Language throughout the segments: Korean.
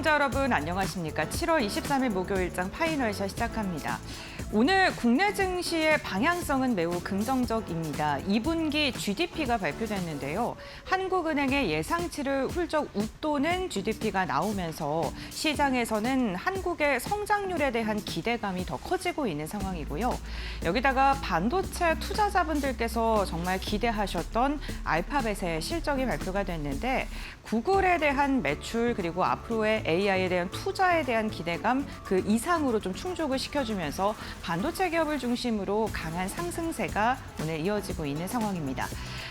시청자 여러분 안녕하십니까? 7월 23일 목요일장 파이널샷 시작합니다. 오늘 국내 증시의 방향성은 매우 긍정적입니다. 2분기 GDP가 발표됐는데요. 한국은행의 예상치를 훌쩍 웃도는 GDP가 나오면서 시장에서는 한국의 성장률에 대한 기대감이 더 커지고 있는 상황이고요. 여기다가 반도체 투자자분들께서 정말 기대하셨던 알파벳의 실적이 발표가 됐는데 구글에 대한 매출 그리고 앞으로의 AI에 대한 투자에 대한 기대감 그 이상으로 좀 충족을 시켜주면서 반도체 기업을 중심으로 강한 상승세가 오늘 이어지고 있는 상황입니다.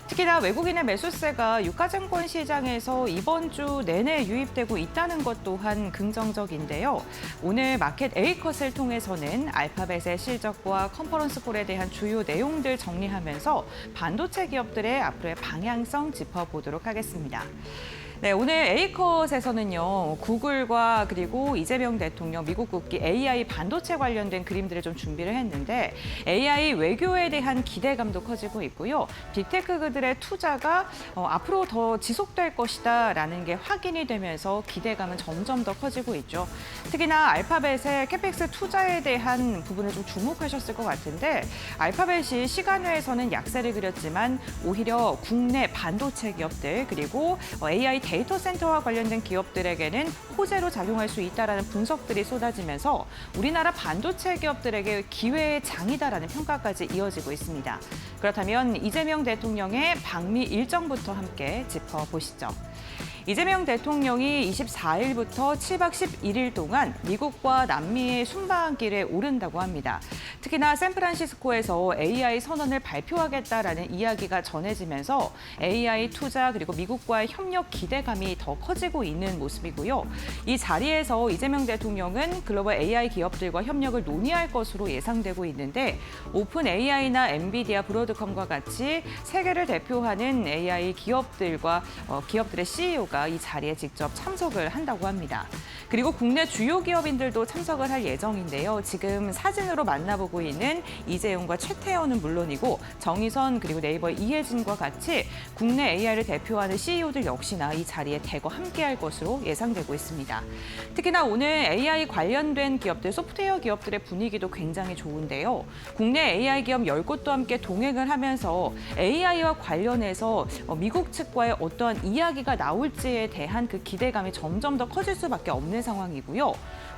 특히나 외국인의 매수세가 유가증권 시장에서 이번 주 내내 유입되고 있다는 것 또한 긍정적인데요. 오늘 마켓 A컷을 통해서는 알파벳의 실적과 컨퍼런스콜에 대한 주요 내용들 정리하면서 반도체 기업들의 앞으로의 방향성 짚어보도록 하겠습니다. 네, 오늘 A컷에서는요, 구글과 그리고 이재명 대통령 미국 국기 AI 반도체 관련된 그림들을 좀 준비를 했는데 AI 외교에 대한 기대감도 커지고 있고요. 빅테크 그들의 투자가 앞으로 더 지속될 것이다라는 게 확인이 되면서 기대감은 점점 더 커지고 있죠. 특히나 알파벳의 캐펙스 투자에 대한 부분을 좀 주목하셨을 것 같은데 알파벳이 시간외에서는 약세를 그렸지만 오히려 국내 반도체 기업들 그리고 AI 데이터 센터와 관련된 기업들에게는 호재로 작용할 수 있다라는 분석들이 쏟아지면서 우리나라 반도체 기업들에게 기회의 장이다라는 평가까지 이어지고 있습니다. 그렇다면 이재명 대통령의 방미 일정부터 함께 짚어보시죠. 이재명 대통령이 24일부터 7박 11일 동안 미국과 남미의 순방길에 오른다고 합니다. 특히나 샌프란시스코에서 AI 선언을 발표하겠다라는 이야기가 전해지면서 AI 투자 그리고 미국과의 협력 기대감이 더 커지고 있는 모습이고요. 이 자리에서 이재명 대통령은 글로벌 AI 기업들과 협력을 논의할 것으로 예상되고 있는데 오픈 AI나 엔비디아, 브로드컴과 같이 세계를 대표하는 AI 기업들과 기업들의 CEO가 이 자리에 직접 참석을 한다고 합니다. 그리고 국내 주요 기업인들도 참석을 할 예정인데요. 지금 사진으로 만나보고 있는 이재용과 최태원은 물론이고 정의선 그리고 네이버 이혜진과 같이 국내 AI를 대표하는 CEO들 역시나 이 자리에 대거 함께할 것으로 예상되고 있습니다. 특히나 오늘 AI 관련된 기업들, 소프트웨어 기업들의 분위기도 굉장히 좋은데요. 국내 AI 기업 10곳도 함께 동행을 하면서 AI와 관련해서 미국 측과의 어떠한 이야기가 나올지에 대한 그 기대감이 점점 더 커질 수밖에 없는 상황이고요.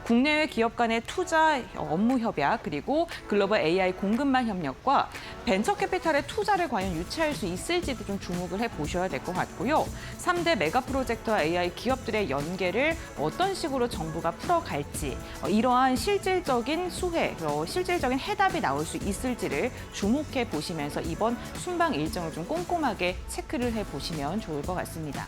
국내외 기업 간의 투자, 업무 협약, 그리고 글로벌 AI 공급망 협력과 벤처 캐피탈의 투자를 과연 유치할 수 있을지도 좀 주목을 해보셔야 될 것 같고요. 3대 메가 프로젝트와 AI 기업들의 연계를 어떤 식으로 정부가 풀어갈지, 이러한 실질적인 수혜, 실질적인 해답이 나올 수 있을지를 주목해 보시면서 이번 순방 일정을 좀 꼼꼼하게 체크를 해보시면 좋을 것 같습니다.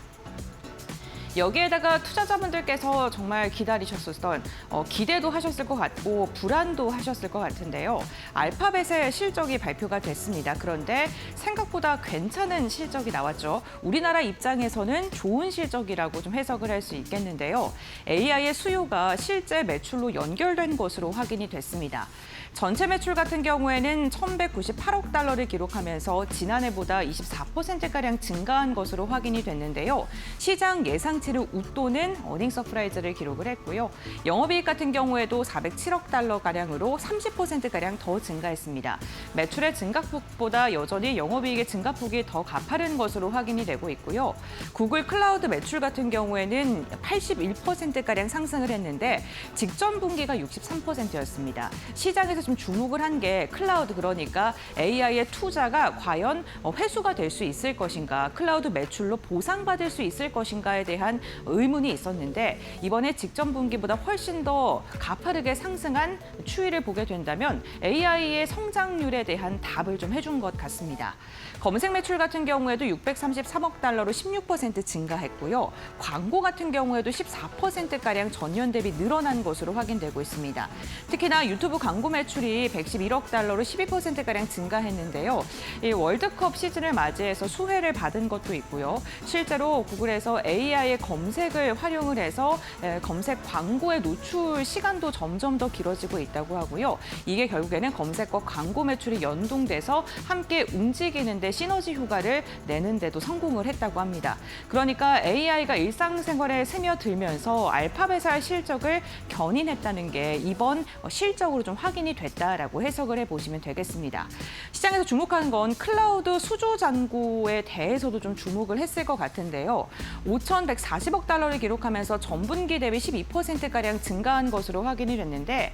여기에다가 투자자분들께서 정말 기다리셨었던 기대도 하셨을 것 같고 불안도 하셨을 것 같은데요. 알파벳의 실적이 발표가 됐습니다. 그런데 생각보다 괜찮은 실적이 나왔죠. 우리나라 입장에서는 좋은 실적이라고 좀 해석을 할 수 있겠는데요. AI의 수요가 실제 매출로 연결된 것으로 확인이 됐습니다. 전체 매출 같은 경우에는 1,198억 달러를 기록하면서 지난해보다 24%가량 증가한 것으로 확인이 됐는데요. 시장 예상치를 웃도는 어닝 서프라이즈를 기록을 했고요. 영업이익 같은 경우에도 407억 달러가량으로 30%가량 더 증가했습니다. 매출의 증가폭보다 여전히 영업이익의 증가폭이 더 가파른 것으로 확인이 되고 있고요. 구글 클라우드 매출 같은 경우에는 81%가량 상승을 했는데 직전 분기가 63%였습니다. 시장에서 좀 주목을 한 게 클라우드 그러니까 AI의 투자가 과연 회수가 될 수 있을 것인가, 클라우드 매출로 보상받을 수 있을 것인가에 대한 의문이 있었는데 이번에 직전 분기보다 훨씬 더 가파르게 상승한 추이를 보게 된다면 AI의 성장률에 대한 답을 좀 해준 것 같습니다. 검색 매출 같은 경우에도 633억 달러로 16% 증가했고요. 광고 같은 경우에도 14%가량 전년 대비 늘어난 것으로 확인되고 있습니다. 특히나 유튜브 광고 매출 매출이 111억 달러로 12%가량 증가했는데요. 이 월드컵 시즌을 맞이해서 수혜를 받은 것도 있고요. 실제로 구글에서 AI의 검색을 활용을 해서 검색 광고의 노출 시간도 점점 더 길어지고 있다고 하고요. 이게 결국에는 검색과 광고 매출이 연동돼서 함께 움직이는 데 시너지 효과를 내는 데도 성공을 했다고 합니다. 그러니까 AI가 일상생활에 스며들면서 알파벳의 실적을 견인했다는 게 이번 실적으로 좀 확인이 됐다라고 해석을 해보시면 되겠습니다. 시장에서 주목하는 건 클라우드 수주 잔고에 대해서도 좀 주목을 했을 것 같은데요. 5,140억 달러를 기록하면서 전분기 대비 12%가량 증가한 것으로 확인이 됐는데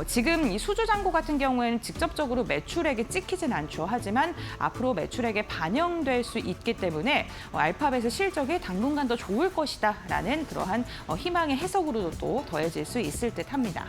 지금 이 수주 잔고 같은 경우에는 직접적으로 매출액에 찍히진 않죠. 하지만 앞으로 매출액에 반영될 수 있기 때문에 알파벳의 실적이 당분간 더 좋을 것이다라는 그러한 희망의 해석으로도 또 더해질 수 있을 듯합니다.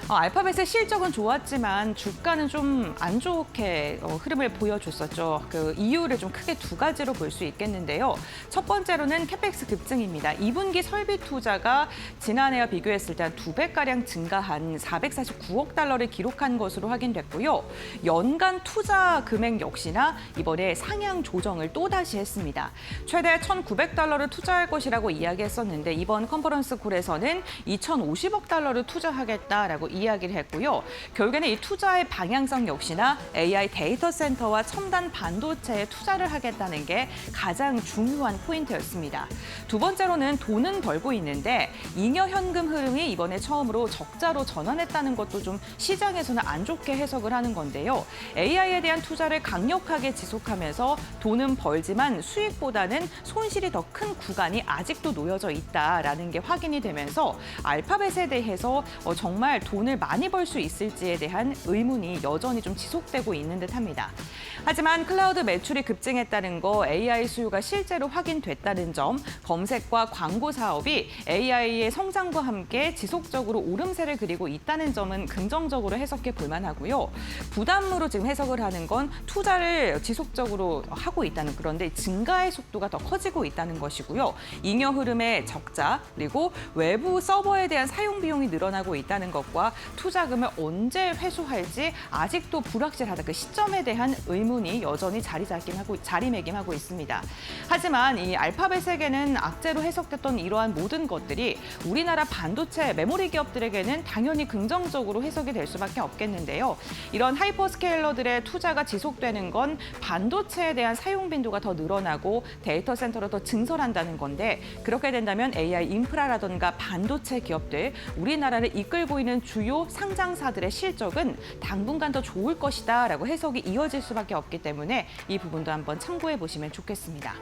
알파벳의 실적은 좋았지만 주가는 좀 안 좋게 흐름을 보여줬었죠. 그 이유를 좀 크게 두 가지로 볼 수 있겠는데요. 첫 번째로는 캐펙스 급증입니다. 2분기 설비 투자가 지난해와 비교했을 때 한 2배가량 증가한 449억 달러를 기록한 것으로 확인됐고요. 연간 투자 금액 역시나 이번에 상향 조정을 또다시 했습니다. 최대 1,900달러를 투자할 것이라고 이야기했었는데 이번 컨퍼런스 콜에서는 2,050억 달러를 투자하겠다라고 이야기를 했고요. 결국에는 이 투자의 방향성 역시나 AI 데이터 센터와 첨단 반도체에 투자를 하겠다는 게 가장 중요한 포인트였습니다. 두 번째로는 돈은 벌고 있는데 잉여 현금 흐름이 이번에 처음으로 적자로 전환했다는 것도 좀 시장에서는 안 좋게 해석을 하는 건데요. AI에 대한 투자를 강력하게 지속하면서 돈은 벌지만 수익보다는 손실이 더 큰 구간이 아직도 놓여져 있다라는 게 확인이 되면서 알파벳에 대해서 정말 돈을 많이 벌 수 있을지에 대한 의문이 여전히 좀 지속되고 있는 듯합니다. 하지만 클라우드 매출이 급증했다는 거, AI 수요가 실제로 확인됐다는 점, 검색과 광고 사업이 AI의 성장과 함께 지속적으로 오름세를 그리고 있다는 점은 긍정적으로 해석해 볼 만하고요. 부담으로 지금 해석을 하는 건 투자를 지속적으로 하고 있다는, 그런데 증가의 속도가 더 커지고 있다는 것이고요. 잉여 흐름의 적자, 그리고 외부 서버에 대한 사용 비용이 늘어나고 있다는 것과 투자금을 언제 회수할지 아직도 불확실하다. 그 시점에 대한 의문이 여전히 자리매김하고 있습니다. 하지만 이 알파벳에게는 악재로 해석됐던 이러한 모든 것들이 우리나라 반도체 메모리 기업들에게는 당연히 긍정적으로 해석이 될 수밖에 없겠는데요. 이런 하이퍼스케일러들의 투자가 지속되는 건 반도체에 대한 사용 빈도가 더 늘어나고 데이터 센터로 더 증설한다는 건데, 그렇게 된다면 AI 인프라라던가 반도체 기업들, 우리나라를 이끌고 있는 주요 상장사들의 실적은 당분간 더 좋을 것이다라고 해석이 이어질 수밖에 없기 때문에 이 부분도 한번 참고해 보시면 좋겠습니다.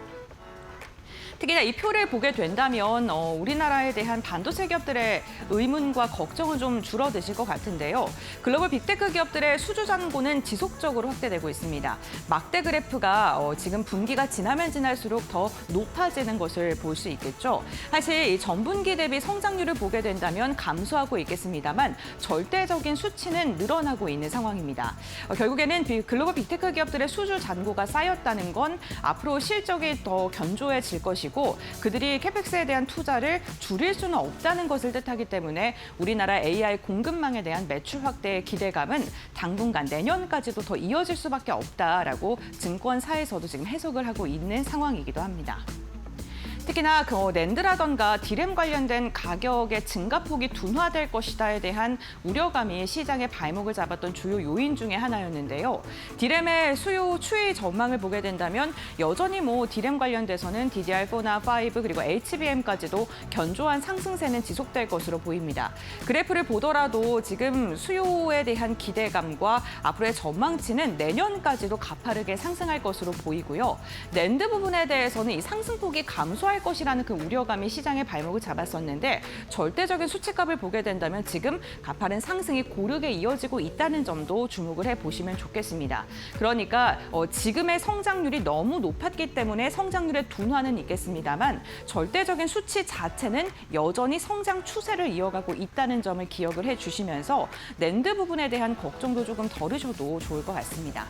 특히나 이 표를 보게 된다면 우리나라에 대한 반도체 기업들의 의문과 걱정은 좀 줄어드실 것 같은데요. 글로벌 빅테크 기업들의 수주 잔고는 지속적으로 확대되고 있습니다. 막대 그래프가 지금 분기가 지나면 지날수록 더 높아지는 것을 볼 수 있겠죠. 사실 이 전분기 대비 성장률을 보게 된다면 감소하고 있겠습니다만 절대적인 수치는 늘어나고 있는 상황입니다. 결국에는 글로벌 빅테크 기업들의 수주 잔고가 쌓였다는 건 앞으로 실적이 더 견조해질 것이고 그들이 캐펙스에 대한 투자를 줄일 수는 없다는 것을 뜻하기 때문에 우리나라 AI 공급망에 대한 매출 확대의 기대감은 당분간 내년까지도 더 이어질 수밖에 없다라고 증권사에서도 지금 해석을 하고 있는 상황이기도 합니다. 특히나 낸드라던가 디램 관련된 가격의 증가폭이 둔화될 것이다에 대한 우려감이 시장의 발목을 잡았던 주요 요인 중에 하나였는데요. 디램의 수요 추이 전망을 보게 된다면 여전히 디램 관련돼서는 DDR4나 5 그리고 HBM까지도 견조한 상승세는 지속될 것으로 보입니다. 그래프를 보더라도 지금 수요에 대한 기대감과 앞으로의 전망치는 내년까지도 가파르게 상승할 것으로 보이고요. 낸드 부분에 대해서는 이 상승폭이 감소할 것이라는 그 우려감이 시장의 발목을 잡았었는데 절대적인 수치값을 보게 된다면 지금 가파른 상승이 고르게 이어지고 있다는 점도 주목을 해보시면 좋겠습니다. 그러니까 지금의 성장률이 너무 높았기 때문에 성장률의 둔화는 있겠습니다만 절대적인 수치 자체는 여전히 성장 추세를 이어가고 있다는 점을 기억을 해주시면서 낸드 부분에 대한 걱정도 조금 덜으셔도 좋을 것 같습니다.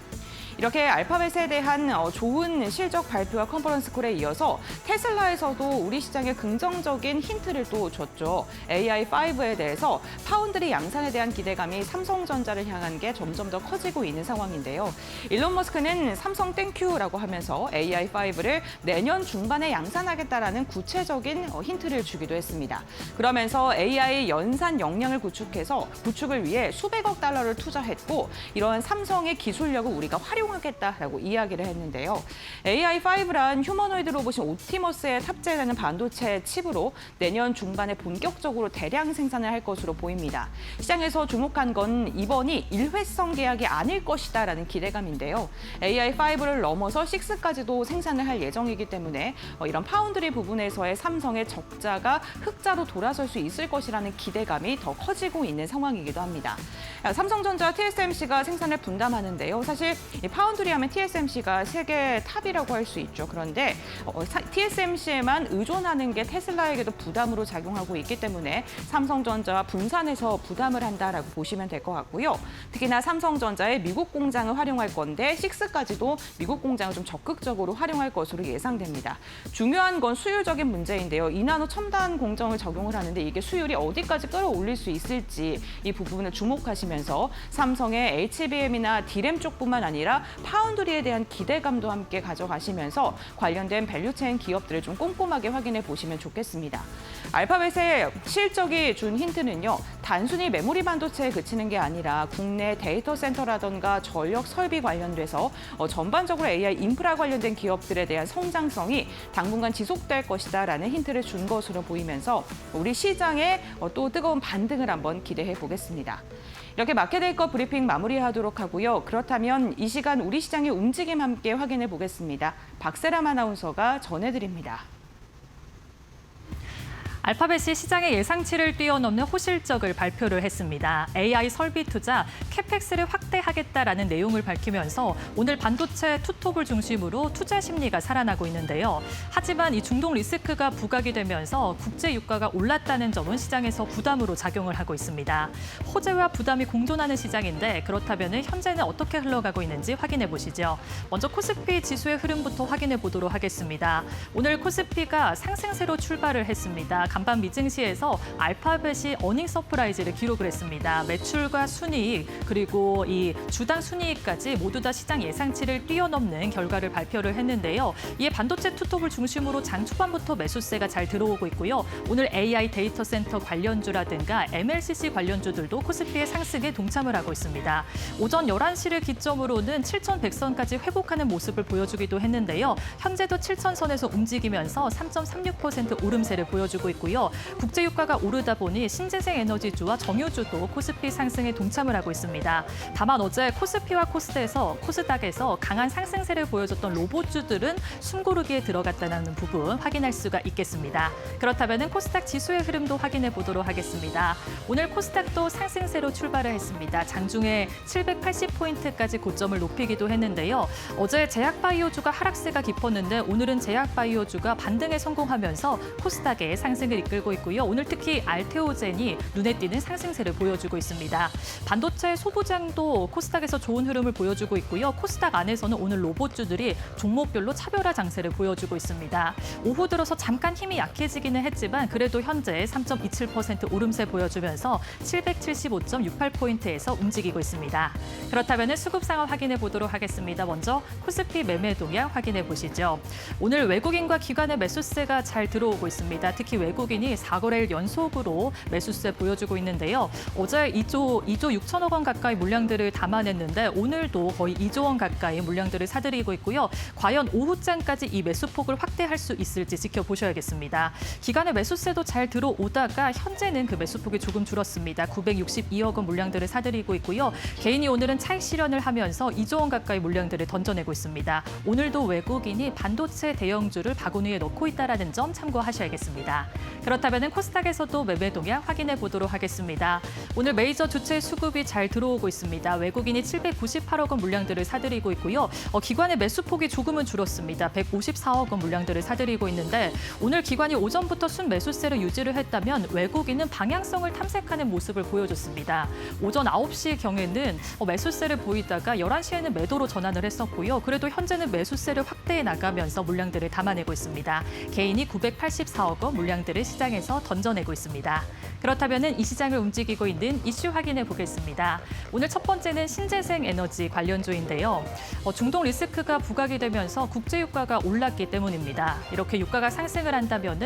이렇게 알파벳에 대한 좋은 실적 발표와 컨퍼런스 콜에 이어서 테슬라에서도 우리 시장에 긍정적인 힌트를 또 줬죠. AI5에 대해서 파운드리 양산에 대한 기대감이 삼성전자를 향한 게 점점 더 커지고 있는 상황인데요. 일론 머스크는 삼성 땡큐라고 하면서 AI5를 내년 중반에 양산하겠다라는 구체적인 힌트를 주기도 했습니다. 그러면서 AI 연산 역량을 구축을 위해 수백억 달러를 투자했고 이러한 삼성의 기술력을 우리가 활용하겠다라고 이야기를 했는데요. AI5란 휴머노이드 로봇인 옵티머스에 탑재되는 반도체 칩으로 내년 중반에 본격적으로 대량 생산을 할 것으로 보입니다. 시장에서 주목한 건 이번이 일회성 계약이 아닐 것이다라는 기대감인데요. AI5를 넘어서 6까지도 생산을 할 예정이기 때문에 이런 파운드리 부분에서의 삼성의 적자가 흑자로 돌아설 수 있을 것이라는 기대감이 더 커지고 있는 상황이기도 합니다. 삼성전자 TSMC가 생산을 분담하는데요. 사실 이 파운드리 하면 TSMC가 세계 탑이라고 할 수 있죠. 그런데 TSMC에만 의존하는 게 테슬라에게도 부담으로 작용하고 있기 때문에 삼성전자와 분산해서 부담을 한다라고 보시면 될 것 같고요. 특히나 삼성전자의 미국 공장을 활용할 건데 6까지도 미국 공장을 좀 적극적으로 활용할 것으로 예상됩니다. 중요한 건 수율적인 문제인데요. 2나노 첨단 공정을 적용을 하는데 이게 수율이 어디까지 끌어올릴 수 있을지 이 부분을 주목하시면서 삼성의 HBM이나 D램 쪽뿐만 아니라 파운드리에 대한 기대감도 함께 가져가시면서 관련된 밸류체인 기업들을 좀 꼼꼼하게 확인해 보시면 좋겠습니다. 알파벳의 실적이 준 힌트는요. 단순히 메모리 반도체에 그치는 게 아니라 국내 데이터 센터라던가 전력 설비 관련돼서 전반적으로 AI 인프라 관련된 기업들에 대한 성장성이 당분간 지속될 것이다라는 힌트를 준 것으로 보이면서 우리 시장에 또 뜨거운 반등을 한번 기대해 보겠습니다. 이렇게 마켓웨이커 브리핑 마무리하도록 하고요. 그렇다면 이 시간 우리 시장의 움직임 함께 확인해 보겠습니다. 박세람 아나운서가 전해드립니다. 알파벳이 시장의 예상치를 뛰어넘는 호실적을 발표를 했습니다. AI 설비 투자, 캐펙스를 확대하겠다라는 내용을 밝히면서 오늘 반도체 투톱을 중심으로 투자 심리가 살아나고 있는데요. 하지만 이 중동 리스크가 부각이 되면서 국제 유가가 올랐다는 점은 시장에서 부담으로 작용을 하고 있습니다. 호재와 부담이 공존하는 시장인데 그렇다면 현재는 어떻게 흘러가고 있는지 확인해 보시죠. 먼저 코스피 지수의 흐름부터 확인해 보도록 하겠습니다. 오늘 코스피가 상승세로 출발을 했습니다. 간밤 미증시에서 알파벳이 어닝 서프라이즈를 기록을 했습니다. 매출과 순이익 그리고 이 주당 순이익까지 모두 다 시장 예상치를 뛰어넘는 결과를 발표를 했는데요. 이에 반도체 투톱을 중심으로 장 초반부터 매수세가 잘 들어오고 있고요. 오늘 AI 데이터 센터 관련주라든가 MLCC 관련주들도 코스피의 상승에 동참을 하고 있습니다. 오전 11시를 기점으로는 7,100선까지 회복하는 모습을 보여주기도 했는데요. 현재도 7,000선에서 움직이면서 3.36% 오름세를 보여주고 있고요. 국제유가가 오르다 보니 신재생 에너지주와 정유주도 코스피 상승에 동참을 하고 있습니다. 다만 어제 코스피와 코스닥에서 강한 상승세를 보여줬던 로봇주들은 숨고르기에 들어갔다는 부분 확인할 수가 있겠습니다. 그렇다면 코스닥 지수의 흐름도 확인해 보도록 하겠습니다. 오늘 코스닥도 상승세로 출발을 했습니다. 장중에 780포인트까지 고점을 높이기도 했는데요. 어제 제약바이오주가 하락세가 깊었는데 오늘은 제약바이오주가 반등에 성공하면서 코스닥의 상승을 이끌고 있고요. 오늘 특히 알테오젠이 눈에 띄는 상승세를 보여주고 있습니다. 반도체 소부장도 코스닥에서 좋은 흐름을 보여주고 있고요. 코스닥 안에서는 오늘 로봇주들이 종목별로 차별화 장세를 보여주고 있습니다. 오후 들어서 잠깐 힘이 약해지기는 했지만 그래도 현재 3.27% 오름세 보여주면서 775.68포인트에서 움직이고 있습니다. 그렇다면 수급 상황 확인해 보도록 하겠습니다. 먼저 코스피 매매 동향 확인해 보시죠. 오늘 외국인과 기관의 매수세가 잘 들어오고 있습니다. 특히 외국인이 4거래일 연속으로 매수세 보여주고 있는데요. 어제 2조 6천억 원 가까이 물량들을 담아냈는데 오늘도 거의 2조 원 가까이 물량들을 사들이고 있고요. 과연 오후장까지 이 매수폭을 확대할 수 있을지 지켜보셔야겠습니다. 기관의 매수세도 잘 들어오다가 현재는 그 매수폭이 조금 줄었습니다. 962억 원 물량들을 사들이고 있고요. 개인이 오늘은 차익 실현을 하면서 2조 원 가까이 물량들을 던져내고 있습니다. 오늘도 외국인이 반도체 대형주를 바구니에 넣고 있다는 점 참고하셔야겠습니다. 그렇다면 코스닥에서도 매매 동향 확인해 보도록 하겠습니다. 오늘 메이저 주체 수급이 잘 들어오고 있습니다. 외국인이 798억 원 물량들을 사들이고 있고요. 기관의 매수폭이 조금은 줄었습니다. 154억 원 물량들을 사들이고 있는데 오늘 기관이 오전부터 순매수세를 유지를 했다면 외국인은 방향성을 탐색하는 모습을 보여줬습니다. 오전 9시 경에는 매수세를 보이다가 11시에는 매도로 전환을 했었고요. 그래도 현재는 매수세를 확대해 나가면서 물량들을 담아내고 있습니다. 개인이 984억 원 물량들을 시장에서 던져내고 있습니다. 그렇다면 이 시장을 움직이고 있는 이슈 확인해 보겠습니다. 오늘 첫 번째는 신재생 에너지 관련주인데요. 중동 리스크가 부각이 되면서 국제 유가가 올랐기 때문입니다. 이렇게 유가가 상승을 한다면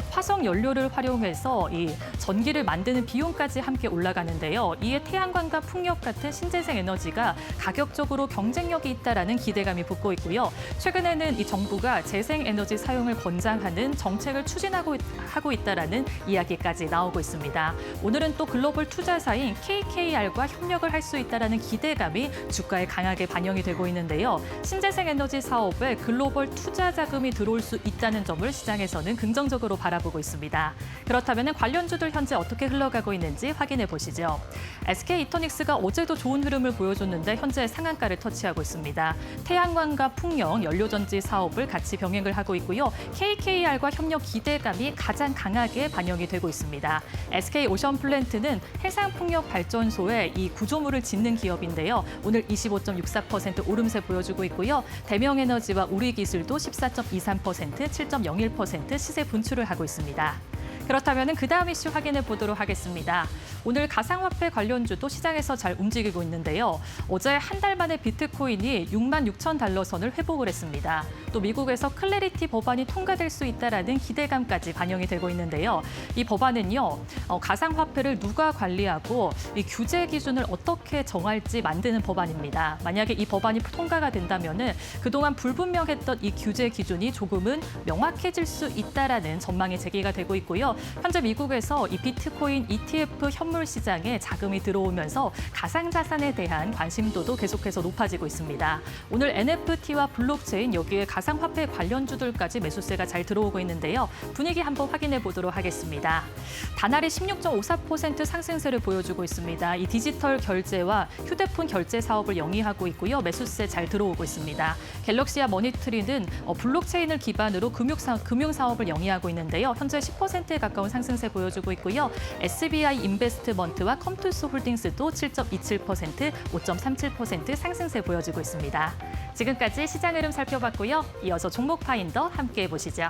화석 연료를 활용해서 이 전기를 만드는 비용까지 함께 올라가는데요. 이에 태양광과 풍력 같은 신재생 에너지가 가격적으로 경쟁력이 있다라는 기대감이 붙고 있고요. 최근에는 이 정부가 재생 에너지 사용을 권장하는 정책을 추진하고 있다라는 이야기까지 나오고 있습니다. 오늘은 또 글로벌 투자사인 KKR과 협력을 할 수 있다라는 기대감이 주가에 강하게 반영이 되고 있는데요. 신재생 에너지 사업에 글로벌 투자 자금이 들어올 수 있다는 점을 시장에서는 긍정적으로 바라보고 있습니다. 그렇다면 관련주들 현재 어떻게 흘러가고 있는지 확인해 보시죠. SK이터닉스가 어제도 좋은 흐름을 보여줬는데 현재 상한가를 터치하고 있습니다. 태양광과 풍력, 연료전지 사업을 같이 병행을 하고 있고요. KKR과 협력 기대감이 가장 강하게 반영이 되고 있습니다. SK오션플랜트는 해상풍력발전소에 이 구조물을 짓는 기업인데요. 오늘 25.64% 오름세 보여주고 있고요. 대명에너지와 우리기술도 14.23%, 7.01% 시세 분출을 하고 있습니다. 그렇다면 그 다음 이슈 확인해 보도록 하겠습니다. 오늘 가상화폐 관련주도 시장에서 잘 움직이고 있는데요. 어제 한 달 만에 비트코인이 66,000달러 선을 회복을 했습니다. 또 미국에서 클래리티 법안이 통과될 수 있다라는 기대감까지 반영이 되고 있는데요. 이 법안은요, 가상화폐를 누가 관리하고 이 규제 기준을 어떻게 정할지 만드는 법안입니다. 만약에 이 법안이 통과가 된다면은 그동안 불분명했던 이 규제 기준이 조금은 명확해질 수 있다라는 전망이 제기가 되고 있고요. 현재 미국에서 이 비트코인 ETF 현물 시장에 자금이 들어오면서 가상자산에 대한 관심도도 계속해서 높아지고 있습니다. 오늘 NFT와 블록체인 여기에 가상화폐 관련주들까지 매수세가 잘 들어오고 있는데요. 분위기 한번 확인해 보도록 하겠습니다. 다날이 16.54% 상승세를 보여주고 있습니다. 이 디지털 결제와 휴대폰 결제 사업을 영위하고 있고요. 매수세 잘 들어오고 있습니다. 갤럭시와 머니트리는 블록체인을 기반으로 금융 사업을 영위하고 있는데요. 현재 10%에 가까운 상승세 보여주고 있고요. SBI 인베스트먼트와 컴투스 홀딩스도 7.27%, 5.37% 상승세 보여주고 있습니다. 지금까지 시장 흐름 살펴봤고요. 이어서 종목 파인더 함께 해보시죠.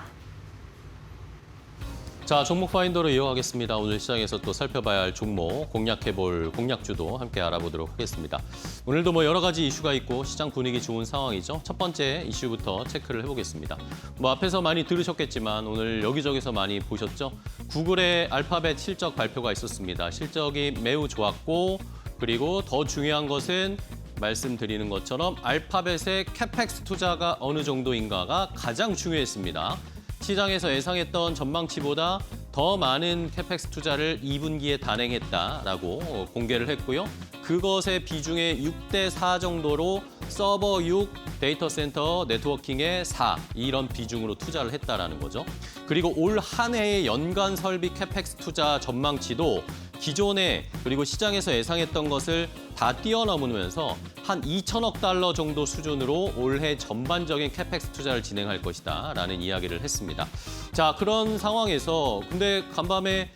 자, 종목 파인더로 이어가겠습니다. 오늘 시장에서 또 살펴봐야 할 종목, 공략해볼 공략주도 함께 알아보도록 하겠습니다. 오늘도 여러 가지 이슈가 있고 시장 분위기 좋은 상황이죠. 첫 번째 이슈부터 체크를 해보겠습니다. 앞에서 많이 들으셨겠지만 오늘 여기저기서 많이 보셨죠? 구글의 알파벳 실적 발표가 있었습니다. 실적이 매우 좋았고 그리고 더 중요한 것은 말씀드리는 것처럼 알파벳의 캐펙스 투자가 어느 정도인가가 가장 중요했습니다. 시장에서 예상했던 전망치보다 더 많은 캐펙스 투자를 2분기에 단행했다라고 공개를 했고요. 그것의 비중의 6대4 정도로 서버 6, 데이터 센터 네트워킹의 4 이런 비중으로 투자를 했다라는 거죠. 그리고 올 한 해의 연간 설비 캐펙스 투자 전망치도 기존에 그리고 시장에서 예상했던 것을 다 뛰어넘으면서 한 2천억 달러 정도 수준으로 올해 전반적인 캐펙스 투자를 진행할 것이다 라는 이야기를 했습니다. 자, 그런 상황에서 근데 간밤에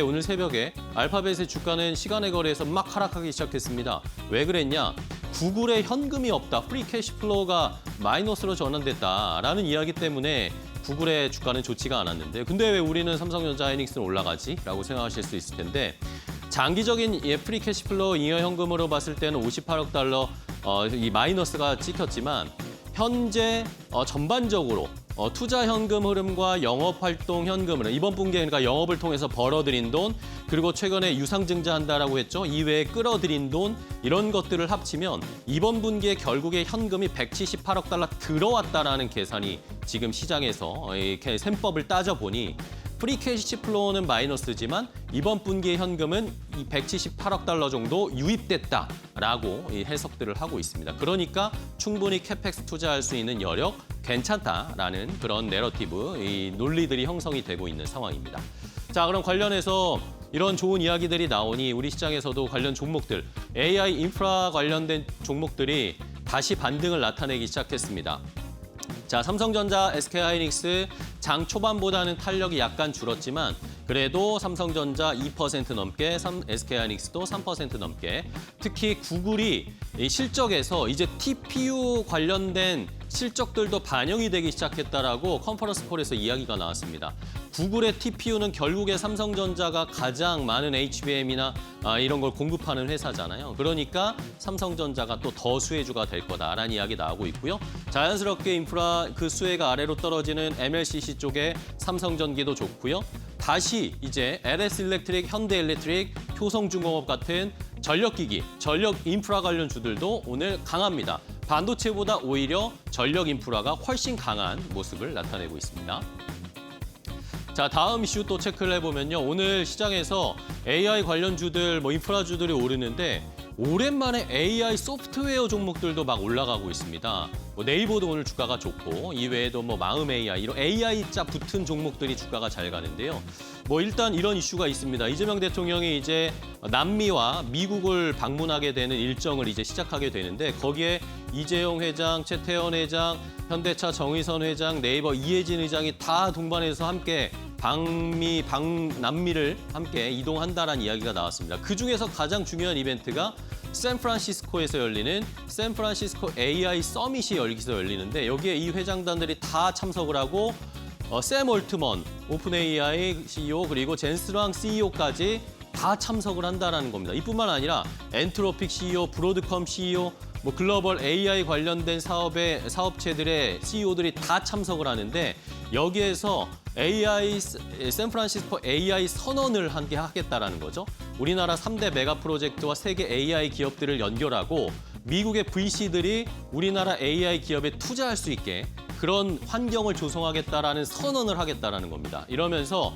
오늘 새벽에 알파벳의 주가는 시간의 거래에서 막 하락하기 시작했습니다. 왜 그랬냐? 구글에 현금이 없다, 프리 캐시 플로우가 마이너스로 전환됐다라는 이야기 때문에 구글의 주가는 좋지가 않았는데 근데 왜 우리는 삼성전자 하이닉스는 올라가지? 라고 생각하실 수 있을 텐데 장기적인 프리 캐시플로우 잉여 현금으로 봤을 때는 58억 달러 이 마이너스가 찍혔지만 현재 전반적으로 투자 현금 흐름과 영업 활동 현금 흐름, 이번 분기에 그러니까 영업을 통해서 벌어들인 돈, 그리고 최근에 유상증자한다라고 했죠. 이외에 끌어들인 돈, 이런 것들을 합치면 이번 분기에 결국에 현금이 178억 달러 들어왔다라는 계산이 지금 시장에서 이렇게 셈법을 따져보니 프리 캐시 플로우는 마이너스지만 이번 분기의 현금은 이 178억 달러 정도 유입됐다라고 이 해석들을 하고 있습니다. 그러니까 충분히 캐펙스 투자할 수 있는 여력 괜찮다라는 그런 내러티브, 이 논리들이 형성이 되고 있는 상황입니다. 자, 그럼 관련해서 이런 좋은 이야기들이 나오니 우리 시장에서도 관련 종목들, AI 인프라 관련된 종목들이 다시 반등을 나타내기 시작했습니다. 자, 삼성전자, SK하이닉스 장 초반보다는 탄력이 약간 줄었지만 그래도 삼성전자 2% 넘게, SK하이닉스도 3% 넘게, 특히 구글이 이 실적에서 이제 TPU 관련된 실적들도 반영이 되기 시작했다라고 컨퍼런스 콜에서 이야기가 나왔습니다. 구글의 TPU는 결국에 삼성전자가 가장 많은 HBM이나 이런 걸 공급하는 회사잖아요. 그러니까 삼성전자가 또 더 수혜주가 될 거다라는 이야기 나오고 있고요. 자연스럽게 인프라 그 수혜가 아래로 떨어지는 MLCC 쪽에 삼성전기도 좋고요. 다시 이제 LS일렉트릭, 현대일렉트릭, 효성중공업 같은 전력기기, 전력 인프라 관련 주들도 오늘 강합니다. 반도체보다 오히려 전력 인프라가 훨씬 강한 모습을 나타내고 있습니다. 자, 다음 이슈 또 체크를 해보면요. 오늘 시장에서 AI 관련주들, 인프라주들이 오르는데 오랜만에 AI 소프트웨어 종목들도 막 올라가고 있습니다. 네이버도 오늘 주가가 좋고 이외에도 마음 AI, 이런 AI자 붙은 종목들이 주가가 잘 가는데요. 일단 이런 이슈가 있습니다. 이재명 대통령이 이제 남미와 미국을 방문하게 되는 일정을 이제 시작하게 되는데 거기에 이재용 회장, 최태원 회장, 현대차 정의선 회장, 네이버 이해진 의장이 다 동반해서 함께 남미를 함께 이동한다라는 이야기가 나왔습니다. 그중에서 가장 중요한 이벤트가 샌프란시스코에서 열리는 샌프란시스코 AI 서밋이 여기서 열리는데 여기에 이 회장단들이 다 참석을 하고 샘 올트먼, 오픈 AI CEO 그리고 젠스랑 CEO까지 다 참석을 한다라는 겁니다. 이뿐만 아니라 엔트로픽 CEO, 브로드컴 CEO, 글로벌 AI 관련된 사업체들의 CEO들이 다 참석을 하는데 여기에서 샌프란시스코 AI 선언을 하겠다라는 거죠. 우리나라 3대 메가 프로젝트와 세계 AI 기업들을 연결하고 미국의 VC들이 우리나라 AI 기업에 투자할 수 있게 그런 환경을 조성하겠다라는 선언을 하겠다라는 겁니다. 이러면서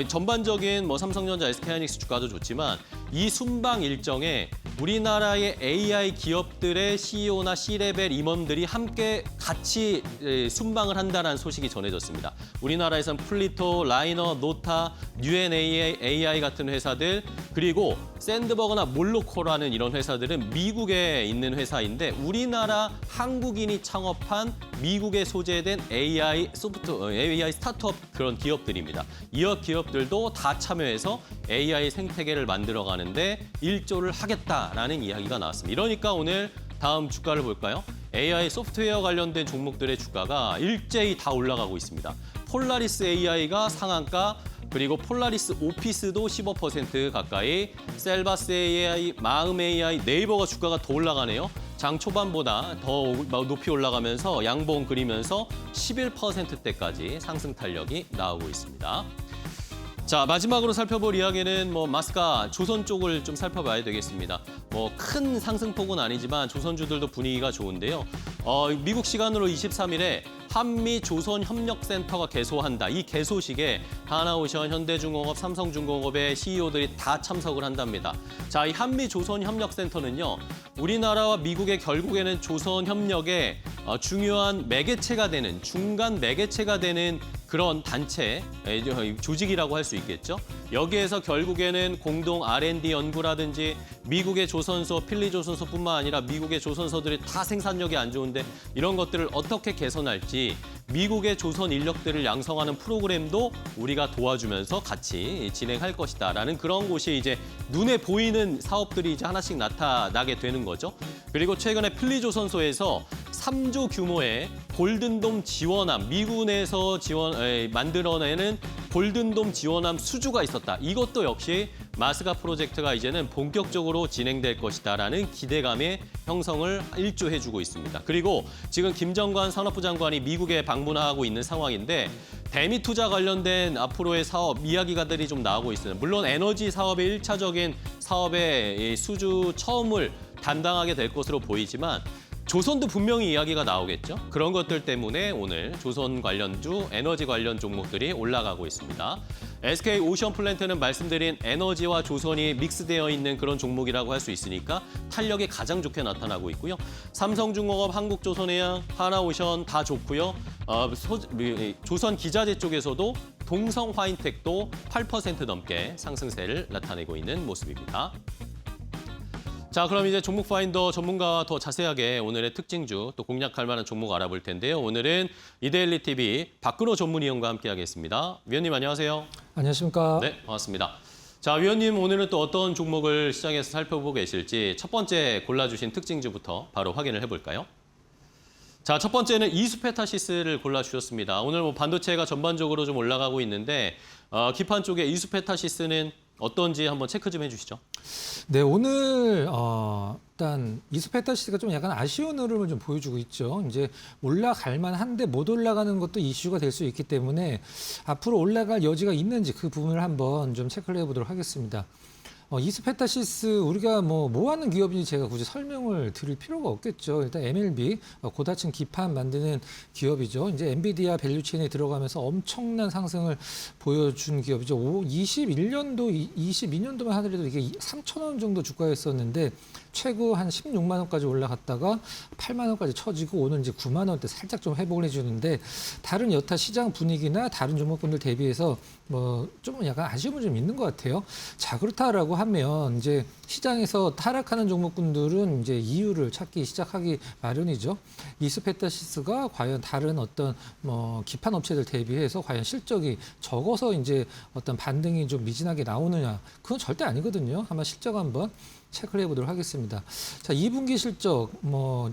전반적인 삼성전자, SK하이닉스 주가도 좋지만 이 순방 일정에 우리나라의 AI 기업들의 CEO나 C-레벨 임원들이 함께 같이 순방을 한다는 소식이 전해졌습니다. 우리나라에선 플리토, 라이너, 노타, UNAI 같은 회사들 그리고 샌드버그나 몰로코라는 이런 회사들은 미국에 있는 회사인데 우리나라 한국인이 창업한 미국에 소재된 AI 스타트업 그런 기업들입니다. 이 기업들도 다 참여해서 AI 생태계를 만들어가는데 일조를 하겠다라는 이야기가 나왔습니다. 이러니까 오늘 다음 주가를 볼까요? AI 소프트웨어 관련된 종목들의 주가가 일제히 다 올라가고 있습니다. 폴라리스 AI가 상한가, 그리고 폴라리스 오피스도 15% 가까이, 셀바스 AI, 마음 AI, 네이버가 주가가 더 올라가네요. 장 초반보다 더 높이 올라가면서 양봉 그리면서 11%대까지 상승 탄력이 나오고 있습니다. 자, 마지막으로 살펴볼 이야기는 마스카 조선 쪽을 좀 살펴봐야 되겠습니다. 큰 상승폭은 아니지만 조선주들도 분위기가 좋은데요. 미국 시간으로 23일에 한미조선협력센터가 개소한다. 이 개소식에 하나오션, 현대중공업, 삼성중공업의 CEO들이 다 참석을 한답니다. 자, 이 한미조선협력센터는요. 우리나라와 미국의 결국에는 조선협력의 중요한 매개체가 되는, 중간 매개체가 되는 그런 단체, 조직이라고 할 수 있겠죠. 여기에서 결국에는 공동 R&D 연구라든지 미국의 조선소, 필리조선소뿐만 아니라 미국의 조선소들이 다 생산력이 안 좋은데 이런 것들을 어떻게 개선할지 미국의 조선 인력들을 양성하는 프로그램도 우리가 도와주면서 같이 진행할 것이다라는 그런 곳이 이제 눈에 보이는 사업들이 이제 하나씩 나타나게 되는 거죠. 그리고 최근에 필리조선소에서 3조 규모의 골든돔 지원함, 미군에서 만들어내는 골든돔 지원함 수주가 있었다. 이것도 역시 마스가 프로젝트가 이제는 본격적으로 진행될 것이다라는 기대감의 형성을 일조해주고 있습니다. 그리고 지금 김정관 산업부 장관이 미국에 방문하고 있는 상황인데 대미 투자 관련된 앞으로의 사업 이야기가들이 좀 나오고 있습니다. 물론 에너지 사업의 1차적인 사업의 수주 처음을 담당하게 될 것으로 보이지만 조선도 분명히 이야기가 나오겠죠. 그런 것들 때문에 오늘 조선 관련주, 에너지 관련 종목들이 올라가고 있습니다. SK 오션플랜트는 말씀드린 에너지와 조선이 믹스되어 있는 그런 종목이라고 할 수 있으니까 탄력이 가장 좋게 나타나고 있고요. 삼성중공업, 한국조선해양, 하나오션 다 좋고요. 조선 기자재 쪽에서도 동성화인텍도 8% 넘게 상승세를 나타내고 있는 모습입니다. 자, 그럼 이제 종목 파인더 전문가와 더 자세하게 오늘의 특징주 또 공략할 만한 종목 알아볼 텐데요. 오늘은 이데일리 TV 박근호 전문위원과 함께하겠습니다. 위원님 안녕하세요. 안녕하십니까. 네, 반갑습니다. 자, 위원님 오늘은 또 어떤 종목을 시장에서 살펴보고 계실지 첫 번째 골라주신 특징주부터 바로 확인을 해볼까요? 자, 첫 번째는 이수페타시스를 골라주셨습니다. 오늘 뭐 반도체가 전반적으로 좀 올라가고 있는데 기판 쪽에 이수페타시스는 어떤지 한번 체크 좀 해주시죠. 네, 오늘 일단 이수페타시스가 좀 약간 아쉬운 흐름을 좀 보여주고 있죠. 이제 올라갈 만한데 못 올라가는 것도 이슈가 될 수 있기 때문에 앞으로 올라갈 여지가 있는지 그 부분을 한번 좀 체크를 해보도록 하겠습니다. 이수페타시스 우리가 뭐 하는 기업인지 제가 굳이 설명을 드릴 필요가 없겠죠. 일단 MLB 고다층 기판 만드는 기업이죠. 이제 엔비디아 밸류체인에 들어가면서 엄청난 상승을 보여준 기업이죠. 21년도, 22년도만 하더라도 이게 3,000원 정도 주가였었는데 최고 한 16만 원까지 올라갔다가 8만 원까지 쳐지고 오늘 이제 9만 원대 살짝 좀 회복을 해주는데 다른 여타 시장 분위기나 다른 종목군들 대비해서 좀 약간 아쉬움은 좀 있는 것 같아요. 자, 그렇다라고 하면 이제 시장에서 하락하는 종목군들은 이제 이유를 찾기 시작하기 마련이죠. 이수페타시스가 과연 다른 어떤 기판 업체들 대비해서 과연 실적이 적어서 이제 어떤 반등이 좀 미진하게 나오느냐? 그건 절대 아니거든요. 한번 실적 한번 체크를 해보도록 하겠습니다. 자, 2분기 실적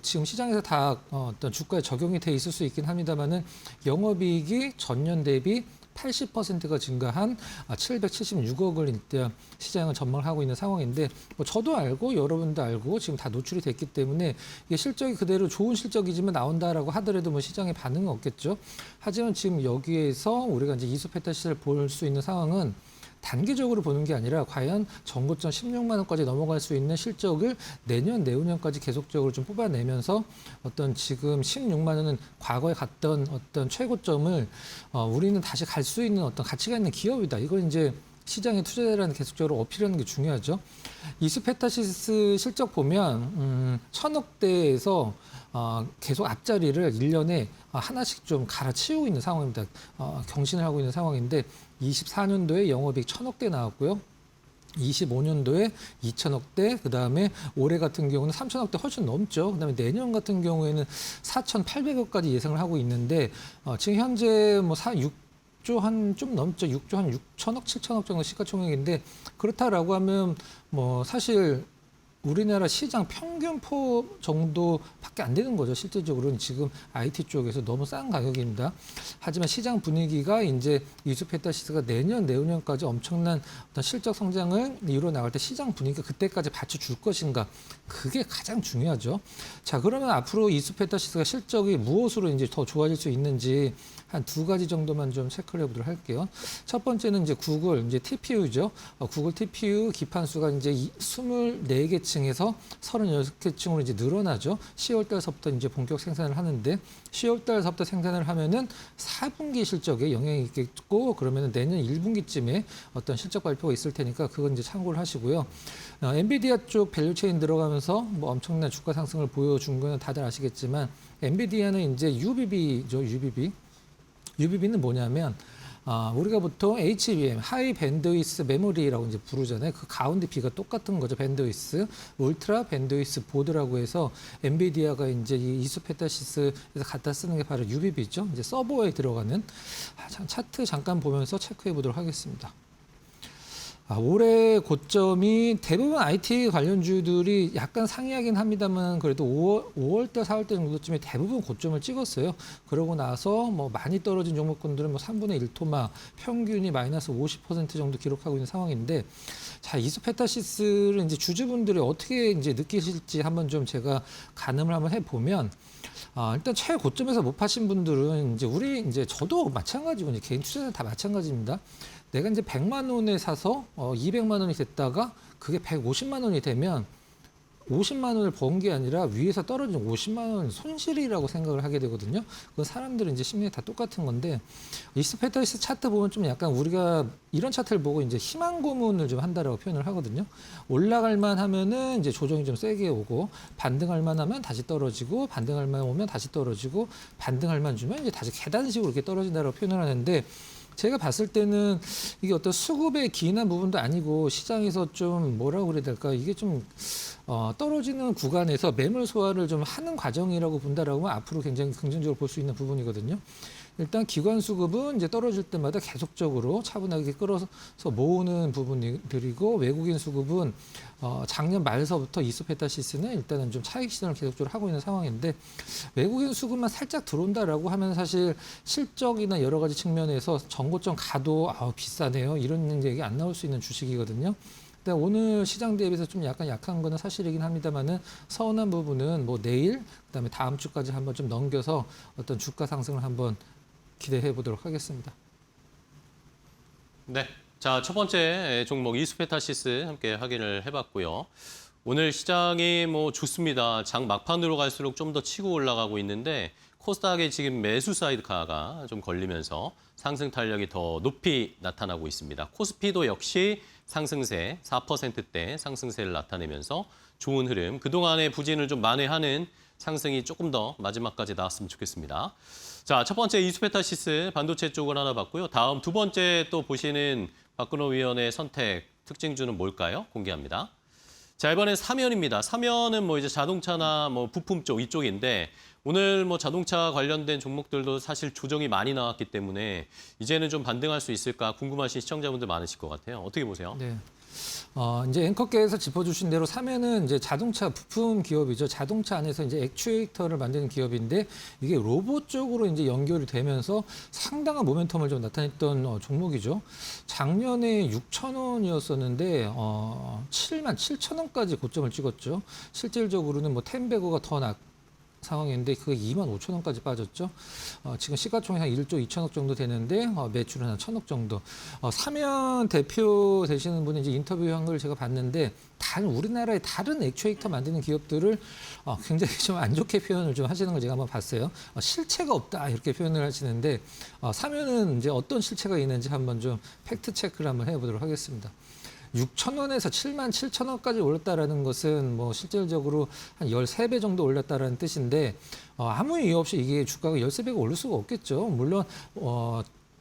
지금 시장에서 다 어떤 주가에 적용이 돼 있을 수 있긴 합니다만은 영업이익이 전년 대비 80%가 증가한 776억을 일단 시장을 전망하고 있는 상황인데 저도 알고 여러분도 알고 지금 다 노출이 됐기 때문에 이게 실적이 그대로 좋은 실적이지만 나온다라고 하더라도 시장에 반응은 없겠죠. 하지만 지금 여기에서 우리가 이제 이수페타시스를 볼 수 있는 상황은 단기적으로 보는 게 아니라 과연 전고점 16만 원까지 넘어갈 수 있는 실적을 내년, 내후년까지 계속적으로 좀 뽑아내면서 어떤 지금 16만 원은 과거에 갔던 어떤 최고점을 우리는 다시 갈 수 있는 어떤 가치가 있는 기업이다. 이걸 이제 시장에 투자자라는 계속적으로 어필하는 게 중요하죠. 이수페타시스 실적 보면 1,000억대에서 계속 앞자리를 1년에 하나씩 좀 갈아치우고 있는 상황입니다. 경신을 하고 있는 상황인데 24년도에 영업이익 1,000억대 나왔고요. 25년도에 2,000억대, 그다음에 올해 같은 경우는 3,000억대 훨씬 넘죠. 그다음에 내년 같은 경우에는 4,800억까지 예상을 하고 있는데 지금 현재 6조 한 좀 넘죠. 6조 한 6천억, 7천억 정도 시가총액인데 그렇다라고 하면 사실 우리나라 시장 평균포 정도밖에 안 되는 거죠. 실질적으로는 지금 IT 쪽에서 너무 싼 가격입니다. 하지만 시장 분위기가 이제 이수페타시스가 내년, 내후년까지 엄청난 어떤 실적 성장을 이루어 나갈 때 시장 분위기가 그때까지 받쳐줄 것인가. 그게 가장 중요하죠. 자, 그러면 앞으로 이수페타시스가 실적이 무엇으로 이제 더 좋아질 수 있는지 한 두 가지 정도만 좀 체크를 해보도록 할게요. 첫 번째는 이제 구글, 이제 TPU죠. 구글 TPU 기판수가 이제 24개 층에서 36개 층으로 이제 늘어나죠. 10월 달서부터 이제 본격 생산을 하는데 10월 달서부터 생산을 하면은 4분기 실적에 영향이 있겠고 그러면은 내년 1분기쯤에 어떤 실적 발표가 있을 테니까 그건 이제 참고를 하시고요. 엔비디아 쪽 밸류체인 들어가면서 엄청난 주가 상승을 보여준 거는 다들 아시겠지만 엔비디아는 이제 UBB죠, UBB. UBB는 뭐냐면 우리가 보통 HBM, 하이 밴드위스 메모리라고 이제 부르잖아요. 그 가운데 B가 똑같은 거죠. 밴드위스, 울트라 밴드위스 보드라고 해서 엔비디아가 이제 이 이수페타시스에서 갖다 쓰는 게 바로 UBB죠. 이제 서버에 들어가는 차트 잠깐 보면서 체크해 보도록 하겠습니다. 올해 고점이 대부분 IT 관련주들이 약간 상이하긴 합니다만 그래도 5월달, 4월달 정도쯤에 대부분 고점을 찍었어요. 그러고 나서 많이 떨어진 종목군들은 3분의 1토막 평균이 마이너스 50% 정도 기록하고 있는 상황인데 자, 이수페타시스를 이제 주주분들이 어떻게 이제 느끼실지 한번 좀 제가 가늠을 한번 해보면 일단 최고점에서 못 파신 분들은 이제 저도 마찬가지고 이제 개인 투자자 다 마찬가지입니다. 내가 이제 100만 원에 사서 200만 원이 됐다가 그게 150만 원이 되면 50만 원을 번 게 아니라 위에서 떨어진 50만 원 손실이라고 생각을 하게 되거든요. 그 사람들은 이제 심리 다 똑같은 건데 이스페타시스 차트 보면 좀 약간 우리가 이런 차트를 보고 이제 희망 고문을 좀 한다라고 표현을 하거든요. 올라갈 만 하면은 이제 조정이 좀 세게 오고 반등할 만 하면 다시 떨어지고 반등할 만 오면 다시 떨어지고 반등할 만 주면 이제 다시 계단식으로 이렇게 떨어진다라고 표현을 하는데 제가 봤을 때는 이게 어떤 수급에 기인한 부분도 아니고 시장에서 좀 뭐라고 그래야 될까 이게 좀 떨어지는 구간에서 매물 소화를 좀 하는 과정이라고 본다라고 하면 앞으로 굉장히 긍정적으로 볼 수 있는 부분이거든요. 일단 기관 수급은 이제 떨어질 때마다 계속적으로 차분하게 끌어서 모으는 부분들이고 외국인 수급은 작년 말서부터 이스페타시스는 일단은 좀 차익 실현을 계속적으로 하고 있는 상황인데 외국인 수급만 살짝 들어온다라고 하면 사실 실적이나 여러 가지 측면에서 정고점 가도 비싸네요 이런 얘기 안 나올 수 있는 주식이거든요. 근데 오늘 시장 대비해서 좀 약간 약한 거는 사실이긴 합니다만은 서운한 부분은 뭐 내일 그다음에 다음 주까지 한번 좀 넘겨서 어떤 주가 상승을 한번 기대해 보도록 하겠습니다. 네. 자, 첫 번째 종목 이스페타시스 함께 확인을 해봤고요. 오늘 시장이 뭐 좋습니다. 장 막판으로 갈수록 좀 더 치고 올라가고 있는데 코스닥에 지금 매수 사이드카가 좀 걸리면서 상승 탄력이 더 높이 나타나고 있습니다. 코스피도 역시 상승세 4%대 상승세를 나타내면서 좋은 흐름. 그동안의 부진을 좀 만회하는 상승이 조금 더 마지막까지 나왔으면 좋겠습니다. 자, 첫 번째 이스페타시스 반도체 쪽을 하나 봤고요. 다음 두 번째 또 보시는 박근호 위원의 선택 특징주는 뭘까요? 공개합니다. 자, 이번엔 사면입니다. 사면은 뭐 이제 자동차나 뭐 부품 쪽 이쪽인데 오늘 뭐 자동차 관련된 종목들도 사실 조정이 많이 나왔기 때문에 이제는 좀 반등할 수 있을까 궁금하신 시청자분들 많으실 것 같아요. 어떻게 보세요? 네. 이제 앵커께서 짚어주신 대로 사면은 이제 자동차 부품 기업이죠. 자동차 안에서 이제 액추에이터를 만드는 기업인데 이게 로봇 쪽으로 이제 연결이 되면서 상당한 모멘텀을 좀 나타냈던 종목이죠. 작년에 6,000원이었었는데 7만 7천원까지 고점을 찍었죠. 실질적으로는 뭐 텐베거가 더 상황인데 그게 2만 5천 원까지 빠졌죠. 지금 시가총액 한 1조 2천억 정도 되는데 매출은 한 1,000억 정도. 사면 대표 되시는 분이 이제 인터뷰한 걸 제가 봤는데 우리나라의 다른 액추에이터 만드는 기업들을 굉장히 좀 안 좋게 표현을 좀 하시는 걸 제가 한번 봤어요. 실체가 없다 이렇게 표현을 하시는데 사면은 이제 어떤 실체가 있는지 한번 좀 팩트 체크를 한번 해보도록 하겠습니다. 6,000원에서 7만 7천원까지 올랐다라는 것은 뭐 실질적으로 한 13배 정도 올랐다라는 뜻인데 아무 이유 없이 이게 주가가 13배가 오를 수가 없겠죠. 물론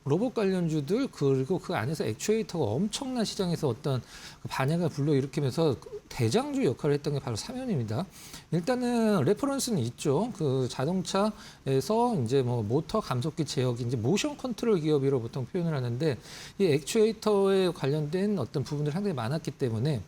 로봇 관련주들 그리고 그 안에서 액추에이터가 엄청난 시장에서 어떤 반향을 불러일으키면서 대장주 역할을 했던 게 바로 사면입니다. 일단은 레퍼런스는 있죠. 그 자동차에서 이제 뭐 모터 감속기 제어기 이제 모션 컨트롤 기업이라고 보통 표현을 하는데 이 액추에이터에 관련된 어떤 부분들이 상당히 많았기 때문에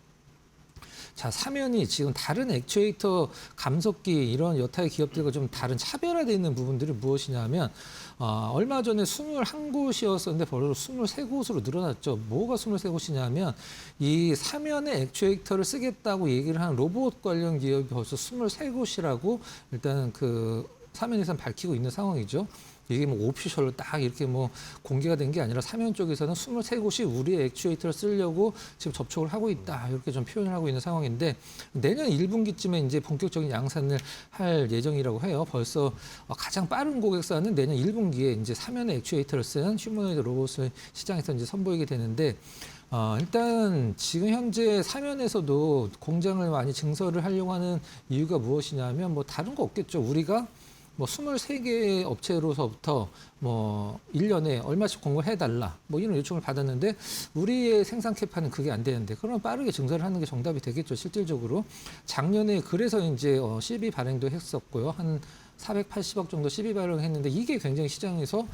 자, 사면이 지금 다른 액추에이터 감속기 이런 여타의 기업들과 좀 다른 차별화되어 있는 부분들이 무엇이냐면 얼마 전에 21곳이었었는데 벌써 23곳으로 늘어났죠. 뭐가 23곳이냐면 이 사면의 액추에이터를 쓰겠다고 얘기를 하는 로봇 관련 기업이 벌써 23곳이라고 일단 그 사면에서는 밝히고 있는 상황이죠. 이게 뭐 오피셜로 딱 이렇게 뭐 공개가 된 게 아니라 사면 쪽에서는 23곳이 우리의 액추에이터를 쓰려고 지금 접촉을 하고 있다. 이렇게 좀 표현을 하고 있는 상황인데 내년 1분기쯤에 이제 본격적인 양산을 할 예정이라고 해요. 벌써 가장 빠른 고객사는 내년 1분기에 이제 사면의 액추에이터를 쓴 휴머노이드 로봇을 시장에서 이제 선보이게 되는데 일단 지금 현재 사면에서도 공장을 많이 증설을 하려고 하는 이유가 무엇이냐면 뭐 다른 거 없겠죠. 우리가 뭐 23개 업체로서부터 뭐 1년에 얼마씩 공급을 해달라 뭐 이런 요청을 받았는데 우리의 생산 캐파는 그게 안 되는데 그러면 빠르게 증설을 하는 게 정답이 되겠죠. 실질적으로 작년에 그래서 이제 CB 발행도 했었고요. 한 480억 정도 CB 발행을 했는데 이게 굉장히 시장에서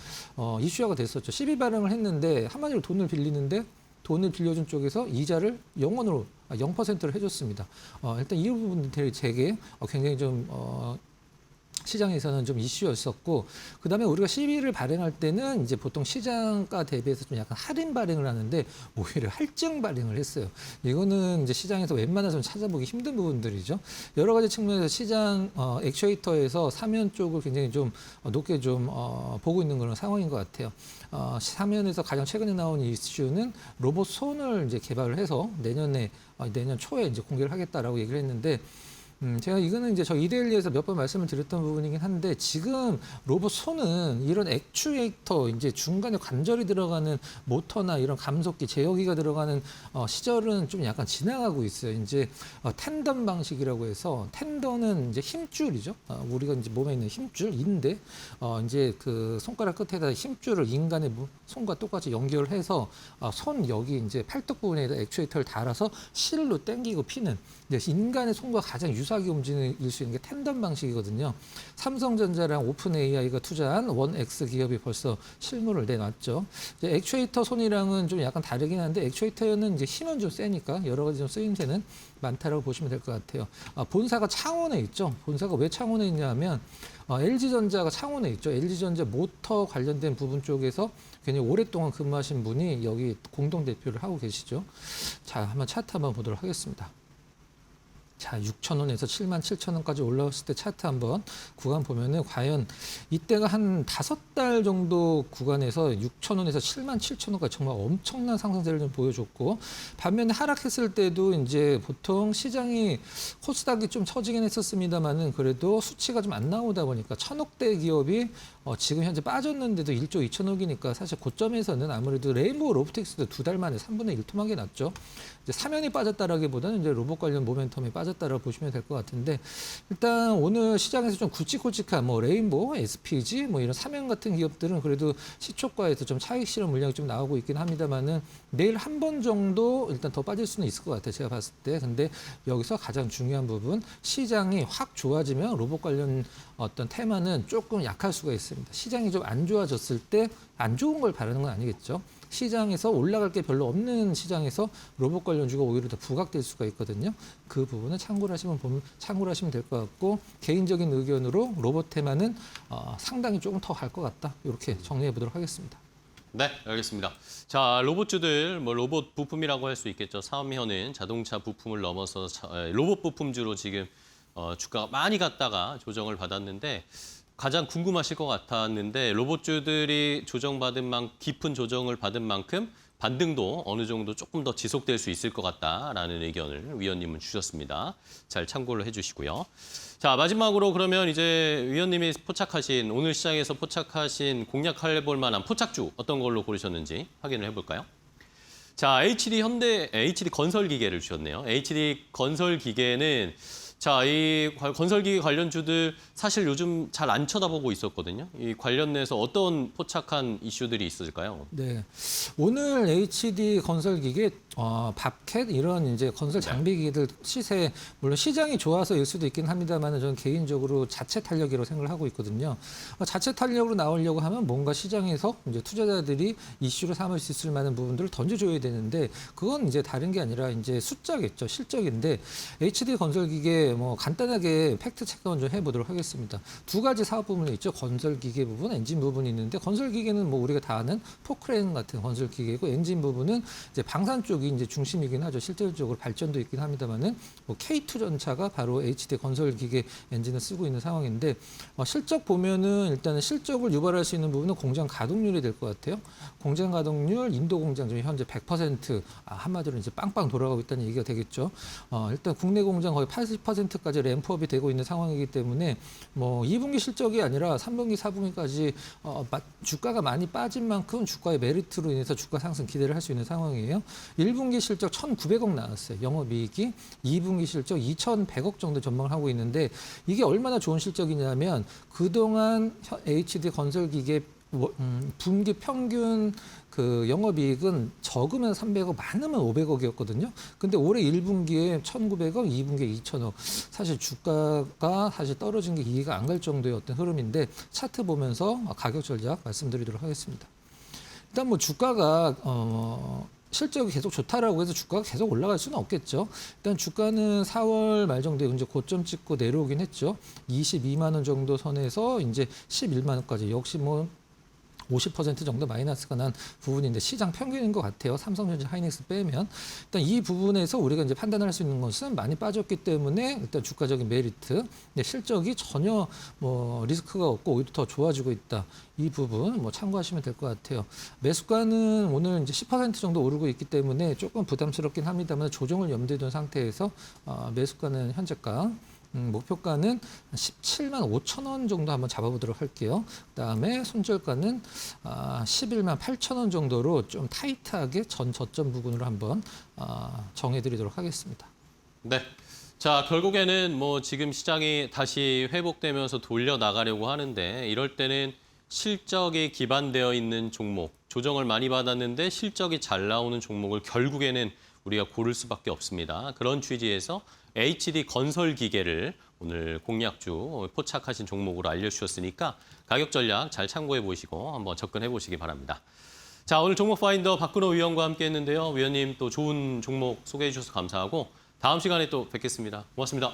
이슈화가 됐었죠. CB 발행을 했는데 한마디로 돈을 빌리는데 돈을 빌려준 쪽에서 이자를 0%를 해줬습니다. 일단 이 부분들이 제게 굉장히 좀 시장에서는 좀 이슈였었고, 그 다음에 우리가 CB를 발행할 때는 이제 보통 시장가 대비해서 좀 약간 할인 발행을 하는데 오히려 할증 발행을 했어요. 이거는 이제 시장에서 웬만해서 찾아보기 힘든 부분들이죠. 여러 가지 측면에서 시장 액추에이터에서 사면 쪽을 굉장히 좀 높게 좀 보고 있는 그런 상황인 것 같아요. 사면에서 가장 최근에 나온 이슈는 로봇 손을 이제 개발을 해서 내년 초에 이제 공개를 하겠다라고 얘기를 했는데. 제가 이거는 이제 저 이데일리에서 몇 번 말씀을 드렸던 부분이긴 한데 지금 로봇 손은 이런 액추에이터 이제 중간에 관절이 들어가는 모터나 이런 감속기, 제어기가 들어가는 시절은 좀 약간 지나가고 있어요. 이제 텐던 방식이라고 해서 텐던은 이제 힘줄이죠. 우리가 이제 몸에 있는 힘줄인데 이제 그 손가락 끝에다 힘줄을 인간의 손과 똑같이 연결해서 손 여기 이제 팔뚝 부분에다 액추에이터를 달아서 실로 당기고 피는 인간의 손과 가장 유사하게 움직일 수 있는 게 텐던 방식이거든요. 삼성전자랑 오픈 AI가 투자한 원X 기업이 벌써 실물을 내놨죠. 이제 액추에이터 손이랑은 좀 약간 다르긴 한데 액추에이터는 이제 힘은 좀 세니까 여러 가지 좀 쓰임새는 많다라고 보시면 될 것 같아요. 본사가 창원에 있죠. 본사가 왜 창원에 있냐면 LG전자가 창원에 있죠. LG전자 모터 관련된 부분 쪽에서 굉장히 오랫동안 근무하신 분이 여기 공동 대표를 하고 계시죠. 자, 한번 차트 한번 보도록 하겠습니다. 자, 6,000원에서 77,000원까지 올라왔을 때 차트 한번 구간 보면은 과연 이때가 한 5달 정도 구간에서 6,000원에서 77,000원까지 정말 엄청난 상승세를 좀 보여줬고, 반면에 하락했을 때도 이제 보통 시장이 코스닥이 좀 처지긴 했었습니다만은 그래도 수치가 좀 안 나오다 보니까 1,000억대 기업이 지금 현재 빠졌는데도 1조 2천억이니까 사실 고점에서는 아무래도 레인보우 로보틱스도 2달 만에 3분의 1 토막이 났죠. 이제 사면이 빠졌다라기보다는 이제 로봇 관련 모멘텀이 빠졌다라고 보시면 될 것 같은데, 일단 오늘 시장에서 좀 굵직굵직한 뭐 레인보우, SPG 뭐 이런 사면 같은 기업들은 그래도 시초가에서 좀 차익 실현 물량이 좀 나오고 있긴 합니다만은 내일 한 번 정도 일단 더 빠질 수는 있을 것 같아요. 제가 봤을 때. 근데 여기서 가장 중요한 부분, 시장이 확 좋아지면 로봇 관련 어떤 테마는 조금 약할 수가 있습니다. 시장이 좀 안 좋아졌을 때 안 좋은 걸 바라는 건 아니겠죠. 시장에서 올라갈 게 별로 없는 시장에서 로봇 관련주가 오히려 더 부각될 수가 있거든요. 그 부분은 참고를 하시면 될 것 같고, 개인적인 의견으로 로봇 테마는 상당히 조금 더 갈 것 같다. 이렇게 정리해 보도록 하겠습니다. 네, 알겠습니다. 자, 로봇주들, 뭐 로봇 부품이라고 할 수 있겠죠. 사업현은 자동차 부품을 넘어서 로봇 부품주로 지금 주가가 많이 갔다가 조정을 받았는데, 가장 궁금하실 것 같았는데 로봇주들이 깊은 조정을 받은 만큼 반등도 어느 정도 조금 더 지속될 수 있을 것 같다라는 의견을 위원님은 주셨습니다. 잘 참고를 해주시고요. 자, 마지막으로 그러면 이제 위원님이 오늘 시장에서 포착하신 공략해 볼 만한 포착주 어떤 걸로 고르셨는지 확인을 해볼까요? 자, HD 건설기계를 주셨네요. HD 건설기계는 자, 이 건설기계 관련주들 사실 요즘 잘 안 쳐다보고 있었거든요. 이 관련해서 어떤 포착한 이슈들이 있을까요? 네, 오늘 HD 건설기계, 밥캣 이런 이제 건설 장비기들 시세, 물론 시장이 좋아서일 수도 있긴 합니다만 저는 개인적으로 자체 탄력이라고 생각을 하고 있거든요. 자체 탄력으로 나오려고 하면 뭔가 시장에서 이제 투자자들이 이슈로 삼을 수 있을 만한 부분들을 던져줘야 되는데, 그건 이제 다른 게 아니라 이제 숫자겠죠, 실적인데 HD 건설기계 뭐 간단하게 팩트 체크 먼저 해보도록 하겠습니다. 두 가지 사업 부분이 있죠. 건설기계 부분, 엔진 부분이 있는데, 건설기계는 뭐 우리가 다 아는 포크레인 같은 건설기계고, 엔진 부분은 이제 방산 쪽이 이제 중심이긴 하죠. 실질적으로 발전도 있긴 합니다만은 뭐 K2 전차가 바로 HD 건설기계 엔진을 쓰고 있는 상황인데, 실적 보면은 일단은 실적을 유발할 수 있는 부분은 공장 가동률이 될 것 같아요. 공장 가동률, 인도 공장 중에 현재 100%, 한마디로 이제 빵빵 돌아가고 있다는 얘기가 되겠죠. 일단 국내 공장 거의 80%까지 램프업이 되고 있는 상황이기 때문에 뭐 2분기 실적이 아니라 3분기, 4분기까지 주가가 많이 빠진 만큼 주가의 메리트로 인해서 주가 상승 기대를 할 수 있는 상황이에요. 1분기 실적 1,900억 나왔어요. 영업이익이. 2분기 실적 2,100억 정도 전망을 하고 있는데, 이게 얼마나 좋은 실적이냐면 그동안 HD 건설기계 분기 평균 그 영업이익은 적으면 300억, 많으면 500억이었거든요. 근데 올해 1분기에 1,900억, 2분기에 2,000억. 사실 주가가 사실 떨어진 게 이해가 안 갈 정도의 어떤 흐름인데, 차트 보면서 가격 전략 말씀드리도록 하겠습니다. 일단 뭐 주가가 실적이 계속 좋다라고 해서 주가가 계속 올라갈 수는 없겠죠. 일단 주가는 4월 말 정도에 이제 고점 찍고 내려오긴 했죠. 22만 원 정도 선에서 이제 11만 원까지, 역시 뭐 50% 정도 마이너스가 난 부분인데 시장 평균인 것 같아요. 삼성전자, 하이닉스 빼면. 일단 이 부분에서 우리가 이제 판단할 수 있는 것은 많이 빠졌기 때문에 일단 주가적인 메리트, 실적이 전혀 뭐 리스크가 없고 오히려 더 좋아지고 있다. 이 부분 뭐 참고하시면 될 것 같아요. 매수가는 오늘 이제 10% 정도 오르고 있기 때문에 조금 부담스럽긴 합니다만 조정을 염두에 둔 상태에서 매수가는 현재가 목표가는 17만 5천 원 정도 한번 잡아보도록 할게요. 그다음에 손절가는 11만 8천 원 정도로 좀 타이트하게 전 저점 부근으로 한번 정해드리도록 하겠습니다. 네. 자, 결국에는 뭐 지금 시장이 다시 회복되면서 돌려 나가려고 하는데 이럴 때는 실적이 기반되어 있는 종목, 조정을 많이 받았는데 실적이 잘 나오는 종목을 결국에는 우리가 고를 수밖에 없습니다. 그런 취지에서 HD 건설기계를 오늘 공략주 포착하신 종목으로 알려주셨으니까 가격 전략 잘 참고해 보시고 한번 접근해 보시기 바랍니다. 자, 오늘 종목 파인더 박근호 위원과 함께 했는데요. 위원님 또 좋은 종목 소개해 주셔서 감사하고 다음 시간에 또 뵙겠습니다. 고맙습니다.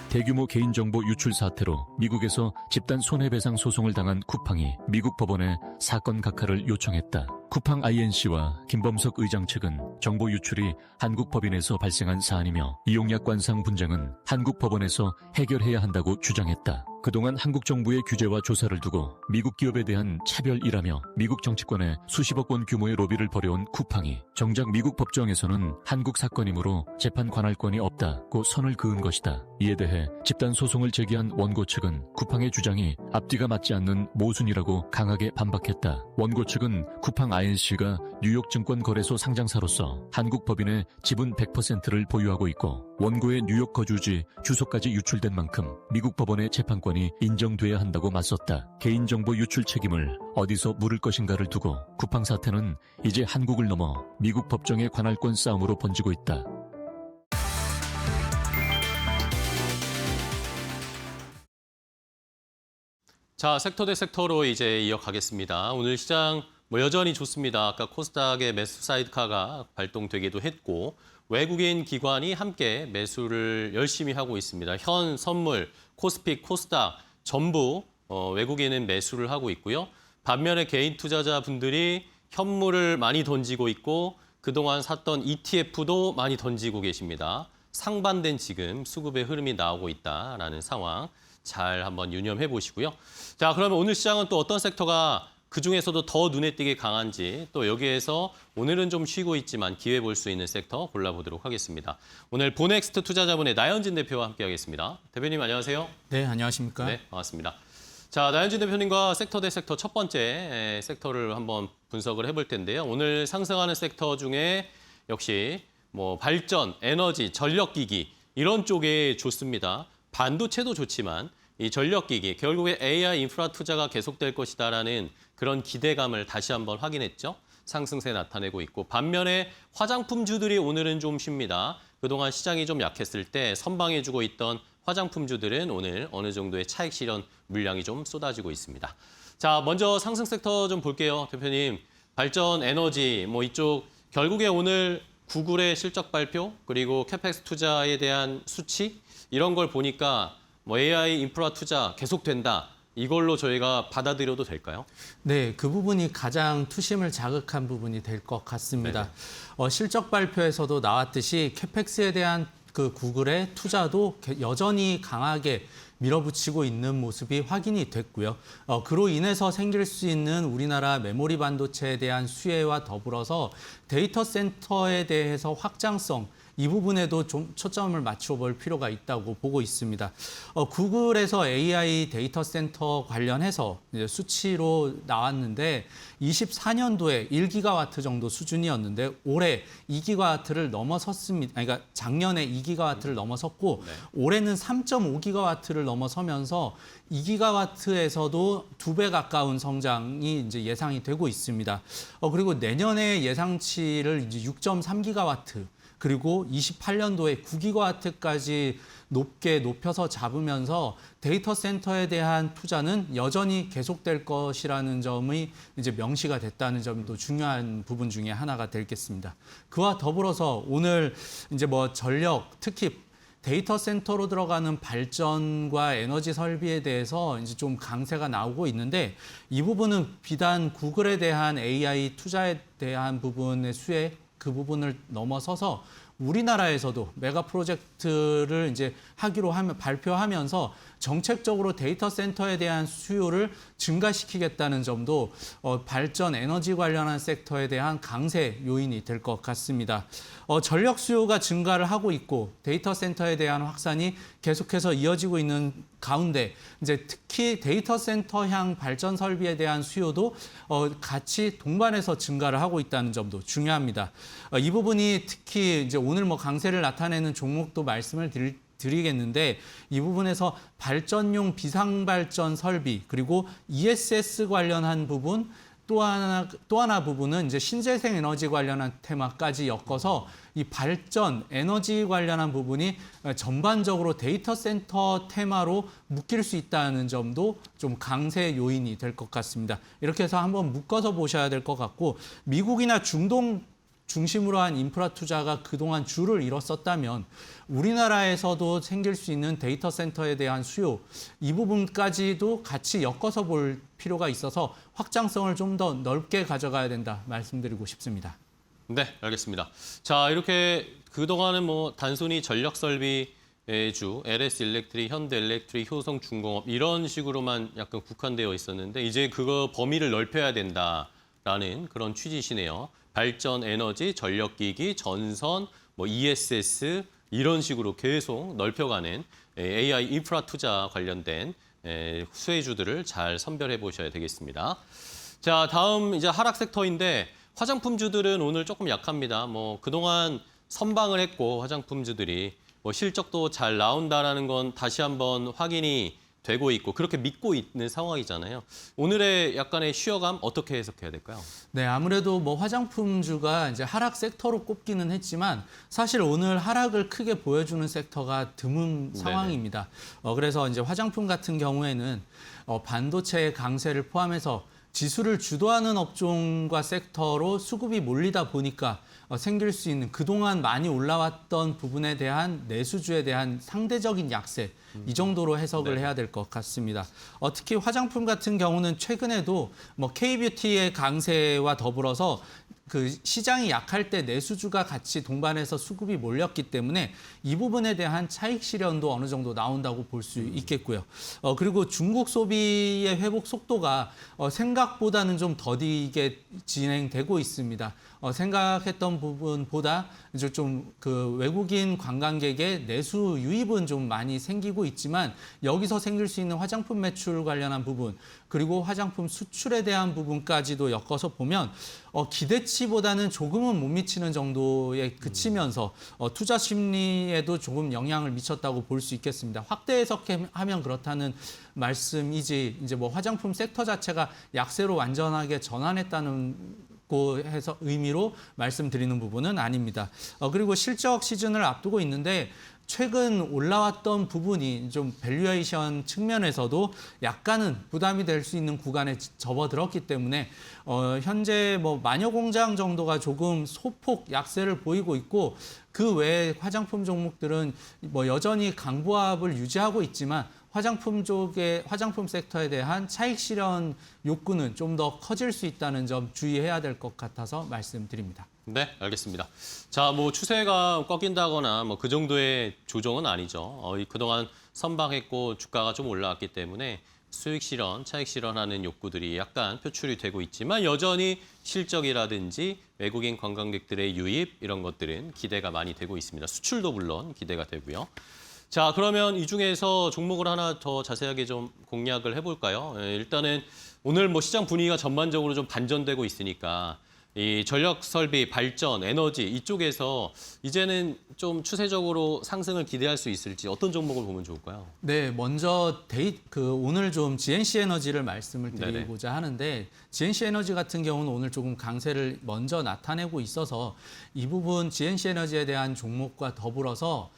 대규모 개인정보 유출 사태로 미국에서 집단 손해배상 소송을 당한 쿠팡이 미국 법원에 사건 각하를 요청했다. 쿠팡 INC와 김범석 의장 측은 정보 유출이 한국 법인에서 발생한 사안이며 이용약 관상 분쟁은 한국 법원에서 해결해야 한다고 주장했다. 그동안 한국 정부의 규제와 조사를 두고 미국 기업에 대한 차별이라며 미국 정치권에 수십억 원 규모의 로비를 벌여온 쿠팡이 정작 미국 법정에서는 한국 사건이므로 재판 관할권이 없다고 선을 그은 것이다. 이에 대해 집단 소송을 제기한 원고 측은 쿠팡의 주장이 앞뒤가 맞지 않는 모순이라고 강하게 반박했다. 원고 측은 쿠팡 INC가 뉴욕 증권거래소 상장사로서 한국 법인의 지분 100%를 보유하고 있고 원고의 뉴욕 거주지 주소까지 유출된 만큼 미국 법원의 재판권이 인정돼야 한다고 맞섰다. 개인정보 유출 책임을 어디서 물을 것인가를 두고 쿠팡 사태는 이제 한국을 넘어 미국 법정의 관할권 싸움으로 번지고 있다. 자, 섹터 대 섹터로 이제 이어가겠습니다. 오늘 시장 여전히 좋습니다. 아까 코스닥의 매수 사이드카가 발동되기도 했고 외국인 기관이 함께 매수를 열심히 하고 있습니다. 현, 선물, 코스피, 코스닥 전부 외국인은 매수를 하고 있고요. 반면에 개인 투자자분들이 현물을 많이 던지고 있고 그동안 샀던 ETF도 많이 던지고 계십니다. 상반된 지금 수급의 흐름이 나오고 있다라는 상황 잘 한번 유념해 보시고요. 자, 그러면 오늘 시장은 또 어떤 섹터가 그중에서도 더 눈에 띄게 강한지 또 여기에서 오늘은 좀 쉬고 있지만 기회 볼 수 있는 섹터 골라보도록 하겠습니다. 오늘 보넥스트 투자자본의 나현진 대표와 함께하겠습니다. 대표님 안녕하세요. 네, 안녕하십니까? 네, 반갑습니다. 자, 나현진 대표님과 섹터 대 섹터 첫 번째 섹터를 한번 분석을 해볼 텐데요. 오늘 상승하는 섹터 중에 역시 뭐 발전, 에너지, 전력기기 이런 쪽에 좋습니다. 반도체도 좋지만 이 전력기기, 결국에 AI 인프라 투자가 계속될 것이다라는 그런 기대감을 다시 한번 확인했죠. 상승세 나타내고 있고 반면에 화장품주들이 오늘은 좀 쉽니다. 그동안 시장이 좀 약했을 때 선방해주고 있던 화장품주들은 오늘 어느 정도의 차익 실현 물량이 좀 쏟아지고 있습니다. 자, 먼저 상승 섹터 좀 볼게요. 대표님, 발전, 에너지 뭐 이쪽 결국에 오늘 구글의 실적 발표 그리고 캐펙스 투자에 대한 수치 이런 걸 보니까 뭐 AI 인프라 투자 계속된다. 이걸로 저희가 받아들여도 될까요? 네, 그 부분이 가장 투심을 자극한 부분이 될 것 같습니다. 실적 발표에서도 나왔듯이 캐펙스에 대한 그 구글의 투자도 여전히 강하게 밀어붙이고 있는 모습이 확인이 됐고요. 그로 인해서 생길 수 있는 우리나라 메모리 반도체에 대한 수혜와 더불어서 데이터 센터에 대해서 확장성, 이 부분에도 좀 초점을 맞춰볼 필요가 있다고 보고 있습니다. 구글에서 AI 데이터 센터 관련해서 이제 수치로 나왔는데 24년도에 1기가와트 정도 수준이었는데 올해 2기가와트를 넘어섰습니다. 그러니까 작년에 2기가와트를 넘어섰고 올해는 3.5기가와트를 넘어서면서 2기가와트에서도 2배 가까운 성장이 이제 예상이 되고 있습니다. 그리고 내년에 예상치를 이제 6.3기가와트 그리고 28년도에 9기가와트까지 높게 높여서 잡으면서 데이터 센터에 대한 투자는 여전히 계속될 것이라는 점이 이제 명시가 됐다는 점도 중요한 부분 중에 하나가 되겠습니다. 그와 더불어서 오늘 이제 뭐 전력, 특히 데이터 센터로 들어가는 발전과 에너지 설비에 대해서 이제 좀 강세가 나오고 있는데 이 부분은 비단 구글에 대한 AI 투자에 대한 부분의 수혜 그 부분을 넘어서서 우리나라에서도 메가 프로젝트를 이제 하기로 하면 발표하면서 정책적으로 데이터 센터에 대한 수요를 증가시키겠다는 점도 발전 에너지 관련한 섹터에 대한 강세 요인이 될 것 같습니다. 전력 수요가 증가를 하고 있고 데이터 센터에 대한 확산이 계속해서 이어지고 있는 가운데 이제 특히 데이터 센터향 발전 설비에 대한 수요도 같이 동반해서 증가를 하고 있다는 점도 중요합니다. 이 부분이 특히 이제 오늘 뭐 강세를 나타내는 종목도 말씀을 드리겠는데 이 부분에서 발전용 비상발전 설비 그리고 ESS 관련한 부분 또 하나 부분은 이제 신재생 에너지 관련한 테마까지 엮어서 이 발전 에너지 관련한 부분이 전반적으로 데이터 센터 테마로 묶일 수 있다는 점도 좀 강세 요인이 될 것 같습니다. 이렇게 해서 한번 묶어서 보셔야 될 것 같고 미국이나 중동 중심으로 한 인프라 투자가 그동안 줄을 잃었었다면 우리나라에서도 생길 수 있는 데이터 센터에 대한 수요 이 부분까지도 같이 엮어서 볼 필요가 있어서 확장성을 좀 더 넓게 가져가야 된다 말씀드리고 싶습니다. 네, 알겠습니다. 자, 이렇게 그동안은 뭐 단순히 전력 설비 주, LS 일렉트릭, 현대 일렉트릭, 효성중공업 이런 식으로만 약간 국한되어 있었는데 이제 그거 범위를 넓혀야 된다라는 그런 취지시네요. 발전 에너지, 전력기기, 전선, 뭐 ESS 이런 식으로 계속 넓혀가는 AI 인프라 투자 관련된 수혜주들을 잘 선별해 보셔야 되겠습니다. 자, 다음 이제 하락 섹터인데 화장품주들은 오늘 조금 약합니다. 뭐 그동안 선방을 했고 화장품주들이 뭐 실적도 잘 나온다라는 건 다시 한번 확인이 되고 있고 그렇게 믿고 있는 상황이잖아요. 오늘의 약간의 쉬어감 어떻게 해석해야 될까요? 네, 아무래도 뭐 화장품주가 이제 하락 섹터로 꼽기는 했지만 사실 오늘 하락을 크게 보여주는 섹터가 드문 상황입니다. 그래서 이제 화장품 같은 경우에는 반도체의 강세를 포함해서 지수를 주도하는 업종과 섹터로 수급이 몰리다 보니까 생길 수 있는 그동안 많이 올라왔던 부분에 대한 내수주에 대한 상대적인 약세 이 정도로 해석을 해야 될 것 같습니다. 특히 화장품 같은 경우는 최근에도 뭐 K뷰티의 강세와 더불어서 그 시장이 약할 때 내수주가 같이 동반해서 수급이 몰렸기 때문에 이 부분에 대한 차익 실현도 어느 정도 나온다고 볼 수 있겠고요. 그리고 중국 소비의 회복 속도가 생각보다는 좀 더디게 진행되고 있습니다. 생각했던 부분보다 이제 좀 그 외국인 관광객의 내수 유입은 좀 많이 생기고 있지만 여기서 생길 수 있는 화장품 매출 관련한 부분 그리고 화장품 수출에 대한 부분까지도 엮어서 보면 기대치보다는 조금은 못 미치는 정도에 그치면서 투자 심리에도 조금 영향을 미쳤다고 볼 수 있겠습니다. 확대 해석하면 그렇다는 말씀이지 이제 뭐 화장품 섹터 자체가 약세로 완전하게 전환했다는 해서 의미로 말씀드리는 부분은 아닙니다. 그리고 실적 시즌을 앞두고 있는데 최근 올라왔던 부분이 좀 밸류에이션 측면에서도 약간은 부담이 될 수 있는 구간에 접어들었기 때문에 현재 뭐 마녀공장 정도가 조금 소폭 약세를 보이고 있고 그 외에 화장품 종목들은 뭐 여전히 강보합을 유지하고 있지만 화장품 섹터에 대한 차익 실현 욕구는 좀 더 커질 수 있다는 점 주의해야 될 것 같아서 말씀드립니다. 네, 알겠습니다. 자, 뭐 추세가 꺾인다거나 뭐 그 정도의 조정은 아니죠. 그동안 선방했고 주가가 좀 올라왔기 때문에 수익 실현, 차익 실현하는 욕구들이 약간 표출이 되고 있지만 여전히 실적이라든지 외국인 관광객들의 유입 이런 것들은 기대가 많이 되고 있습니다. 수출도 물론 기대가 되고요. 자, 그러면 이 중에서 종목을 하나 더 자세하게 좀 공략을 해볼까요? 일단은 오늘 뭐 시장 분위기가 전반적으로 좀 반전되고 있으니까 이 전력 설비, 발전, 에너지 이쪽에서 이제는 좀 추세적으로 상승을 기대할 수 있을지 어떤 종목을 보면 좋을까요? 네, 먼저 오늘 좀 GNC 에너지를 말씀을 드리고자 하는데 GNC 에너지 같은 경우는 오늘 조금 강세를 먼저 나타내고 있어서 이 부분 GNC 에너지에 대한 종목과 더불어서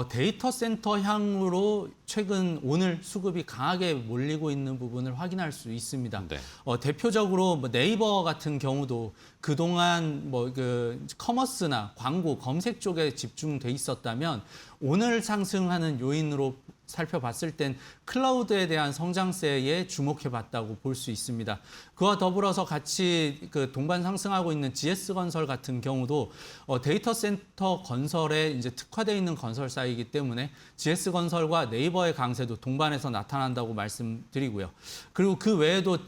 데이터 센터 향으로 최근 오늘 수급이 강하게 몰리고 있는 부분을 확인할 수 있습니다. 네. 대표적으로 뭐 네이버 같은 경우도 그동안 뭐 그 커머스나 광고, 검색 쪽에 집중돼 있었다면 오늘 상승하는 요인으로 살펴봤을 땐 클라우드에 대한 성장세에 주목해봤다고 볼 수 있습니다. 그와 더불어서 같이 그 동반 상승하고 있는 GS건설 같은 경우도 데이터 센터 건설에 이제 특화되어 있는 건설사이기 때문에 GS건설과 네이버의 강세도 동반해서 나타난다고 말씀드리고요. 그리고 그 외에도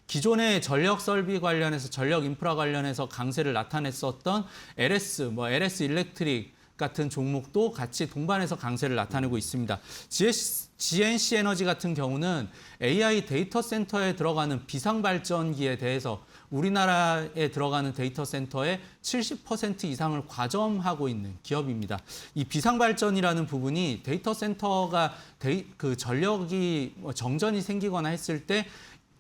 기존의 전력 설비 관련해서 전력 인프라 관련해서 강세를 나타냈었던 LS 일렉트릭 같은 종목도 같이 동반해서 강세를 나타내고 있습니다. GNC 에너지 같은 경우는 AI 데이터 센터에 들어가는 비상발전기에 대해서 우리나라에 들어가는 데이터 센터의 70% 이상을 과점하고 있는 기업입니다. 이 비상발전이라는 부분이 데이터 센터가 그 전력이 정전이 생기거나 했을 때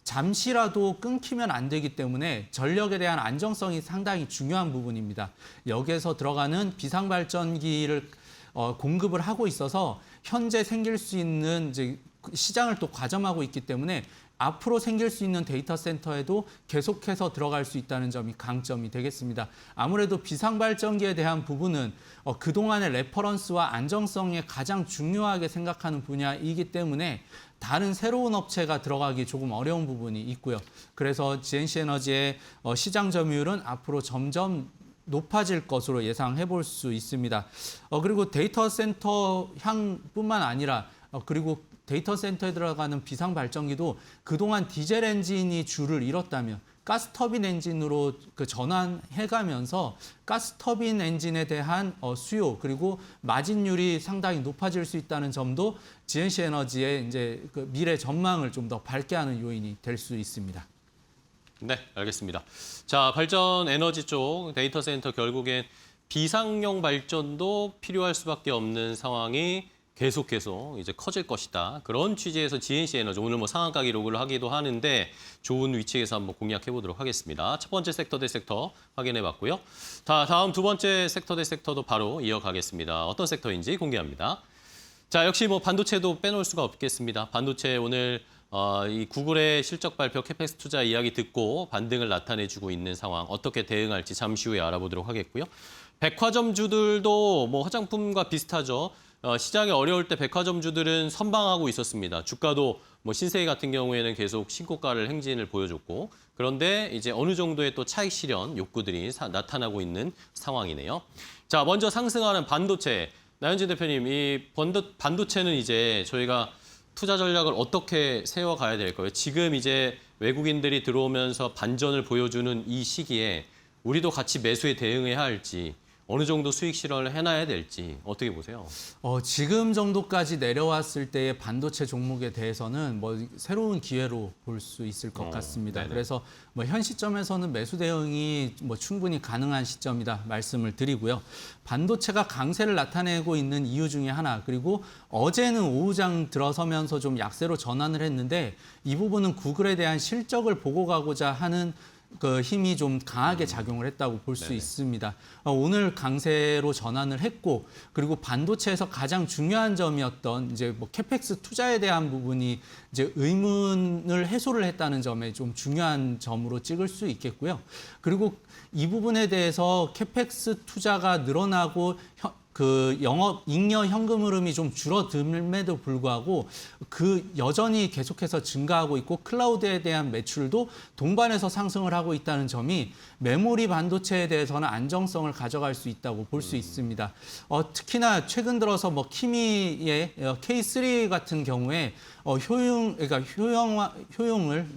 잠시라도 끊기면 안 되기 때문에 전력에 대한 안정성이 상당히 중요한 부분입니다. 여기에서 들어가는 비상발전기를 공급을 하고 있어서 현재 생길 수 있는 이제 시장을 또 과점하고 있기 때문에 앞으로 생길 수 있는 데이터 센터에도 계속해서 들어갈 수 있다는 점이 강점이 되겠습니다. 아무래도 비상발전기에 대한 부분은 그동안의 레퍼런스와 안정성에 가장 중요하게 생각하는 분야이기 때문에 다른 새로운 업체가 들어가기 조금 어려운 부분이 있고요. 그래서 GNC 에너지의 시장 점유율은 앞으로 점점 높아질 것으로 예상해 볼 수 있습니다. 그리고 데이터 센터 향뿐만 아니라 그리고 데이터 센터에 들어가는 비상 발전기도 그동안 디젤 엔진이 줄을 잃었다면 가스터빈 엔진으로 그 전환해가면서 가스터빈 엔진에 대한 수요 그리고 마진율이 상당히 높아질 수 있다는 점도 GNC 에너지의 이제 그 미래 전망을 좀 더 밝게 하는 요인이 될 수 있습니다. 네, 알겠습니다. 자, 발전 에너지 쪽 데이터 센터 결국엔 비상용 발전도 필요할 수밖에 없는 상황이 계속해서 이제 커질 것이다. 그런 취지에서 GNC 에너지 오늘 뭐 상한가 기록을 하기도 하는데 좋은 위치에서 한번 공략해 보도록 하겠습니다. 첫 번째 섹터 대 섹터 확인해 봤고요. 다음 두 번째 섹터 대 섹터도 바로 이어가겠습니다. 어떤 섹터인지 공개합니다. 자, 역시 뭐 반도체도 빼놓을 수가 없겠습니다. 반도체 오늘 이 구글의 실적 발표 캐펙스 투자 이야기 듣고 반등을 나타내주고 있는 상황 어떻게 대응할지 잠시 후에 알아보도록 하겠고요. 백화점주들도 뭐 화장품과 비슷하죠. 시장이 어려울 때 백화점주들은 선방하고 있었습니다. 주가도 뭐 신세계 같은 경우에는 계속 신고가를 행진을 보여줬고 그런데 이제 어느 정도의 또 차익 실현 욕구들이 나타나고 있는 상황이네요. 자, 먼저 상승하는 반도체. 나현진 대표님, 이 반도체는 이제 저희가 투자 전략을 어떻게 세워가야 될까요? 지금 이제 외국인들이 들어오면서 반전을 보여주는 이 시기에 우리도 같이 매수에 대응해야 할지 어느 정도 수익 실현을 해놔야 될지 어떻게 보세요? 지금 정도까지 내려왔을 때의 반도체 종목에 대해서는 뭐 새로운 기회로 볼 수 있을 것 같습니다. 네네. 그래서 뭐 현 시점에서는 매수 대응이 뭐 충분히 가능한 시점이다 말씀을 드리고요. 반도체가 강세를 나타내고 있는 이유 중에 하나 그리고 어제는 오후장 들어서면서 좀 약세로 전환을 했는데 이 부분은 구글에 대한 실적을 보고 가고자 하는 그 힘이 좀 강하게 작용을 했다고 볼 수 있습니다. 오늘 강세로 전환을 했고 그리고 반도체에서 가장 중요한 점이었던 이제 뭐 캐펙스 투자에 대한 부분이 이제 의문을 해소를 했다는 점에 좀 중요한 점으로 찍을 수 있겠고요. 그리고 이 부분에 대해서 캐펙스 투자가 늘어나고 그 영업 잉여 현금 흐름이 좀 줄어듦에도 불구하고 그 여전히 계속해서 증가하고 있고 클라우드에 대한 매출도 동반해서 상승을 하고 있다는 점이 메모리 반도체에 대해서는 안정성을 가져갈 수 있다고 볼 수 있습니다. 특히나 최근 들어서 뭐 키미의 K3 같은 경우에 효용을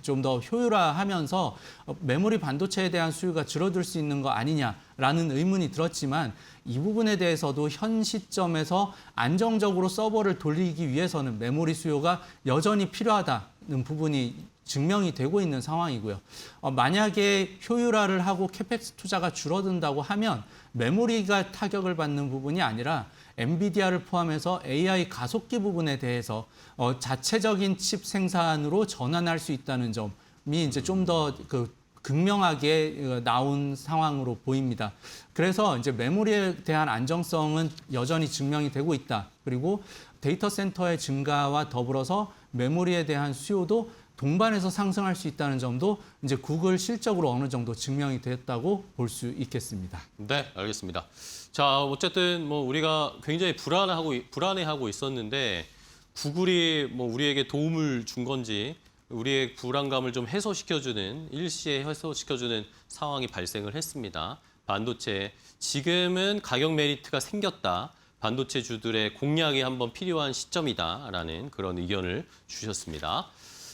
좀 더 효율화하면서 메모리 반도체에 대한 수요가 줄어들 수 있는 거 아니냐라는 의문이 들었지만 이 부분에 대해서도 현 시점에서 안정적으로 서버를 돌리기 위해서는 메모리 수요가 여전히 필요하다는 부분이 증명이 되고 있는 상황이고요. 만약에 효율화를 하고 캐펙스 투자가 줄어든다고 하면 메모리가 타격을 받는 부분이 아니라 엔비디아를 포함해서 AI 가속기 부분에 대해서 자체적인 칩 생산으로 전환할 수 있다는 점이 이제 좀 더 극명하게 나온 상황으로 보입니다. 그래서 이제 메모리에 대한 안정성은 여전히 증명이 되고 있다. 그리고 데이터 센터의 증가와 더불어서 메모리에 대한 수요도 동반해서 상승할 수 있다는 점도 이제 구글 실적으로 어느 정도 증명이 됐다고 볼 수 있겠습니다. 네, 알겠습니다. 자, 어쨌든 뭐 우리가 굉장히 불안해하고 있었는데 구글이 뭐 우리에게 도움을 준 건지 우리의 불안감을 좀 해소시켜주는 일시에 해소시켜주는 상황이 발생을 했습니다. 반도체 지금은 가격 메리트가 생겼다. 반도체 주들의 공략이 한번 필요한 시점이다라는 그런 의견을 주셨습니다.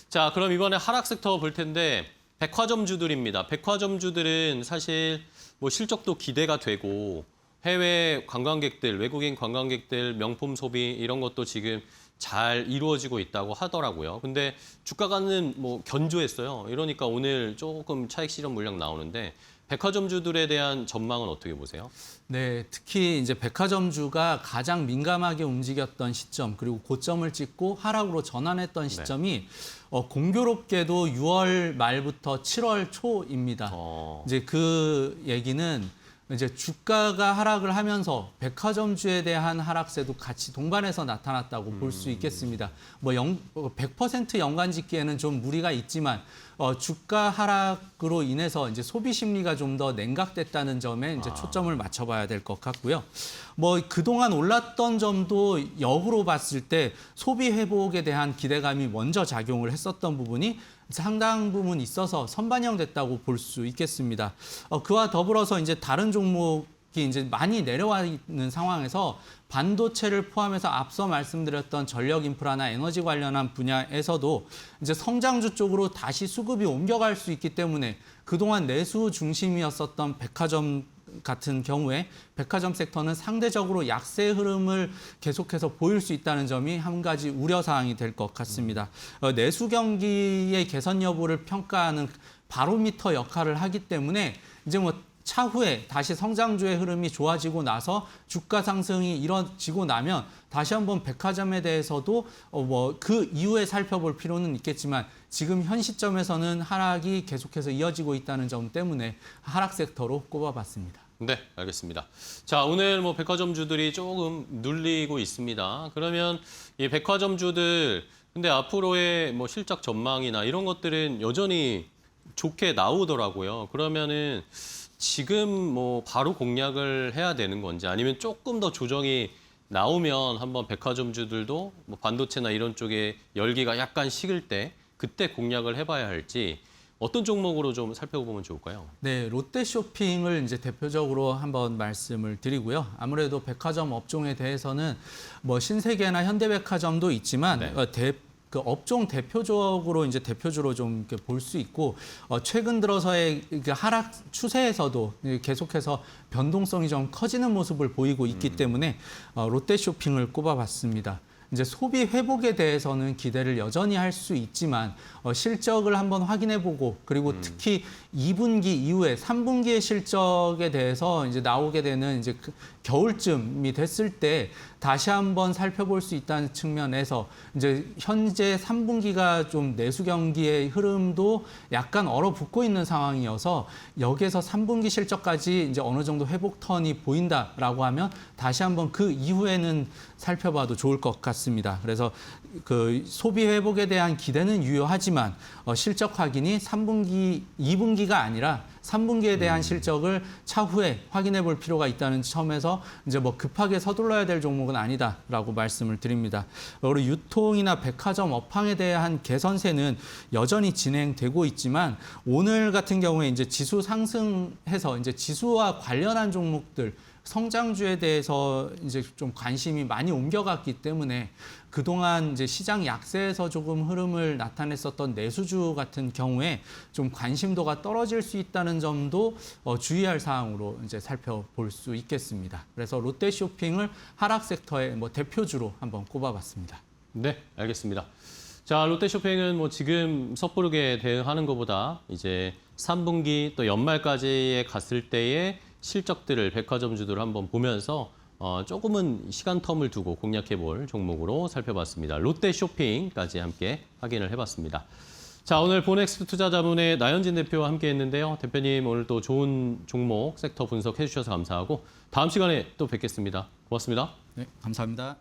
자, 그럼 이번에 하락 섹터 볼 텐데 백화점주들입니다. 백화점주들은 사실 뭐 실적도 기대가 되고 해외 관광객들, 외국인 관광객들 명품 소비 이런 것도 지금 잘 이루어지고 있다고 하더라고요. 근데 주가가는 뭐 견조했어요. 이러니까 오늘 조금 차익 실현 물량 나오는데 백화점주들에 대한 전망은 어떻게 보세요? 네, 특히 이제 백화점주가 가장 민감하게 움직였던 시점 그리고 고점을 찍고 하락으로 전환했던 시점이 공교롭게도 6월 말부터 7월 초입니다. 이제 그 얘기는 이제 주가가 하락을 하면서 백화점주에 대한 하락세도 같이 동반해서 나타났다고 볼 수 있겠습니다. 뭐 100% 연관 짓기에는 좀 무리가 있지만 주가 하락으로 인해서 이제 소비 심리가 좀 더 냉각됐다는 점에 이제 초점을 맞춰봐야 될 것 같고요. 뭐 그동안 올랐던 점도 역으로 봤을 때 소비 회복에 대한 기대감이 먼저 작용을 했었던 부분이 상당 부분 있어서 선반영됐다고 볼 수 있겠습니다. 그와 더불어서 이제 다른 종목이 이제 많이 내려와 있는 상황에서 반도체를 포함해서 앞서 말씀드렸던 전력 인프라나 에너지 관련한 분야에서도 이제 성장주 쪽으로 다시 수급이 옮겨갈 수 있기 때문에 그동안 내수 중심이었었던 백화점 같은 경우에 백화점 섹터는 상대적으로 약세 흐름을 계속해서 보일 수 있다는 점이 한 가지 우려사항이 될 것 같습니다. 내수 경기의 개선 여부를 평가하는 바로미터 역할을 하기 때문에 이제 뭐 차후에 다시 성장주의 흐름이 좋아지고 나서 주가 상승이 이뤄지고 나면 다시 한번 백화점에 대해서도 뭐 그 이후에 살펴볼 필요는 있겠지만 지금 현 시점에서는 하락이 계속해서 이어지고 있다는 점 때문에 하락 섹터로 꼽아봤습니다. 네, 알겠습니다. 자, 오늘 뭐 백화점주들이 조금 눌리고 있습니다. 그러면 이 백화점주들 근데 앞으로의 뭐 실적 전망이나 이런 것들은 여전히 좋게 나오더라고요. 그러면은 지금 뭐 바로 공략을 해야 되는 건지 아니면 조금 더 조정이 나오면 한번 백화점주들도 뭐 반도체나 이런 쪽에 열기가 약간 식을 때 그때 공략을 해봐야 할지 어떤 종목으로 좀 살펴보면 좋을까요? 네, 롯데쇼핑을 이제 대표적으로 한번 말씀을 드리고요. 아무래도 백화점 업종에 대해서는 뭐 신세계나 현대백화점도 있지만 그 업종 대표적으로 이제 대표주로 좀 볼 수 있고 최근 들어서의 하락 추세에서도 계속해서 변동성이 좀 커지는 모습을 보이고 있기 때문에 롯데쇼핑을 꼽아봤습니다. 이제 소비 회복에 대해서는 기대를 여전히 할 수 있지만 실적을 한번 확인해보고 그리고 특히 2분기 이후에 3분기의 실적에 대해서 이제 나오게 되는 이제 겨울쯤이 됐을 때 다시 한번 살펴볼 수 있다는 측면에서 이제 현재 3분기가 좀 내수 경기의 흐름도 약간 얼어붙고 있는 상황이어서 여기에서 3분기 실적까지 이제 어느 정도 회복 턴이 보인다라고 하면 다시 한번 그 이후에는 살펴봐도 좋을 것 같습니다. 그래서 그 소비 회복에 대한 기대는 유효하지만 실적 확인이 3분기, 2분기가 아니라 3분기에 대한 실적을 차후에 확인해 볼 필요가 있다는 점에서 이제 뭐 급하게 서둘러야 될 종목은 아니다라고 말씀을 드립니다. 그리고 유통이나 백화점 업황에 대한 개선세는 여전히 진행되고 있지만 오늘 같은 경우에 이제 지수 상승해서 이제 지수와 관련한 종목들 성장주에 대해서 이제 좀 관심이 많이 옮겨갔기 때문에 그동안 이제 시장 약세에서 조금 흐름을 나타냈었던 내수주 같은 경우에 좀 관심도가 떨어질 수 있다는 점도 주의할 사항으로 이제 살펴볼 수 있겠습니다. 그래서 롯데쇼핑을 하락 섹터의 대표주로 한번 꼽아봤습니다. 네, 알겠습니다. 자, 롯데쇼핑은 지금 섣부르게 대응하는 것보다 이제 3분기 또 연말까지에 갔을 때의 실적들을 백화점주들 한번 보면서 조금은 시간 텀을 두고 공략해볼 종목으로 살펴봤습니다. 롯데쇼핑까지 함께 확인을 해봤습니다. 자, 오늘 보넥스 투자자문의 나현진 대표와 함께 했는데요. 대표님 오늘 또 좋은 종목 섹터 분석해 주셔서 감사하고 다음 시간에 또 뵙겠습니다. 고맙습니다. 네, 감사합니다.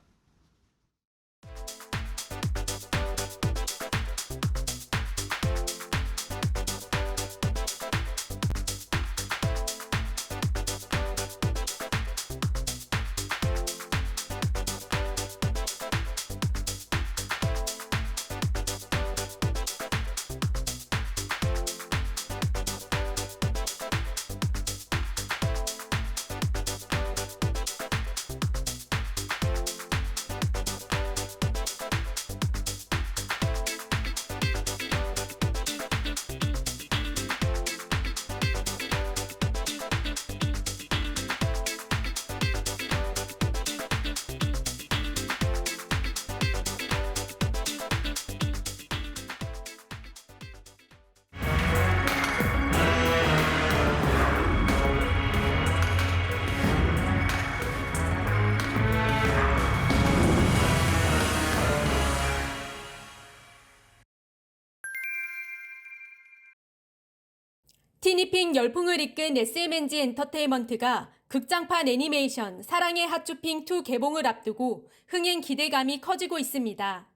티니핑 열풍을 이끈 SMNG 엔터테인먼트가 극장판 애니메이션 사랑의 핫쇼핑 2 개봉을 앞두고 흥행 기대감이 커지고 있습니다.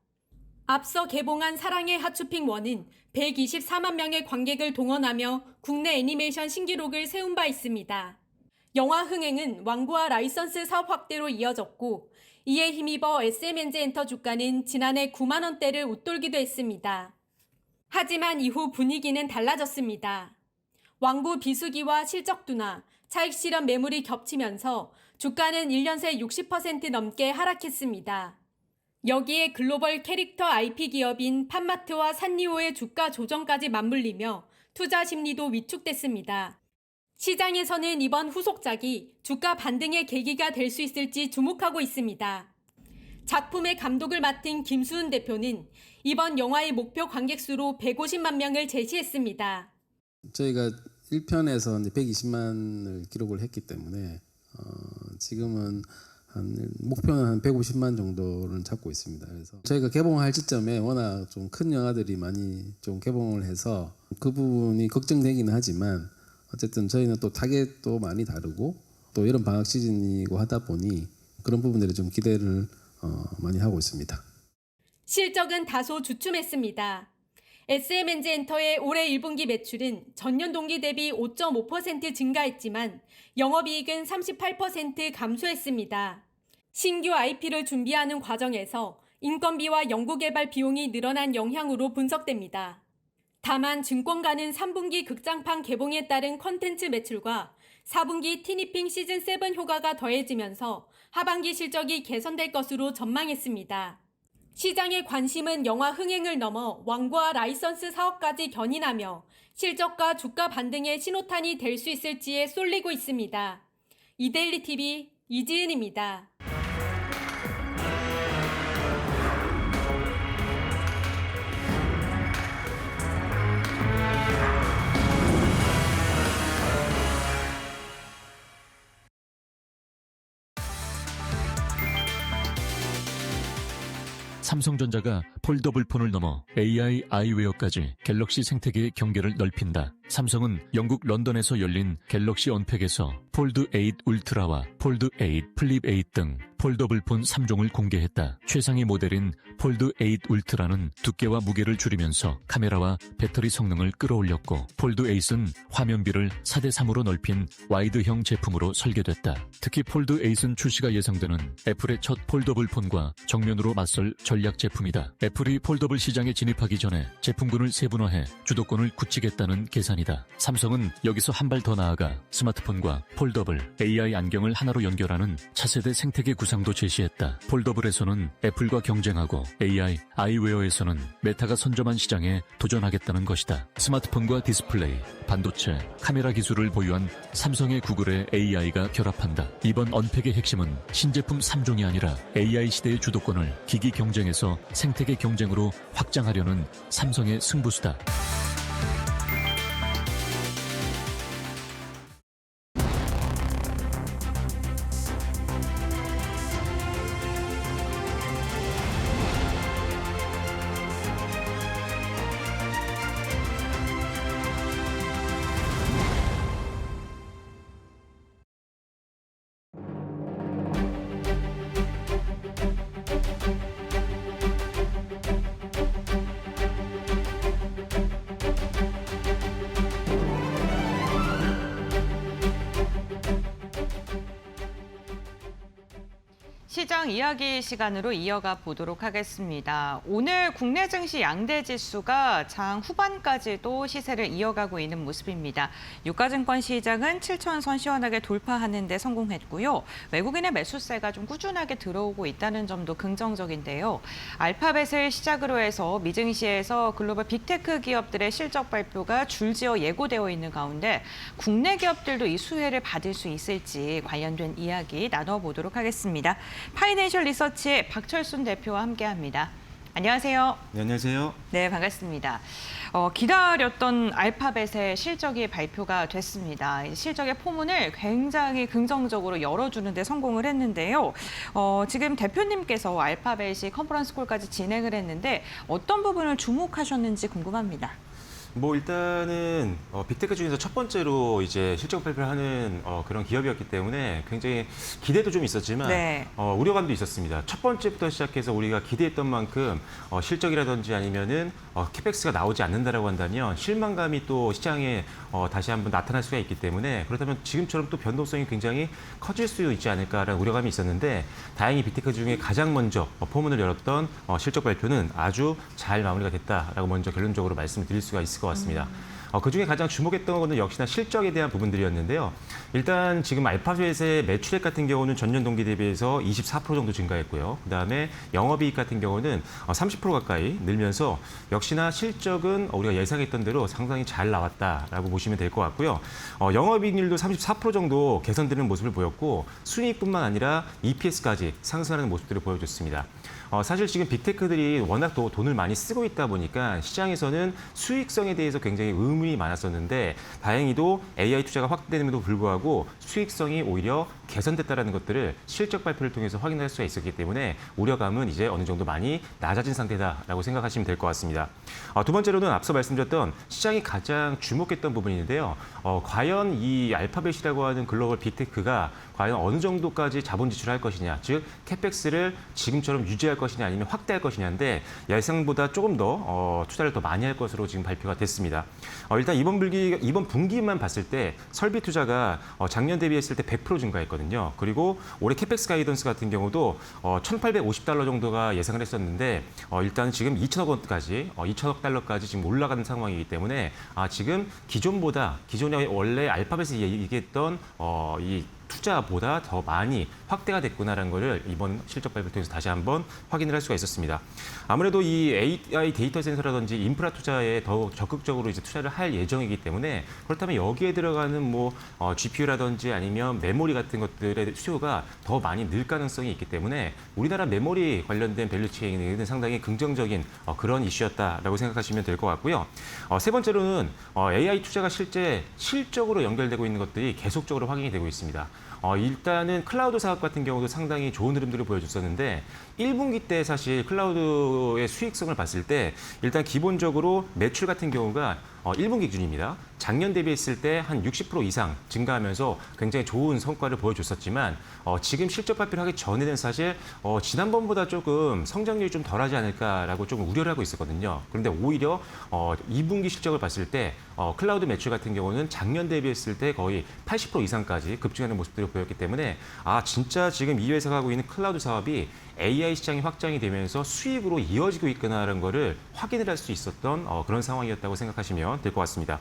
앞서 개봉한 사랑의 핫쇼핑 1은 124만 명의 관객을 동원하며 국내 애니메이션 신기록을 세운 바 있습니다. 영화 흥행은 왕구와 라이선스 사업 확대로 이어졌고 이에 힘입어 SMNG 엔터 주가는 지난해 9만 원대를 웃돌기도 했습니다. 하지만 이후 분위기는 달라졌습니다. 왕구 비수기와 실적 둔화, 차익 실현 매물이 겹치면서 주가는 1년 새 60% 넘게 하락했습니다. 여기에 글로벌 캐릭터 IP 기업인 팜마트와 산리오의 주가 조정까지 맞물리며 투자 심리도 위축됐습니다. 시장에서는 이번 후속작이 주가 반등의 계기가 될 수 있을지 주목하고 있습니다. 작품의 감독을 맡은 김수은 대표는 이번 영화의 목표 관객수로 150만 명을 제시했습니다. 저희가 1편에서 120만을 기록을 했기 때문에 지금은 목표는 한 150만 정도를 잡고 있습니다. 그래서 저희가 개봉할 시점에 워낙 좀 큰 영화들이 많이 좀 개봉을 해서 그 부분이 걱정되기는 하지만 어쨌든 저희는 또 타겟도 많이 다르고 또 여름 방학 시즌이고 하다 보니 그런 부분들에 좀 기대를 많이 하고 있습니다. 실적은 다소 주춤했습니다. SMNG 엔터의 올해 1분기 매출은 전년 동기 대비 5.5% 증가했지만 영업이익은 38% 감소했습니다. 신규 IP를 준비하는 과정에서 인건비와 연구개발 비용이 늘어난 영향으로 분석됩니다. 다만 증권가는 3분기 극장판 개봉에 따른 콘텐츠 매출과 4분기 티니핑 시즌7 효과가 더해지면서 하반기 실적이 개선될 것으로 전망했습니다. 시장의 관심은 영화 흥행을 넘어 왕구와 라이선스 사업까지 견인하며 실적과 주가 반등의 신호탄이 될 수 있을지에 쏠리고 있습니다. 이데일리 TV 이지은입니다. 삼성전자가 폴더블 폰을 넘어 AI 아이웨어까지 갤럭시 생태계의 경계를 넓힌다. 삼성은 영국 런던에서 열린 갤럭시 언팩에서 폴드 8 울트라와 폴드 8 플립 8 등 폴더블 폰 3종을 공개했다. 최상위 모델인 폴드 8 울트라는 두께와 무게를 줄이면서 카메라와 배터리 성능을 끌어올렸고, 폴드 8은 화면비를 4:3으로 넓힌 와이드형 제품으로 설계됐다. 특히 폴드 8은 출시가 예상되는 애플의 첫 폴더블 폰과 정면으로 맞설 전략 제품이다. 애플이 폴더블 시장에 진입하기 전에 제품군을 세분화해 주도권을 굳히겠다는 계산이다. 삼성은 여기서 한 발 더 나아가 스마트폰과 폴더블, AI 안경을 하나로 연결하는 차세대 생태계 구상도 제시했다. 폴더블에서는 애플과 경쟁하고 AI, 아이웨어에서는 메타가 선점한 시장에 도전하겠다는 것이다. 스마트폰과 디스플레이, 반도체, 카메라 기술을 보유한 삼성의 구글의 AI가 결합한다. 이번 언팩의 핵심은 신제품 3종이 아니라 AI 시대의 주도권을 기기 경쟁에서 생태계 경쟁으로 확장하려는 삼성의 승부수다. 시장 이야기 시간으로 이어가 보도록 하겠습니다. 오늘 국내 증시 양대 지수가 장 후반까지도 시세를 이어가고 있는 모습입니다. 유가증권 시장은 7,000선 시원하게 돌파하는 데 성공했고요. 외국인의 매수세가 좀 꾸준하게 들어오고 있다는 점도 긍정적인데요. 알파벳을 시작으로 해서 미증시에서 글로벌 빅테크 기업들의 실적 발표가 줄지어 예고되어 있는 가운데 국내 기업들도 이 수혜를 받을 수 있을지 관련된 이야기 나눠보도록 하겠습니다. 파이낸셜 리서치의 박철순 대표와 함께합니다. 안녕하세요. 네, 안녕하세요. 네, 반갑습니다. 기다렸던 알파벳의 실적이 발표가 됐습니다. 실적의 포문을 굉장히 긍정적으로 열어주는 데 성공을 했는데요. 지금 대표님께서 알파벳이 컨퍼런스 콜까지 진행을 했는데 어떤 부분을 주목하셨는지 궁금합니다. 뭐 일단은 빅테크 중에서 첫 번째로 이제 실적 발표를 하는 그런 기업이었기 때문에 굉장히 기대도 좀 있었지만 네. 우려감도 있었습니다. 첫 번째부터 시작해서 우리가 기대했던 만큼 실적이라든지 아니면은 캐펙스가 나오지 않는다라고 한다면 실망감이 또 시장에 다시 한번 나타날 수가 있기 때문에, 그렇다면 지금처럼 또 변동성이 굉장히 커질 수 있지 않을까라는 우려감이 있었는데, 다행히 빅테크 중에 가장 먼저 포문을 열었던 실적 발표는 아주 잘 마무리가 됐다라고 먼저 결론적으로 말씀을 드릴 수가 있을 것 같습니다. 그중에 가장 주목했던 것은 역시나 실적에 대한 부분들이었는데요. 일단 지금 알파벳의 매출액 같은 경우는 전년 동기 대비해서 24% 정도 증가했고요. 그다음에 영업이익 같은 경우는 30% 가까이 늘면서 역시나 실적은 우리가 예상했던 대로 상당히 잘 나왔다라고 보시면 될 것 같고요. 영업이익률도 34% 정도 개선되는 모습을 보였고, 순이익뿐만 아니라 EPS까지 상승하는 모습들을 보여줬습니다. 사실 지금 빅테크들이 워낙 또 돈을 많이 쓰고 있다 보니까 시장에서는 수익성에 대해서 굉장히 의문이 많았었는데, 다행히도 AI 투자가 확대됨에도 불구하고 수익성이 오히려 개선됐다는 것들을 실적 발표를 통해서 확인할 수가 있었기 때문에 우려감은 이제 어느 정도 많이 낮아진 상태다라고 생각하시면 될 것 같습니다. 두 번째로는 앞서 말씀드렸던 시장이 가장 주목했던 부분인데요. 과연 이 알파벳이라고 하는 글로벌 빅테크가 과연 어느 정도까지 자본 지출할 것이냐, 즉 캐펙스를 지금처럼 유지할 것이냐 아니면 확대할 것이냐인데, 예상보다 조금 더 투자를 더 많이 할 것으로 지금 발표가 됐습니다. 일단 이번 분기만 봤을 때 설비 투자가 작년 대비했을 때 100% 증가했거든요. 그리고 올해 캐펙스 가이던스 같은 경우도 $1,850 정도가 예상을 했었는데, 일단 지금 2천억 원까지 2천억 달러까지 지금 올라가는 상황이기 때문에 지금 기존에 원래 알파벳이 얘기했던 이 투자보다 더 많이 확대가 됐구나라는 것을 이번 실적 발표를 통해서 다시 한번 확인을 할 수가 있었습니다. 아무래도 이 AI 데이터 센서라든지 인프라 투자에 더 적극적으로 이제 투자를 할 예정이기 때문에, 그렇다면 여기에 들어가는 뭐 GPU라든지 아니면 메모리 같은 것들의 수요가 더 많이 늘 가능성이 있기 때문에 우리나라 메모리 관련된 밸류체인은 상당히 긍정적인 그런 이슈였다라고 생각하시면 될 것 같고요. 세 번째로는 AI 투자가 실제 실적으로 연결되고 있는 것들이 계속적으로 확인이 되고 있습니다. 일단은 클라우드 사업 같은 경우도 상당히 좋은 흐름들을 보여줬었는데 1분기 때 사실 클라우드의 수익성을 봤을 때 일단 기본적으로 매출 같은 경우가 1분기 기준입니다. 작년 대비했을 때 한 60% 이상 증가하면서 굉장히 좋은 성과를 보여줬었지만 지금 실적 발표를 하기 전에는 사실 지난번보다 조금 성장률이 좀 덜하지 않을까라고 조금 우려를 하고 있었거든요. 그런데 오히려 2분기 실적을 봤을 때 클라우드 매출 같은 경우는 작년 대비했을 때 거의 80% 이상까지 급증하는 모습들을 보였기 때문에 진짜 지금 이 회사가 하고 있는 클라우드 사업이 AI 시장이 확장이 되면서 수익으로 이어지고 있구나라는 거를 확인을 할 수 있었던 그런 상황이었다고 생각하시면 될 것 같습니다.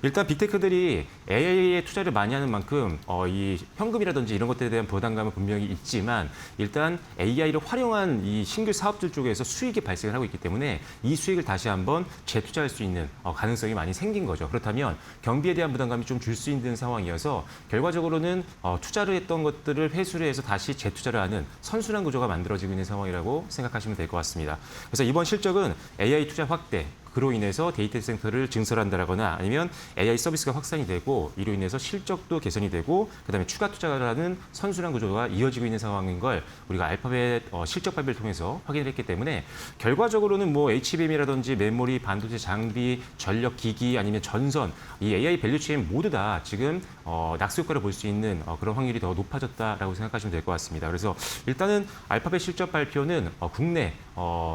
일단 빅테크들이 AI에 투자를 많이 하는 만큼 이 현금이라든지 이런 것들에 대한 부담감은 분명히 있지만 일단 AI를 활용한 이 신규 사업들 쪽에서 수익이 발생을 하고 있기 때문에 이 수익을 다시 한번 재투자할 수 있는 가능성이 많이 생긴 거죠. 그렇다면 경비에 대한 부담감이 좀 줄 수 있는 상황이어서 결과적으로는 투자를 했던 것들을 회수를 해서 다시 재투자를 하는 선순환 구조가 만들어지고 있는 상황이라고 생각하시면 될 것 같습니다. 그래서 이번 실적은 AI 투자 확대, 그로 인해서 데이터 센터를 증설한다거나 아니면 AI 서비스가 확산이 되고 이로 인해서 실적도 개선이 되고 그다음에 추가 투자를 하는 선순환 구조가 이어지고 있는 상황인 걸 우리가 알파벳 실적 발표를 통해서 확인을 했기 때문에 결과적으로는 뭐 HBM이라든지 메모리, 반도체 장비, 전력 기기 아니면 전선 이 AI 밸류체인 모두 다 지금 낙수 효과를 볼 수 있는 그런 확률이 더 높아졌다라고 생각하시면 될 것 같습니다. 그래서 일단은 알파벳 실적 발표는 국내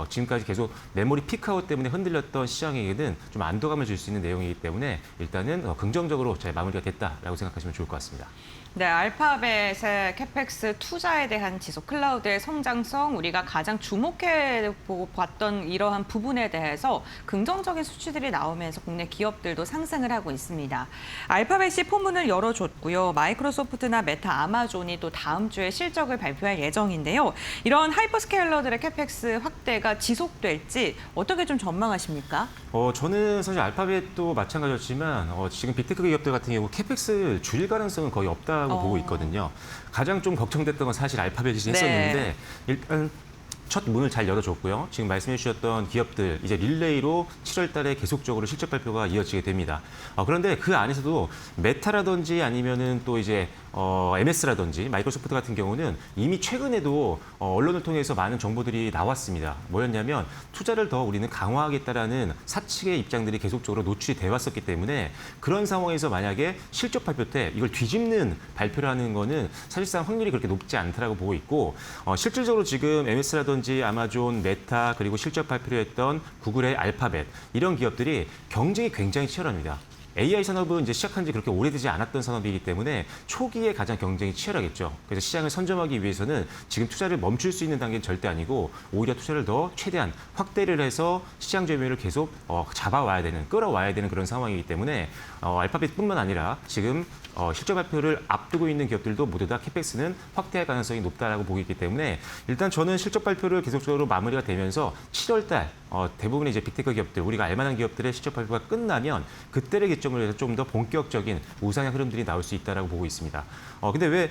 지금까지 계속 메모리 피크아웃 때문에 흔들렸던 시장에게는 좀 안도감을 줄 수 있는 내용이기 때문에 일단은 긍정적으로 잘 마무리가 됐다라고 생각하시면 좋을 것 같습니다. 네, 알파벳의 캐펙스 투자에 대한 지속, 클라우드의 성장성, 우리가 가장 주목해 봤던 이러한 부분에 대해서 긍정적인 수치들이 나오면서 국내 기업들도 상승을 하고 있습니다. 알파벳이 포문을 열어줬고요. 마이크로소프트나 메타, 아마존이 또 다음 주에 실적을 발표할 예정인데요. 이런 하이퍼스케일러들의 캐펙스 확대가 지속될지 어떻게 좀 전망하십니까? 저는 사실 알파벳도 마찬가지였지만 지금 빅테크 기업들 같은 경우 캐펙스 줄일 가능성은 거의 없다고 보고 있거든요. 가장 좀 걱정됐던 건 사실 알파벳이 했었는데 일단 첫 문을 잘 열어줬고요. 지금 말씀해 주셨던 기업들 이제 릴레이로 7월 달에 계속적으로 실적 발표가 이어지게 됩니다. 그런데 그 안에서도 메타라든지 아니면은 또 이제 MS라든지 마이크로소프트 같은 경우는 이미 최근에도 언론을 통해서 많은 정보들이 나왔습니다. 뭐였냐면 투자를 더 우리는 강화하겠다라는 사측의 입장들이 계속적으로 노출이 돼 왔었기 때문에 그런 상황에서 만약에 실적 발표 때 이걸 뒤집는 발표를 하는 거는 사실상 확률이 그렇게 높지 않다라고 보고 있고 실질적으로 지금 MS라든지 아마존, 메타 그리고 실적 발표를 했던 구글의 알파벳 이런 기업들이 경쟁이 굉장히 치열합니다. AI 산업은 이제 시작한 지 그렇게 오래되지 않았던 산업이기 때문에 초기에 가장 경쟁이 치열하겠죠. 그래서 시장을 선점하기 위해서는 지금 투자를 멈출 수 있는 단계는 절대 아니고 오히려 투자를 더 최대한 확대를 해서 시장 점유율을 계속 잡아와야 되는, 끌어와야 되는 그런 상황이기 때문에 알파벳뿐만 아니라 지금 실적 발표를 앞두고 있는 기업들도 모두 다 캐펙스는 확대할 가능성이 높다라고 보고 있기 때문에 일단 저는 실적 발표를 계속적으로 마무리가 되면서 7월 달 대부분의 이제 빅테크 기업들, 우리가 알만한 기업들의 실적 발표가 끝나면 그때를 기점으로 해서 좀 더 본격적인 우상향 흐름들이 나올 수 있다라고 보고 있습니다. 근데 왜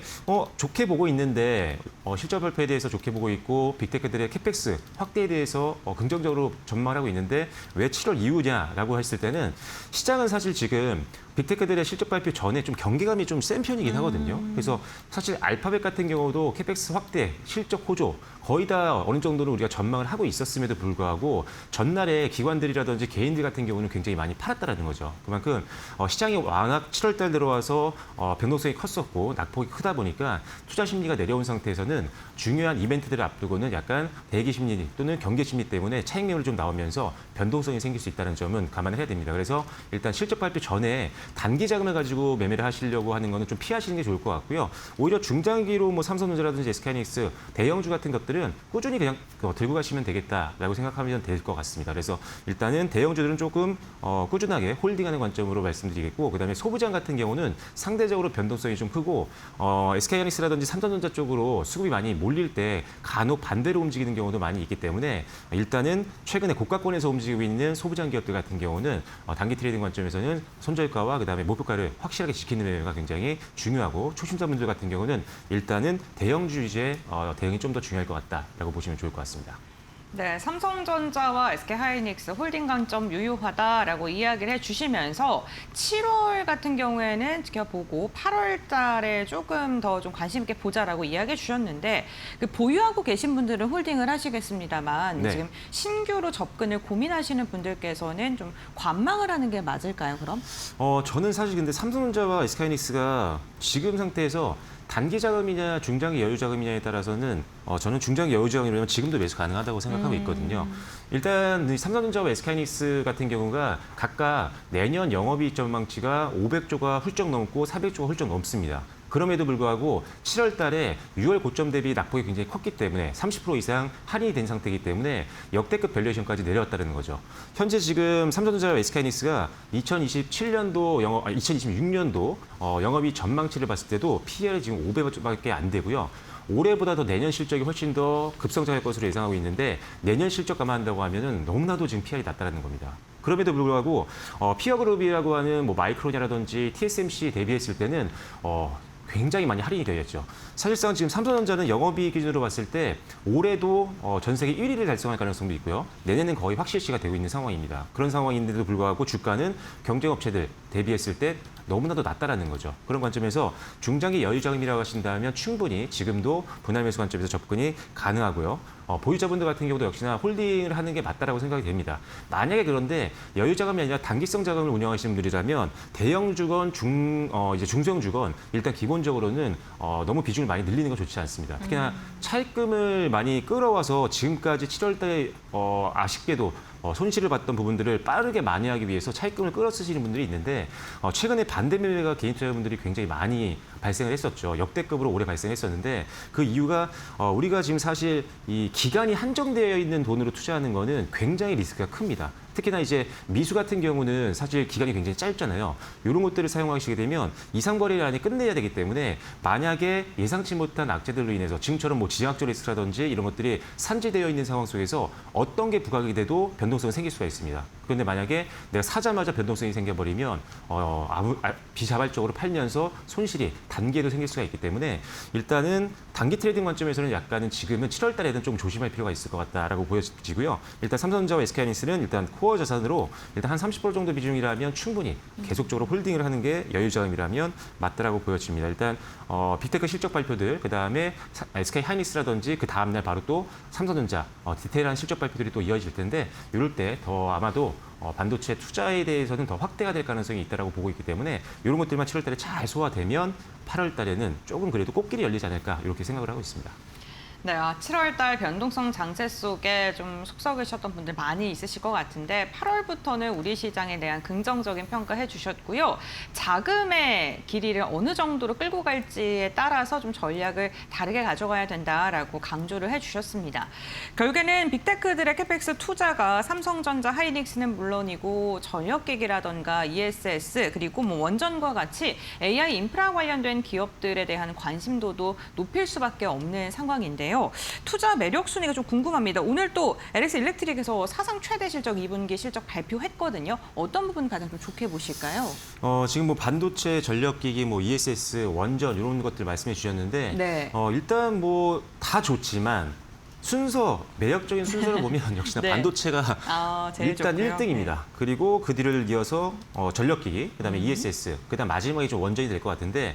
좋게 보고 있는데 실적 발표에 대해서 좋게 보고 있고 빅테크들의 캐펙스 확대에 대해서 긍정적으로 전망을 하고 있는데 왜 7월 이후냐라고 했을 때는 시장은 사실 지금 빅테크들의 실적 발표 전에 좀 경계감이 좀 센 편이긴 하거든요. 그래서 사실 알파벳 같은 경우도 캐펙스 확대, 실적 호조 거의 다 어느 정도는 우리가 전망을 하고 있었음에도 불구하고 전날에 기관들이라든지 개인들 같은 경우는 굉장히 많이 팔았다라는 거죠. 그만큼 시장이 워낙 7월 달 들어와서 변동성이 컸었고 낙폭이 크다 보니까 투자 심리가 내려온 상태에서는 중요한 이벤트들을 앞두고는 약간 대기 심리 또는 경계 심리 때문에 차익 매물이 좀 나오면서 변동성이 생길 수 있다는 점은 감안을 해야 됩니다. 그래서 일단 실적 발표 전에 단기 자금을 가지고 매매를 하시려고 하는 거는 좀 피하시는 게 좋을 것 같고요. 오히려 중장기로 뭐 삼성전자라든지 SK하이닉스 대형주 같은 것들은 꾸준히 그냥 들고 가시면 되겠다라고 생각하면 될 것 같습니다. 그래서 일단은 대형주들은 조금 꾸준하게 홀딩하는 관점으로 말씀드리겠고 그다음에 소부장 같은 경우는 상대적으로 변동성이 좀 크고 SK하이닉스라든지 삼성전자 쪽으로 수급이 많이 몰릴 때 간혹 반대로 움직이는 경우도 많이 있기 때문에 일단은 최근에 고가권에서 움직이고 있는 소부장 기업들 같은 경우는 단기 트레이딩 관점에서는 손절가와 그다음에 목표가를 확실하게 지키는 매매가 굉장히 중요하고 초심자분들 같은 경우는 일단은 대형주 위주의 대응이 좀 더 중요할 것 같다라고 보시면 좋을 것 같습니다. 네, 삼성전자와 SK하이닉스 홀딩 관점 유효하다라고 이야기를 해주시면서 7월 같은 경우에는 지켜보고 8월 달에 조금 더 좀 관심 있게 보자라고 이야기해 주셨는데 그 보유하고 계신 분들은 홀딩을 하시겠습니다만 네. 지금 신규로 접근을 고민하시는 분들께서는 좀 관망을 하는 게 맞을까요, 그럼? 저는 사실 근데 삼성전자와 SK하이닉스가 지금 상태에서 단기 자금이냐 중장기 여유 자금이냐에 따라서는 저는 중장기 여유 자금이라면 지금도 매수 가능하다고 생각하고 있거든요. 일단 이 삼성전자와 SK하이닉스 같은 경우가 각각 내년 영업이익 전망치가 500조가 훌쩍 넘고 400조가 훌쩍 넘습니다. 그럼에도 불구하고 7월 달에 6월 고점 대비 낙폭이 굉장히 컸기 때문에 30% 이상 할인이 된 상태이기 때문에 역대급 밸류에이션까지 내려왔다는 거죠. 현재 지금 삼성전자와 SK하이닉스가 2026년도 영업이익 전망치를 봤을 때도 PER이 지금 5배밖에 안 되고요. 올해보다 더 내년 실적이 훨씬 더 급성장할 것으로 예상하고 있는데 내년 실적 감안한다고 하면은 너무나도 지금 PER이 낮다라는 겁니다. 그럼에도 불구하고 피어그룹이라고 하는 뭐 마이크론이라든지 TSMC 대비했을 때는 굉장히 많이 할인이 되어 있죠. 사실상 지금 삼성전자는 영업이익 기준으로 봤을 때 올해도 전 세계 1위를 달성할 가능성도 있고요. 내년은 거의 확실시가 되고 있는 상황입니다. 그런 상황인데도 불구하고 주가는 경쟁업체들 대비했을 때 너무나도 낮다라는 거죠. 그런 관점에서 중장기 여유 자금이라고 하신다면 충분히 지금도 분할 매수 관점에서 접근이 가능하고요. 보유자분들 같은 경우도 역시나 홀딩을 하는 게 맞다라고 생각이 됩니다. 만약에 그런데 여유 자금이 아니라 단기성 자금을 운영하시는 분들이라면 대형 주건, 이제 중소형 주건 일단 기본적으로는 너무 비중을 많이 늘리는 건 좋지 않습니다. 특히나 차입금을 많이 끌어와서 지금까지 7월달에 아쉽게도 손실을 봤던 부분들을 빠르게 만회하기 위해서 차입금을 끌어 쓰시는 분들이 있는데 최근에 반대 매매가 개인 투자자분들이 굉장히 많이 발생을 했었죠. 역대급으로 올해 발생했었는데 그 이유가 우리가 지금 사실 이 기간이 한정되어 있는 돈으로 투자하는 거는 굉장히 리스크가 큽니다. 특히나 이제 미수 같은 경우는 사실 기간이 굉장히 짧잖아요. 이런 것들을 사용하시게 되면 이상거래를 안에 끝내야 되기 때문에 만약에 예상치 못한 악재들로 인해서 지금처럼 뭐 지정학적 리스크라든지 이런 것들이 산재되어 있는 상황 속에서 어떤 게 부각이 돼도 변동성이 생길 수가 있습니다. 그런데 만약에 내가 사자마자 변동성이 생겨버리면 비자발적으로 팔면서 손실이 단기에도 생길 수가 있기 때문에 일단은 단기 트레이딩 관점에서는 약간은 지금은 7월 달에는 좀 조심할 필요가 있을 것 같다라고 보여지고요. 일단 삼성전자와 SK하이닉스는 일단 코어 자산으로 일단 한 30% 정도 비중이라면 충분히 계속적으로 홀딩을 하는 게 여유 자금이라면 맞다라고 보여집니다. 일단 빅테크 실적 발표들, 그다음에 SK하이닉스라든지 그 다음 날 바로 또 삼성전자 디테일한 실적 발표들이 또 이어질 텐데 이럴 때 더 아마도 반도체 투자에 대해서는 더 확대가 될 가능성이 있다고 보고 있기 때문에 이런 것들만 7월 달에 잘 소화되면 8월 달에는 조금 그래도 꽃길이 열리지 않을까 이렇게 생각을 하고 있습니다. 네, 7월 달 변동성 장세 속에 좀 속 썩으셨던 분들 많이 있으실 것 같은데 8월부터는 우리 시장에 대한 긍정적인 평가해 주셨고요. 자금의 길이를 어느 정도로 끌고 갈지에 따라서 좀 전략을 다르게 가져가야 된다라고 강조를 해 주셨습니다. 결국에는 빅테크들의 캐펙스 투자가 삼성전자, 하이닉스는 물론이고 전력기기라던가 ESS 그리고 뭐 원전과 같이 AI 인프라 관련된 기업들에 대한 관심도도 높일 수밖에 없는 상황인데요. 투자 매력 순위가 좀 궁금합니다. 오늘 또 LX 일렉트릭에서 사상 최대 실적 2분기 실적 발표했거든요. 어떤 부분 가장 좀 좋게 보실까요? 지금 뭐 반도체, 전력기기, 뭐 ESS, 원전 이런 것들 말씀해 주셨는데 네. 일단 뭐 다 좋지만 매력적인 순서를 보면 역시나 네. 반도체가 제일 일단 좋고요. 1등입니다. 그리고 그 뒤를 이어서 전력기기, 그다음에 ESS, 그다음 마지막에 좀 원전이 될 것 같은데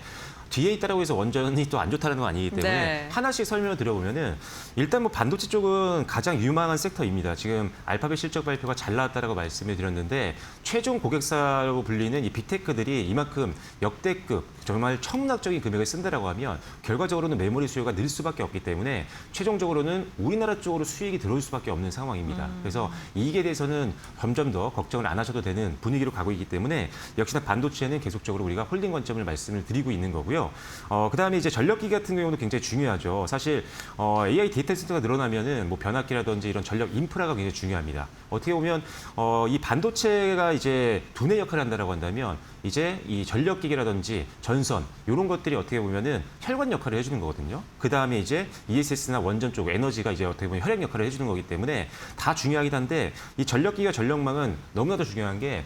뒤에 있다라고 해서 원전이 또 안 좋다는 건 아니기 때문에 네. 하나씩 설명을 드려보면은 일단 뭐 반도체 쪽은 가장 유망한 섹터입니다. 지금 알파벳 실적 발표가 잘 나왔다라고 말씀을 드렸는데 최종 고객사라고 불리는 이 빅테크들이 이만큼 역대급 정말 천문학적인 금액을 쓴다라고 하면 결과적으로는 메모리 수요가 늘 수밖에 없기 때문에 최종적으로는 우리나라 쪽으로 수익이 들어올 수밖에 없는 상황입니다. 그래서 이익에 대해서는 점점 더 걱정을 안 하셔도 되는 분위기로 가고 있기 때문에 역시나 반도체는 계속적으로 우리가 홀딩 관점을 말씀을 드리고 있는 거고요. 그다음에 이제 전력기기 같은 경우도 굉장히 중요하죠. 사실 AI 데이터 센터가 늘어나면은 뭐 변압기라든지 이런 전력 인프라가 굉장히 중요합니다. 어떻게 보면 이 반도체가 이제 두뇌 역할을 한다라고 한다면 이제 이 전력기기라든지 전선 이런 것들이 어떻게 보면은 혈관 역할을 해주는 거거든요. 그 다음에 이제 ESS나 원전 쪽 에너지가 이제 어떻게 보면 혈액 역할을 해주는 거기 때문에 다 중요하긴 한데 이 전력기기와 전력망은 너무나도 중요한 게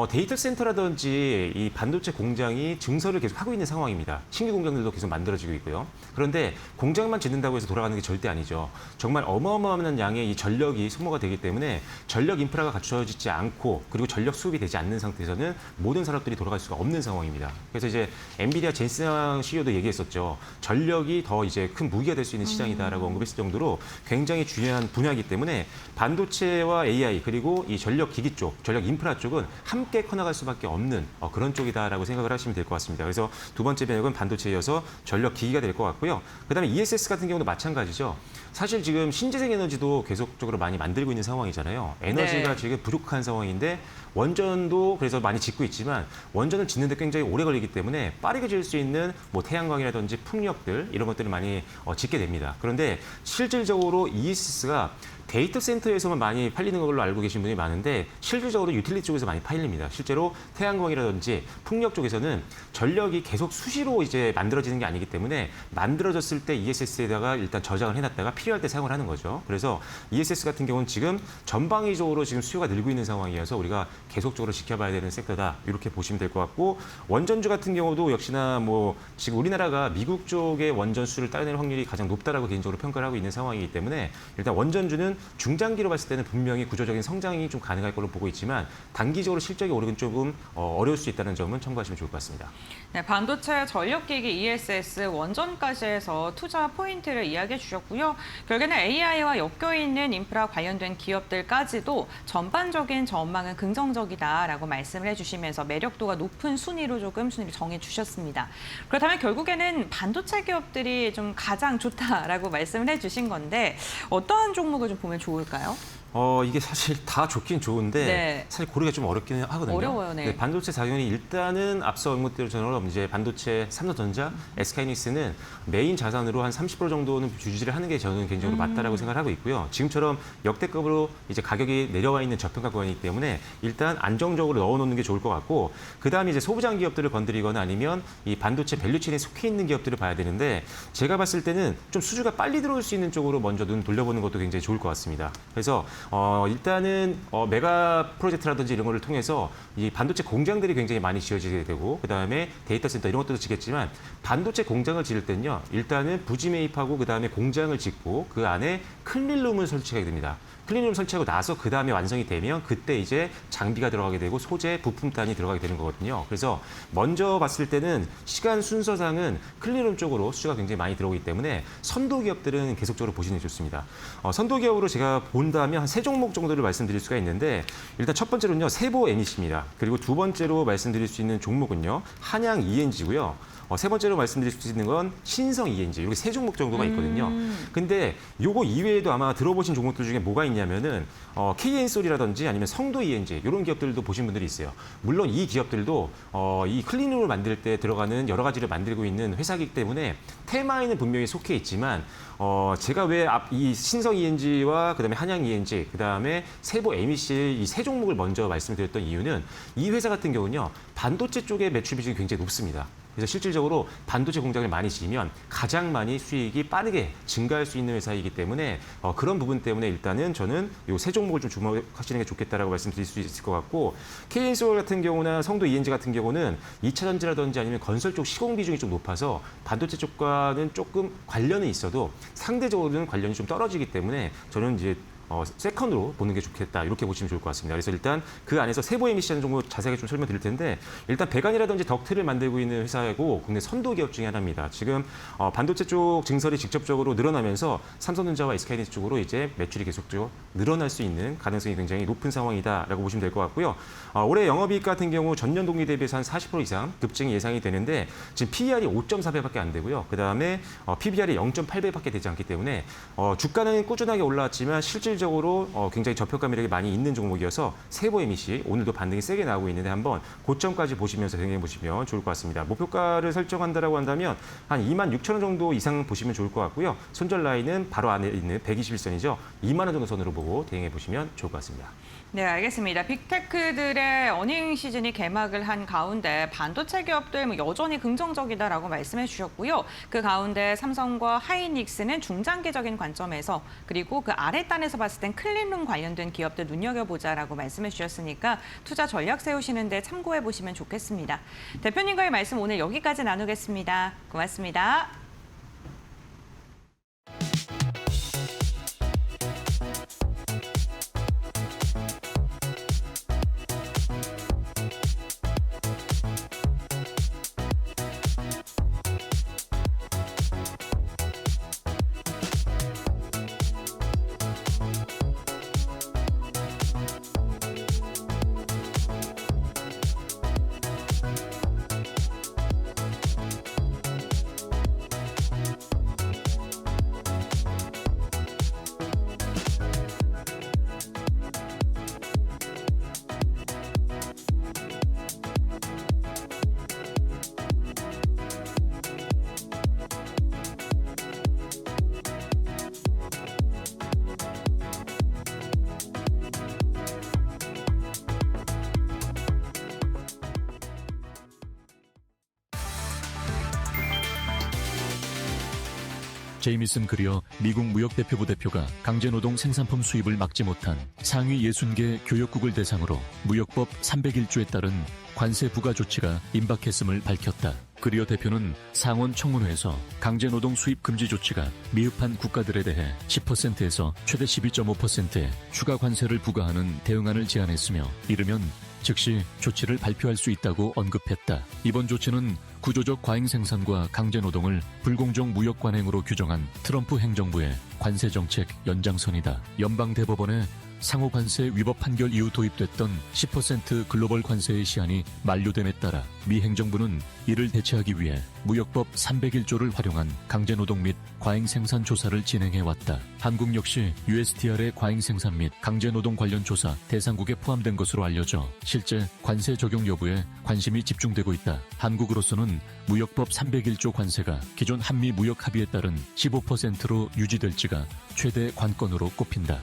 데이터 센터라든지 이 반도체 공장이 증설을 계속 하고 있는 상황입니다. 신규 공장들도 계속 만들어지고 있고요. 그런데 공장만 짓는다고 해서 돌아가는 게 절대 아니죠. 정말 어마어마한 양의 이 전력이 소모가 되기 때문에 전력 인프라가 갖춰지지 않고 그리고 전력 수급이 되지 않는 상태에서는 모든 산업들이 돌아갈 수가 없는 상황입니다. 그래서 이제 엔비디아 젠슨 CEO도 얘기했었죠. 전력이 더 이제 큰 무기가 될 수 있는 시장이다라고 언급했을 정도로 굉장히 중요한 분야이기 때문에 반도체와 AI 그리고 이 전력 기기 쪽, 전력 인프라 쪽은 함께 커나갈 수밖에 없는 그런 쪽이다라고 생각을 하시면 될 것 같습니다. 그래서 두 번째 변혁은 반도체에 이어서 전력 기기가 될 것 같고요. 그다음에 ESS 같은 경우도 마찬가지죠. 사실 지금 신재생 에너지도 계속적으로 많이 만들고 있는 상황이잖아요. 에너지가 네. 지금 부족한 상황인데 원전도 그래서 많이 짓고 있지만 원전을 짓는데 굉장히 오래 걸리기 때문에 빠르게 지을 수 있는 뭐 태양광이라든지 풍력들 이런 것들을 많이 짓게 됩니다. 그런데 실질적으로 ESS가 데이터 센터에서만 많이 팔리는 걸로 알고 계신 분이 많은데 실질적으로 유틸리티 쪽에서 많이 팔립니다. 실제로 태양광이라든지 풍력 쪽에서는 전력이 계속 수시로 이제 만들어지는 게 아니기 때문에 만들어졌을 때 ESS에다가 일단 저장을 해놨다가 필요할 때 사용을 하는 거죠. 그래서 ESS 같은 경우는 지금 전방위적으로 지금 수요가 늘고 있는 상황이어서 우리가 계속적으로 지켜봐야 되는 섹터다 이렇게 보시면 될 것 같고 원전주 같은 경우도 역시나 뭐 지금 우리나라가 미국 쪽의 원전 수를 따낼 확률이 가장 높다라고 개인적으로 평가를 하고 있는 상황이기 때문에 일단 원전주는 중장기로 봤을 때는 분명히 구조적인 성장이 좀 가능할 걸로 보고 있지만 단기적으로 실적이 오르긴 조금 어려울 수 있다는 점은 참고하시면 좋을 것 같습니다. 네, 반도체, 전력기기, ESS, 원전까지 해서 투자 포인트를 이야기해 주셨고요. 결국에는 AI와 엮여있는 인프라 관련된 기업들까지도 전반적인 전망은 긍정적이다라고 말씀을 해주시면서 매력도가 높은 순위를 정해 주셨습니다. 그렇다면 결국에는 반도체 기업들이 좀 가장 좋다라고 말씀을 해주신 건데 어떠한 종목을 좀 보면 좋을까요? 이게 사실 다 좋긴 좋은데 네. 사실 고르기가 좀 어렵긴 하거든요. 어려워요, 네. 반도체 당연히 일단은 앞서 언급대로처럼 이제 반도체 삼성전자, SK하이닉스는 메인 자산으로 한 30% 정도는 유지를 하는 게 저는 개인적으로 맞다라고 생각을 하고 있고요. 지금처럼 역대급으로 이제 가격이 내려와 있는 저평가 구간이기 때문에 일단 안정적으로 넣어놓는 게 좋을 것 같고 그다음에 이제 소부장 기업들을 건드리거나 아니면 이 반도체 밸류체인에 속해 있는 기업들을 봐야 되는데 제가 봤을 때는 좀 수주가 빨리 들어올 수 있는 쪽으로 먼저 눈 돌려보는 것도 굉장히 좋을 것 같습니다. 그래서 일단은 메가 프로젝트라든지 이런 거를 통해서 이 반도체 공장들이 굉장히 많이 지어지게 되고 그다음에 데이터 센터 이런 것들도 지겠지만 반도체 공장을 지을 때는요. 일단은 부지 매입하고 그다음에 공장을 짓고 그 안에 클린룸을 설치하게 됩니다. 클린룸 설치하고 나서 그다음에 완성이 되면 그때 이제 장비가 들어가게 되고 소재, 부품단이 들어가게 되는 거거든요. 그래서 먼저 봤을 때는 시간 순서상은 클린룸 쪽으로 수주가 굉장히 많이 들어오기 때문에 선도 기업들은 계속적으로 보시는 게 좋습니다. 선도 기업으로 제가 본다면 한 세 종목 정도를 말씀드릴 수가 있는데 일단 첫 번째로는요. 세보 애니시입니다. 그리고 두 번째로 말씀드릴 수 있는 종목은요. 한양 ENG고요. 세 번째로 말씀드릴 수 있는 건 신성 ENG. 이렇게 세 종목 정도가 있거든요. 근데 요거 이외에도 아마 들어보신 종목들 중에 뭐가 있냐면은 KN솔이라든지 아니면 성도 ENG 이런 기업들도 보신 분들이 있어요. 물론 이 기업들도 이 클린룸을 만들 때 들어가는 여러 가지를 만들고 있는 회사이기 때문에 테마에는 분명히 속해 있지만 제가 왜 이 신성 ENG와 그다음에 한양 ENG 그다음에 세보 MEC 이 세 종목을 먼저 말씀드렸던 이유는 이 회사 같은 경우는요. 반도체 쪽의 매출 비중이 굉장히 높습니다. 그래서 실질적으로 반도체 공장을 많이 지으면 가장 많이 수익이 빠르게 증가할 수 있는 회사이기 때문에 그런 부분 때문에 일단은 저는 이 세 종목을 좀 주목하시는 게 좋겠다라고 말씀드릴 수 있을 것 같고 KN솔 같은 경우나 성도 ENG 같은 경우는 2차 전지라든지 아니면 건설 쪽 시공 비중이 좀 높아서 반도체 쪽과는 조금 관련은 있어도 상대적으로는 관련이 좀 떨어지기 때문에 저는 이제 세컨으로 보는 게 좋겠다 이렇게 보시면 좋을 것 같습니다. 그래서 일단 그 안에서 세보 에미시라는 정도 자세하게 좀 설명드릴 텐데 일단 배관이라든지 덕트를 만들고 있는 회사이고 국내 선도 기업 중에 하나입니다. 지금 반도체 쪽 증설이 직접적으로 늘어나면서 삼성전자와 SK하이닉스 쪽으로 이제 매출이 계속적으로 늘어날 수 있는 가능성이 굉장히 높은 상황이다라고 보시면 될 것 같고요. 올해 영업이익 같은 경우 전년 동기 대비해서 한 40% 이상 급증이 예상이 되는데 지금 PER이 5.4배밖에 안 되고요. 그다음에 PBR이 0.8배밖에 되지 않기 때문에 주가는 꾸준하게 올라왔지만 실질적으로 굉장히 저평가 매력이 많이 있는 종목이어서 세보 MEC 오늘도 반등이 세게 나오고 있는데 한번 고점까지 보시면서 생각해 보시면 좋을 것 같습니다. 목표가를 설정한다라고 한다면 한 26,000원 정도 이상 보시면 좋을 것 같고요. 손절 라인은 바로 안에 있는 121선이죠. 2만 원 정도 선으로 보고 대응해 보시면 좋을 것 같습니다. 네, 알겠습니다. 빅테크들의 어닝 시즌이 개막을 한 가운데 반도체 기업들 여전히 긍정적이다라고 말씀해 주셨고요. 그 가운데 삼성과 하이닉스는 중장기적인 관점에서 그리고 그 아랫단에서 봤을 봤을 땐 클린룸 관련된 기업들 눈여겨보자라고 말씀해 주셨으니까 투자 전략 세우시는데 참고해 보시면 좋겠습니다. 대표님과의 말씀 오늘 여기까지 나누겠습니다. 고맙습니다. 제이미슨 그리어 미국 무역대표부 대표가 강제노동 생산품 수입을 막지 못한 상위 60개 교역국을 대상으로 무역법 301조에 따른 관세 부과 조치가 임박했음을 밝혔다. 그리어 대표는 상원 청문회에서 강제노동 수입 금지 조치가 미흡한 국가들에 대해 10%에서 최대 12.5%의 추가 관세를 부과하는 대응안을 제안했으며 이르면 즉시 조치를 발표할 수 있다고 언급했다. 이번 조치는 구조적 과잉 생산과 강제노동을 불공정 무역 관행으로 규정한 트럼프 행정부의 관세 정책 연장선이다. 연방대법원의 상호 관세 위법 판결 이후 도입됐던 10% 글로벌 관세의 시한이 만료됨에 따라 미 행정부는 이를 대체하기 위해 무역법 301조를 활용한 강제노동 및 과잉생산 조사를 진행해왔다. 한국 역시 USTR의 과잉생산 및 강제노동 관련 조사 대상국에 포함된 것으로 알려져 실제 관세 적용 여부에 관심이 집중되고 있다. 한국으로서는 무역법 301조 관세가 기존 한미 무역 합의에 따른 15%로 유지될지가 최대 관건으로 꼽힌다.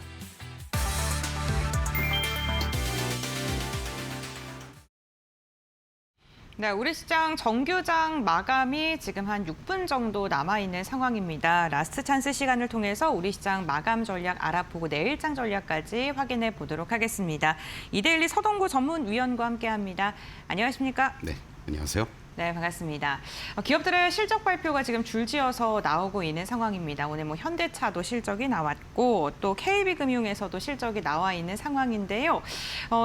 네, 우리 시장 정규장 마감이 지금 한 6분 정도 남아있는 상황입니다. 라스트 찬스 시간을 통해서 우리 시장 마감 전략 알아보고 내일장 전략까지 확인해 보도록 하겠습니다. 이데일리 서동구 전문위원과 함께합니다. 안녕하십니까? 네, 안녕하세요. 네, 반갑습니다. 기업들의 실적 발표가 지금 줄지어서 나오고 있는 상황입니다. 오늘 현대차도 실적이 나왔고 또 KB금융에서도 실적이 나와 있는 상황인데요.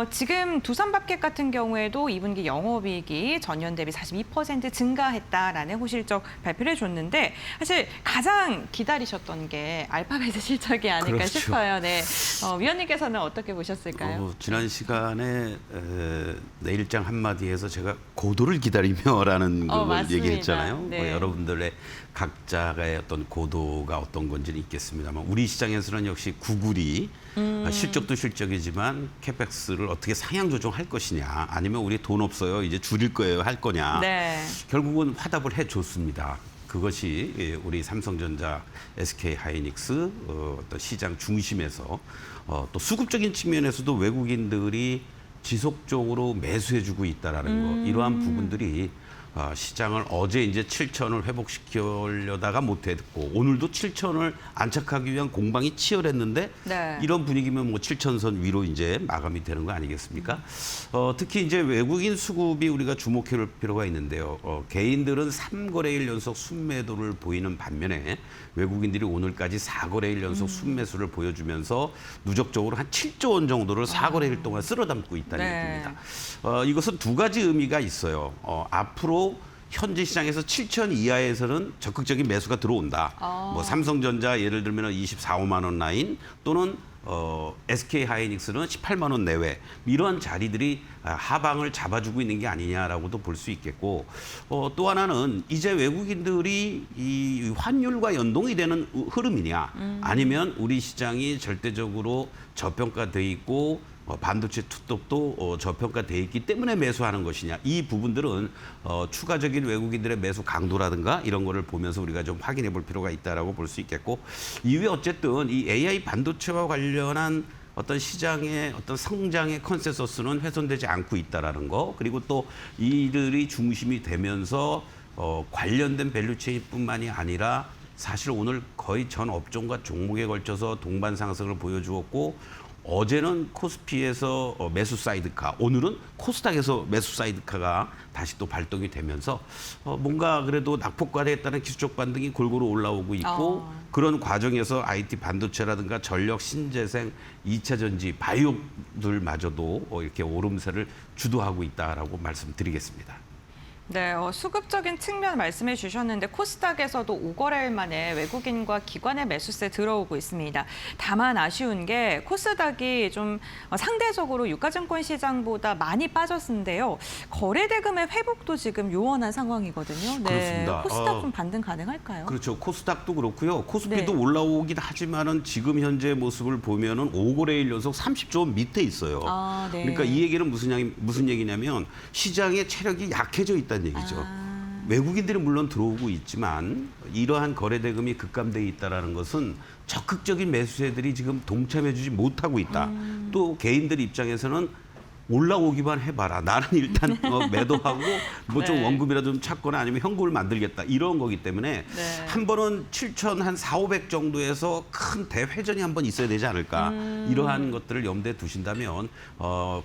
지금 두산밥켓 같은 경우에도 2분기 영업이익이 전년 대비 42% 증가했다라는 호실적 발표를 해줬는데 사실 가장 기다리셨던 게 알파벳의 실적이 아닐까 그렇죠. 싶어요. 네, 위원님께서는 어떻게 보셨을까요? 지난 시간에 내일장 한마디에서 제가 고도를 기다리며 라는 걸 맞습니다. 얘기했잖아요. 네. 여러분들의 각자의 어떤 고도가 어떤 건지는 있겠습니다만 우리 시장에서는 역시 구글이 실적도 실적이지만 캐펙스를 어떻게 상향 조정할 것이냐 아니면 우리 돈 없어요 이제 줄일 거예요 할 거냐 네. 결국은 화답을 해줬습니다. 그것이 우리 삼성전자, SK하이닉스 어떤 시장 중심에서 또 수급적인 측면에서도 외국인들이 지속적으로 매수해주고 있다라는 거 이러한 부분들이 시장을 어제 이제 7천을 회복시키려다가 못했고 오늘도 7천을 안착하기 위한 공방이 치열했는데 네. 이런 분위기면 뭐 7천선 위로 이제 마감이 되는 거 아니겠습니까? 특히 이제 외국인 수급이 우리가 주목해볼 필요가 있는데요. 개인들은 3거래일 연속 순매도를 보이는 반면에 외국인들이 오늘까지 4거래일 연속 순매수를 보여주면서 누적적으로 한 7조 원 정도를 4거래일 동안 쓸어담고 있다는 네. 얘기입니다. 이것은 두 가지 의미가 있어요. 앞으로 현재 시장에서 7천 이하에서는 적극적인 매수가 들어온다. 뭐 삼성전자 예를 들면 24, 5만 원 라인 또는 SK하이닉스는 18만 원 내외 이런 자리들이 하방을 잡아주고 있는 게 아니냐라고도 볼 수 있겠고 또 하나는 이제 외국인들이 이 환율과 연동이 되는 흐름이냐 아니면 우리 시장이 절대적으로 저평가돼 있고 반도체 투톱도 저평가돼 있기 때문에 매수하는 것이냐 이 부분들은 추가적인 외국인들의 매수 강도라든가 이런 거를 보면서 우리가 좀 확인해 볼 필요가 있다라고 볼 수 있겠고 이후에 어쨌든 이 AI 반도체와 관련한 어떤 시장의 어떤 성장의 컨센서스는 훼손되지 않고 있다라는 거 그리고 또 이들이 중심이 되면서 관련된 밸류체인뿐만이 아니라 사실 오늘 거의 전 업종과 종목에 걸쳐서 동반 상승을 보여주었고 어제는 코스피에서 매수 사이드카, 오늘은 코스닥에서 매수 사이드카가 다시 또 발동이 되면서 뭔가 그래도 낙폭과대했다는 기술적 반등이 골고루 올라오고 있고 그런 과정에서 IT 반도체라든가 전력, 신재생, 2차 전지, 바이오들마저도 이렇게 오름세를 주도하고 있다라고 말씀드리겠습니다. 네, 수급적인 측면 말씀해 주셨는데 코스닥에서도 5거래일 만에 외국인과 기관의 매수세 들어오고 있습니다. 다만 아쉬운 게 코스닥이 좀 상대적으로 유가증권 시장보다 많이 빠졌는데요. 거래 대금의 회복도 지금 요원한 상황이거든요. 네, 그렇습니다. 코스닥 좀 반등 가능할까요? 그렇죠. 코스닥도 그렇고요. 코스피도 네. 올라오긴 하지만은 지금 현재 모습을 보면은 5거래일 연속 30조 원 밑에 있어요. 네. 그러니까 이 얘기는 무슨 얘기냐면 시장의 체력이 약해져 있다는 얘기죠. 외국인들이 물론 들어오고 있지만 이러한 거래 대금이 급감돼 있다라는 것은 적극적인 매수세들이 지금 동참해주지 못하고 있다. 또 개인들 입장에서는 올라오기만 해봐라. 나는 일단 매도하고 뭐 좀 네. 원금이라도 좀 찾거나 아니면 현금을 만들겠다. 이런 거기 때문에 네. 한 번은 7,400 정도에서 큰 대회전이 한 번 있어야 되지 않을까. 이러한 것들을 염두에 두신다면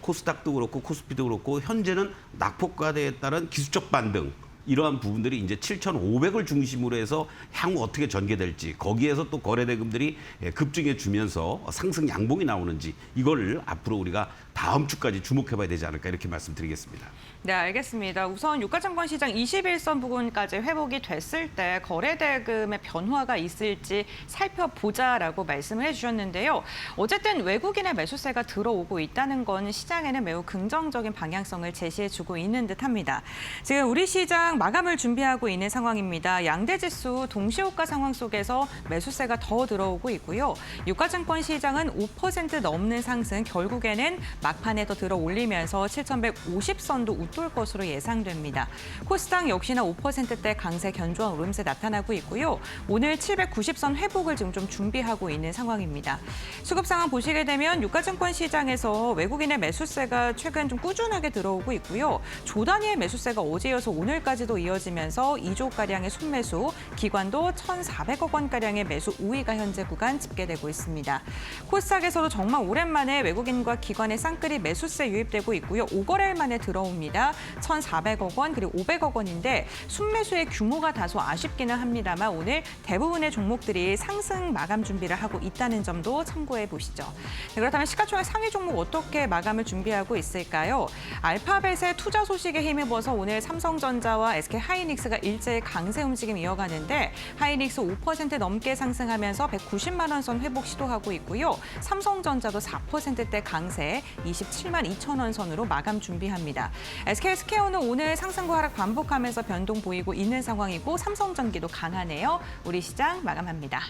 코스닥도 그렇고 코스피도 그렇고 현재는 낙폭과대에 따른 기술적 반등. 이러한 부분들이 이제 7,500을 중심으로 해서 향후 어떻게 전개될지 거기에서 또 거래 대금들이 급증해 주면서 상승 양봉이 나오는지 이걸 앞으로 우리가 다음 주까지 주목해봐야 되지 않을까 이렇게 말씀드리겠습니다. 네, 알겠습니다. 우선 유가증권 시장 21선 부근까지 회복이 됐을 때 거래 대금의 변화가 있을지 살펴보자라고 말씀을 해주셨는데요. 어쨌든 외국인의 매수세가 들어오고 있다는 건 시장에는 매우 긍정적인 방향성을 제시해주고 있는 듯합니다. 지금 우리 시장 마감을 준비하고 있는 상황입니다. 양대지수 동시호가 상황 속에서 매수세가 더 들어오고 있고요. 유가증권 시장은 5% 넘는 상승, 결국에는 막판에 더 들어 올리면서 7,150선도 웃돌 것으로 예상됩니다. 코스닥 역시나 5%대 강세 견조한 오름세 나타나고 있고요. 오늘 790선 회복을 지금 좀 준비하고 있는 상황입니다. 수급 상황 보시게 되면 유가증권 시장에서 외국인의 매수세가 최근 좀 꾸준하게 들어오고 있고요. 조 단위의 매수세가 어제 이어서 오늘까지도 이어지면서 2조가량의 순매수, 기관도 1,400억 원가량의 매수 우위가 현재 구간 집계되고 있습니다. 코스닥에서도 정말 오랜만에 외국인과 기관의 쌍끌이 매수세 유입되고 있고요. 5거래일 만에 들어옵니다. 1,400억 원 그리고 500억 원인데 순매수의 규모가 다소 아쉽기는 합니다만 오늘 대부분의 종목들이 상승 마감 준비를 하고 있다는 점도 참고해 보시죠. 네, 그렇다면 시가총액 상위 종목 어떻게 마감을 준비하고 있을까요? 알파벳의 투자 소식에 힘입어서 오늘 삼성전자와 SK하이닉스가 일제히 강세 움직임 이어가는데 하이닉스 5% 넘게 상승하면서 190만 원 선 회복 시도하고 있고요. 삼성전자도 4%대 강세 27만 2천 원 선으로 마감 준비합니다. SK스퀘어는 오늘 상승과 하락 반복하면서 변동 보이고 있는 상황이고 삼성전기도 강하네요. 우리 시장 마감합니다.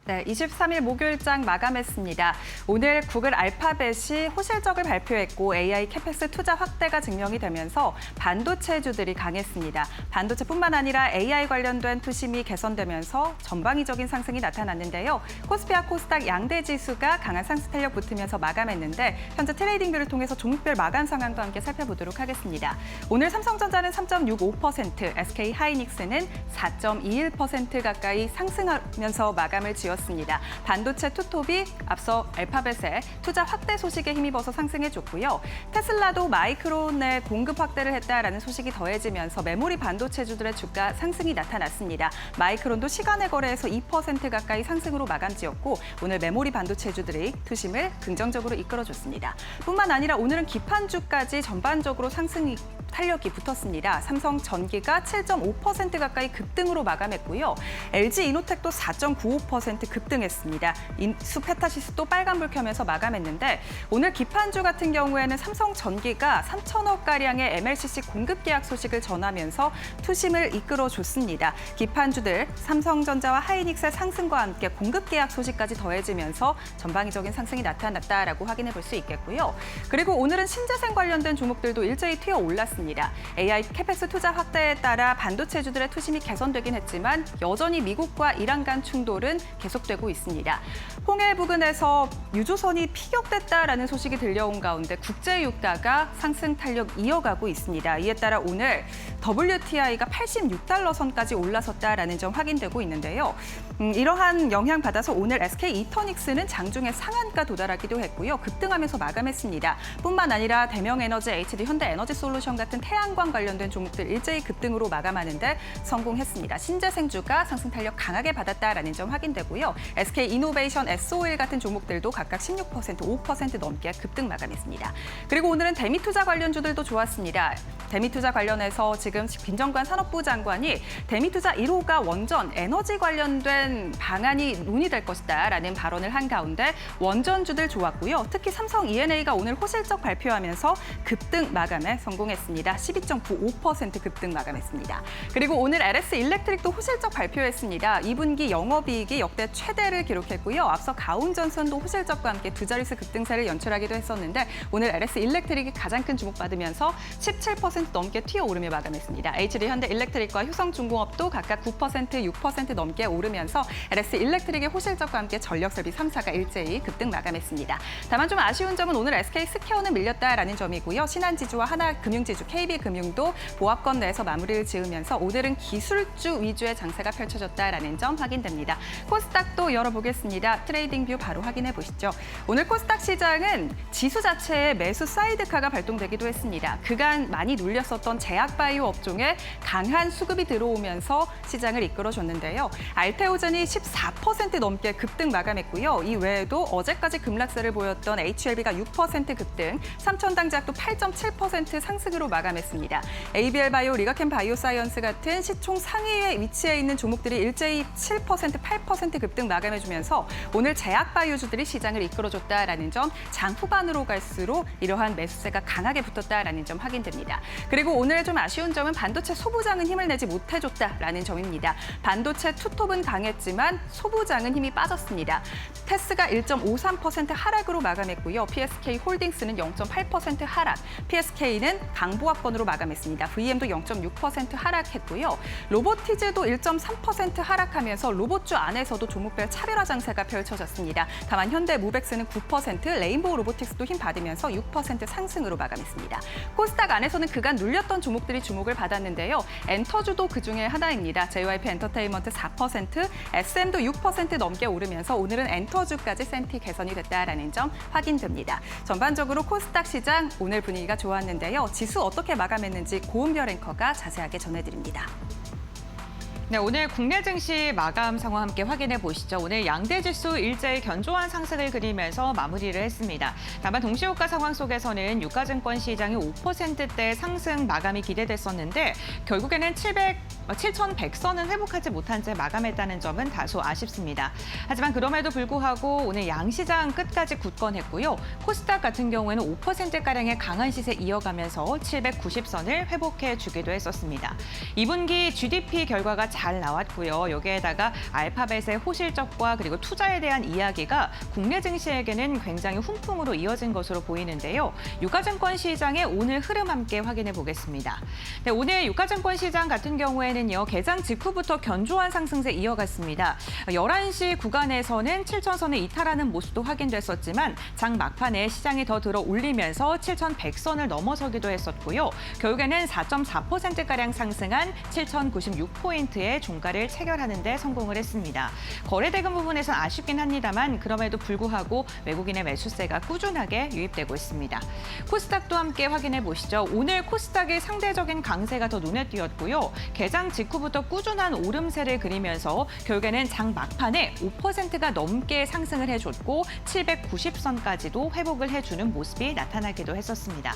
네, 23일 목요일장 마감했습니다. 오늘 구글 알파벳이 호실적을 발표했고 AI 캐펙스 투자 확대가 증명이 되면서 반도체주들이 강했습니다. 반도체뿐만 아니라 AI 관련된 투심이 개선되면서 전방위적인 상승이 나타났는데요. 코스피와 코스닥 양대 지수가 강한 상승 탄력 붙으면서 마감했는데 현재 트레이딩뷰를 통해서 종목별 마감 상황도 함께 살펴보도록 하겠습니다. 오늘 삼성전자는 3.65%, SK하이닉스는 4.21% 가까이 상승하면서 마감을 지었습니다. 반도체 투톱이 앞서 알파벳의 투자 확대 소식에 힘입어서 상승해줬고요. 테슬라도 마이크론의 공급 확대를 했다라는 소식이 더해지면서 메모리 반도체주들의 주가 상승이 나타났습니다. 마이크론도 시간의 거래에서 2% 가까이 상승으로 마감지었고 오늘 메모리 반도체주들이 투심을 긍정적으로 이끌어줬습니다. 뿐만 아니라 오늘은 기판주까지 전반적으로 상승이 탄력이 붙었습니다. 삼성전기가 7.5% 가까이 급등으로 마감했고요. LG이노텍도 4.95% 급등했습니다. 수페타시스도 빨간불 켜면서 마감했는데 오늘 기판주 같은 경우에는 삼성전기가 3천억가량의 MLCC 공급 계약 소식을 전하면서 투심을 이끌어줬습니다. 기판주들 삼성전자와 하이닉스의 상승과 함께 공급 계약 소식까지 더해지면서 전방위적인 상승이 나타났다라고 확인해 볼 수 있겠고요. 그리고 오늘은 신재생 관련된 종목들도 일제히 튀어 올랐습니다. AI 캐펙스 투자 확대에 따라 반도체주들의 투심이 개선되긴 했지만 여전히 미국과 이란 간 충돌은 계속 계속되고 있습니다. 홍해 부근에서 유조선이 피격됐다라는 소식이 들려온 가운데 국제 유가가 상승 탄력 이어가고 있습니다. 이에 따라 오늘 WTI가 86달러 선까지 올라섰다라는 점 확인되고 있는데요. 이러한 영향 받아서 오늘 SK 이터닉스는 장중에 상한가 도달하기도 했고요. 급등하면서 마감했습니다. 뿐만 아니라 대명에너지, HD 현대에너지솔루션 같은 태양광 관련된 종목들 일제히 급등으로 마감하는데 성공했습니다. 신재생주가 상승 탄력 강하게 받았다라는 점 확인되고요. SK 이노베이션, S-오일 같은 종목들도 각각 16%, 5% 넘게 급등 마감했습니다. 그리고 오늘은 대미투자 관련주들도 좋았습니다. 대미투자 관련해서 지금 김정관 산업부 장관이 대미투자 1호가 원전, 에너지 관련된 방안이 논의될 것이다라는 발언을 한 가운데 원전주들 좋았고요. 특히 삼성 E&A가 오늘 호실적 발표하면서 급등 마감에 성공했습니다. 12.95% 급등 마감했습니다. 그리고 오늘 LS 일렉트릭도 호실적 발표했습니다. 2분기 영업이익이 역대 최대를 기록했고요. 앞서 가온전선도 호실적과 함께 두 자릿수 급등세를 연출하기도 했었는데 오늘 LS 일렉트릭이 가장 큰 주목받으면서 17% 넘게 튀어오르며 마감했습니다. HD 현대일렉트릭과 효성중공업도 각각 9%, 6% 넘게 오르면서 LS 일렉트릭의 호실적과 함께 전력설비 3사가 일제히 급등 마감했습니다. 다만 좀 아쉬운 점은 오늘 SK 스퀘어는 밀렸다라는 점이고요. 신한지주와 하나금융지주, KB금융도 보합권 내에서 마무리를 지으면서 오늘은 기술주 위주의 장세가 펼쳐졌다라는 점 확인됩니다. 코스닥도 열어보겠습니다. 트레이딩뷰 바로 확인해 보시죠. 오늘 코스닥 시장은 지수 자체에 매수 사이드카가 발동되기도 했습니다. 그간 많이 눌렸었던 제약바이오 업종에 강한 수급이 들어오면서 시장을 이끌어줬는데요. 알테오젠이 14% 넘게 급등 마감했고요. 이 외에도 어제까지 급락세를 보였던 HLB가 6% 급등, 삼천당제약도 8.7% 상승으로 마감했습니다. ABL바이오, 리가캠 바이오사이언스 같은 시총 상위에 위치해 있는 종목들이 일제히 7%, 8% 급등 마감해주면서 오늘 제약바이오주들이 시장을 이끌어줬다라는 점, 장 후반으로 갈수록 이러한 매수세가 강하게 붙었다라는 점 확인됩니다. 그리고 오늘 좀 아쉬운 점은 반도체 소부장은 힘을 내지 못해줬다라는 점입니다. 반도체 투톱은 강했지만 소부장은 힘이 빠졌습니다. 테스가 1.53% 하락으로 마감했고요. PSK 홀딩스는 0.8% 하락, PSK는 강보합권으로 마감했습니다. VM도 0.6% 하락했고요. 로보티즈도 1.3% 하락하면서 로봇주 안에서도 종목별 차별화 장세가 펼쳐졌습니다. 다만 현대무벡스는 9%, 레인보우 로보틱스도 힘 받으면서 6% 상승으로 마감했습니다. 코스닥 안에서는 그간 눌렸던 종목들이 주목을 받았는데요. 엔터주도 그중에 하나입니다. JYP 엔터테인먼트 4%, SM도 6% 넘게 오르면서 오늘은 엔터주까지 센티 개선이 됐다라는 점 확인됩니다. 전반적으로 코스닥 시장 오늘 분위기가 좋았는데요. 지수 어떻게 마감했는지 고은별 앵커가 자세하게 전해드립니다. 네, 오늘 국내 증시 마감 상황 함께 확인해 보시죠. 오늘 양대 지수 일제히 견조한 상승을 그리면서 마무리를 했습니다. 다만 동시효과 상황 속에서는 유가증권 시장이 5%대 상승 마감이 기대됐었는데 결국에는 7,100선은 회복하지 못한 채 마감했다는 점은 다소 아쉽습니다. 하지만 그럼에도 불구하고 오늘 양시장 끝까지 굳건했고요. 코스닥 같은 경우에는 5%가량의 강한 시세 이어가면서 790선을 회복해 주기도 했었습니다. 2분기 GDP 결과가 잘 나왔고요. 여기에다가 알파벳의 호실적과 그리고 투자에 대한 이야기가 국내 증시에게는 굉장히 훈풍으로 이어진 것으로 보이는데요. 유가증권 시장의 오늘 흐름 함께 확인해 보겠습니다. 네, 오늘 유가증권 시장 같은 경우에는요. 개장 직후부터 견조한 상승세 이어갔습니다. 11시 구간에서는 7,000선을 이탈하는 모습도 확인됐었지만 장 막판에 시장이 더 들어 올리면서 7,100선을 넘어서기도 했었고요. 결국에는 4.4%가량 상승한 7,096포인트의 종가를 체결하는 데 성공을 했습니다. 거래대금 부분에서는 아쉽긴 합니다만 그럼에도 불구하고 외국인의 매수세가 꾸준하게 유입되고 있습니다. 코스닥도 함께 확인해 보시죠. 오늘 코스닥의 상대적인 강세가 더 눈에 띄었고요. 개장 직후부터 꾸준한 오름세를 그리면서 결국에는 장 막판에 5%가 넘게 상승을 해줬고 790선까지도 회복을 해주는 모습이 나타나기도 했었습니다.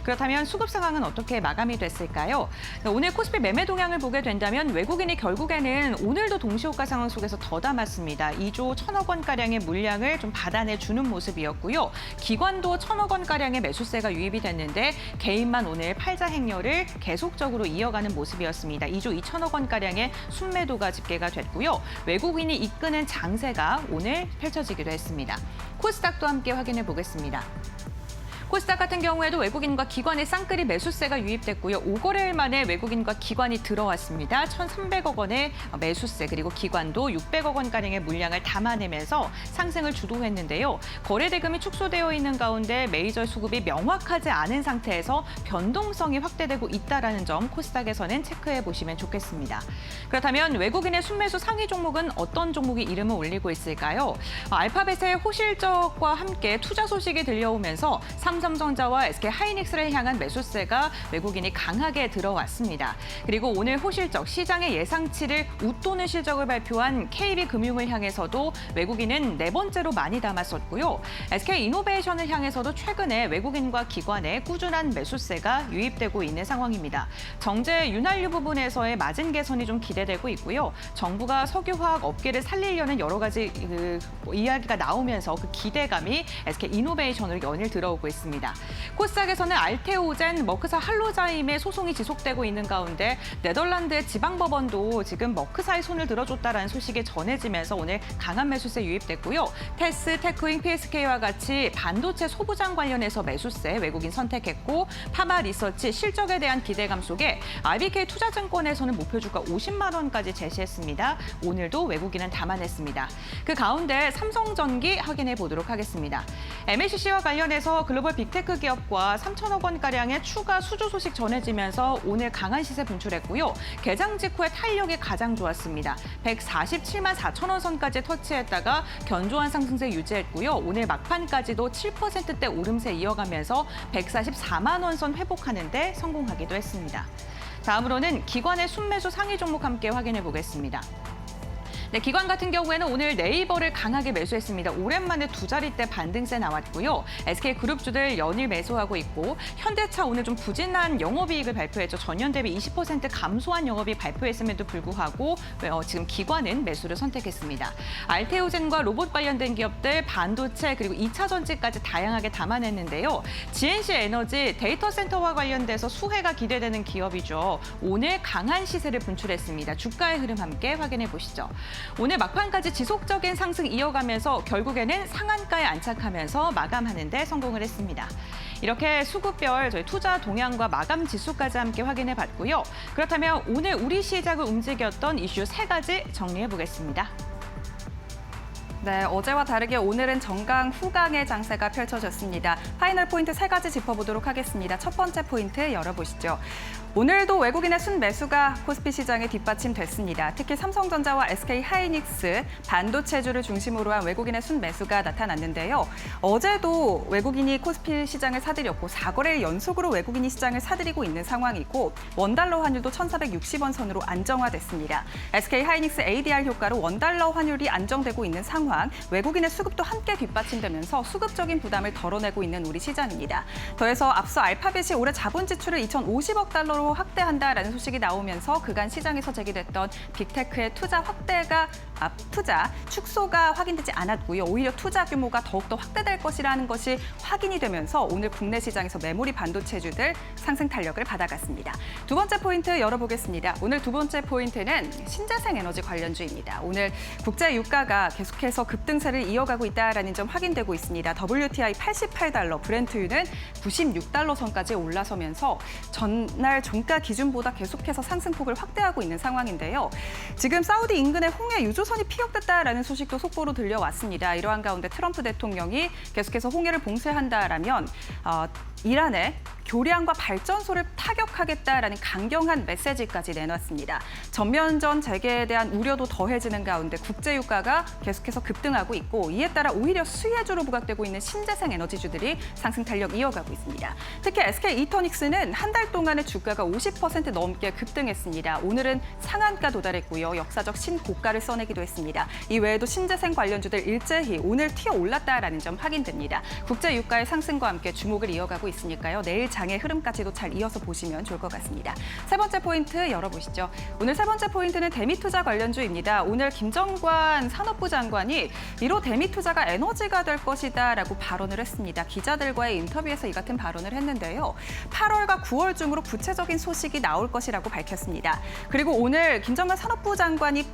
그렇다면 수급 상황은 어떻게 마감이 됐을까요? 오늘 코스피 매매 동향을 보게 된다면 외국인이 결국에는 오늘도 동시효과 상황 속에서 더 담았습니다. 2조 1,000억 원가량의 물량을 좀 받아내주는 모습이었고요. 기관도 1,000억 원가량의 매수세가 유입이 됐는데 개인만 오늘 팔자 행렬을 계속적으로 이어가는 모습이었습니다. 2조 2,000억 원가량의 순매도가 집계가 됐고요. 외국인이 이끄는 장세가 오늘 펼쳐지기도 했습니다. 코스닥도 함께 확인해 보겠습니다. 코스닥 같은 경우에도 외국인과 기관의 쌍끌이 매수세가 유입됐고요. 5거래일 만에 외국인과 기관이 들어왔습니다. 1,300억 원의 매수세 그리고 기관도 600억 원가량의 물량을 담아내면서 상승을 주도했는데요. 거래 대금이 축소되어 있는 가운데 메이저 수급이 명확하지 않은 상태에서 변동성이 확대되고 있다는 점 코스닥에서는 체크해 보시면 좋겠습니다. 그렇다면 외국인의 순매수 상위 종목은 어떤 종목이 이름을 올리고 있을까요? 알파벳의 호실적과 함께 투자 소식이 들려오면서 삼성전자와 SK하이닉스를 향한 매수세가 외국인이 강하게 들어왔습니다. 그리고 오늘 호실적 시장의 예상치를 웃도는 실적을 발표한 KB금융을 향해서도 외국인은 네 번째로 많이 담았었고요. SK이노베이션을 향해서도 최근에 외국인과 기관의 꾸준한 매수세가 유입되고 있는 상황입니다. 정제 윤활유 부분에서의 마진 개선이 좀 기대되고 있고요. 정부가 석유화학 업계를 살리려는 여러 가지 이야기가 나오면서 그 기대감이 SK이노베이션으로 연일 들어오고 있습니다. 코스닥에서는 알테오젠, 머크사 할로자임의 소송이 지속되고 있는 가운데 네덜란드의 지방법원도 지금 머크사의 손을 들어줬다라는 소식이 전해지면서 오늘 강한 매수세 유입됐고요. 테스, 테크윙, PSK와 같이 반도체 소부장 관련해서 매수세 외국인 선택했고 파마 리서치 실적에 대한 기대감 속에 RBK 투자증권에서는 목표주가 50만 원까지 제시했습니다. 오늘도 외국인은 담아냈습니다. 그 가운데 삼성전기 확인해 보도록 하겠습니다. MLCC와 관련해서 글로벌 빅테크 기업과 3천억 원가량의 추가 수주 소식 전해지면서 오늘 강한 시세 분출했고요. 개장 직후에 탄력이 가장 좋았습니다. 147만 4천 원 선까지 터치했다가 견조한 상승세 유지했고요. 오늘 막판까지도 7%대 오름세 이어가면서 144만 원 선 회복하는 데 성공하기도 했습니다. 다음으로는 기관의 순매수 상위 종목 함께 확인해 보겠습니다. 네, 기관 같은 경우에는 오늘 네이버를 강하게 매수했습니다. 오랜만에 두 자릿대 반등세 나왔고요. SK그룹주들 연일 매수하고 있고 현대차 오늘 좀 부진한 영업이익을 발표했죠. 전년 대비 20% 감소한 영업이익 발표했음에도 불구하고 지금 기관은 매수를 선택했습니다. 알테오젠과 로봇 관련된 기업들, 반도체 그리고 2차 전지까지 다양하게 담아냈는데요. GNC 에너지 데이터 센터와 관련돼서 수혜가 기대되는 기업이죠. 오늘 강한 시세를 분출했습니다. 주가의 흐름 함께 확인해 보시죠. 오늘 막판까지 지속적인 상승 이어가면서 결국에는 상한가에 안착하면서 마감하는 데 성공을 했습니다. 이렇게 수급별 저희 투자 동향과 마감 지수까지 함께 확인해 봤고요. 그렇다면 오늘 우리 시장을 움직였던 이슈 3가지 정리해 보겠습니다. 네, 어제와 다르게 오늘은 정강 후강의 장세가 펼쳐졌습니다. 파이널 포인트 3가지 짚어보도록 하겠습니다. 첫 번째 포인트 열어보시죠. 오늘도 외국인의 순매수가 코스피 시장에 뒷받침됐습니다. 특히 삼성전자와 SK하이닉스, 반도체주를 중심으로 한 외국인의 순매수가 나타났는데요. 어제도 외국인이 코스피 시장을 사들였고 4거래일 연속으로 외국인이 시장을 사들이고 있는 상황이고 원달러 환율도 1,460원 선으로 안정화됐습니다. SK하이닉스 ADR 효과로 원달러 환율이 안정되고 있는 상황, 외국인의 수급도 함께 뒷받침되면서 수급적인 부담을 덜어내고 있는 우리 시장입니다. 더해서 앞서 알파벳이 올해 자본 지출을 2,050억 달러로 확대한다라는 소식이 나오면서 그간 시장에서 제기됐던 빅테크의 투자 축소가 확인되지 않았고요. 오히려 투자 규모가 더욱더 확대될 것이라는 것이 확인이 되면서 오늘 국내 시장에서 메모리 반도체주들 상승 탄력을 받아갔습니다. 두 번째 포인트 열어보겠습니다. 오늘 두 번째 포인트는 신재생 에너지 관련주입니다. 오늘 국제 유가가 계속해서 급등세를 이어가고 있다는 점 확인되고 있습니다. WTI 88달러, 브렌트유는 96달러 선까지 올라서면서 전날 종가 기준보다 계속해서 상승폭을 확대하고 있는 상황인데요. 지금 사우디 인근에 홍해 유조선이 피격됐다라는 소식도 속보로 들려왔습니다. 이러한 가운데 트럼프 대통령이 계속해서 홍해를 봉쇄한다라면 이란의 교량과 발전소를 타격하겠다라는 강경한 메시지까지 내놨습니다. 전면전 재개에 대한 우려도 더해지는 가운데 국제유가가 계속해서 급등하고 있고 이에 따라 오히려 수혜주로 부각되고 있는 신재생 에너지주들이 상승 탄력 이어가고 있습니다. 특히 SK이터닉스는 한 달 동안의 주가가 50% 넘게 급등했습니다. 오늘은 상한가 도달했고요. 역사적 신고가를 써내기도 했습니다. 이 외에도 신재생 관련주들 일제히 오늘 튀어 올랐다라는 점 확인됩니다. 국제유가의 상승과 함께 주목을 이어가고 있으니까요. 내일 장의 흐름까지도 잘 이어서 보시면 좋을 것 같습니다. 세 번째 포인트 열어보시죠. 오늘 세 번째 포인트는 대미투자 관련주입니다. 오늘 김정관 산업부 장관이 이로 대미투자가 에너지가 될 것이다라고 발언을 했습니다. 기자들과의 인터뷰에서 이 같은 발언을 했는데요. 8월과 9월 중으로 구체적인 소식이 나올 것이라고 밝혔습니다. 그리고 오늘 김정관 산업부 장관이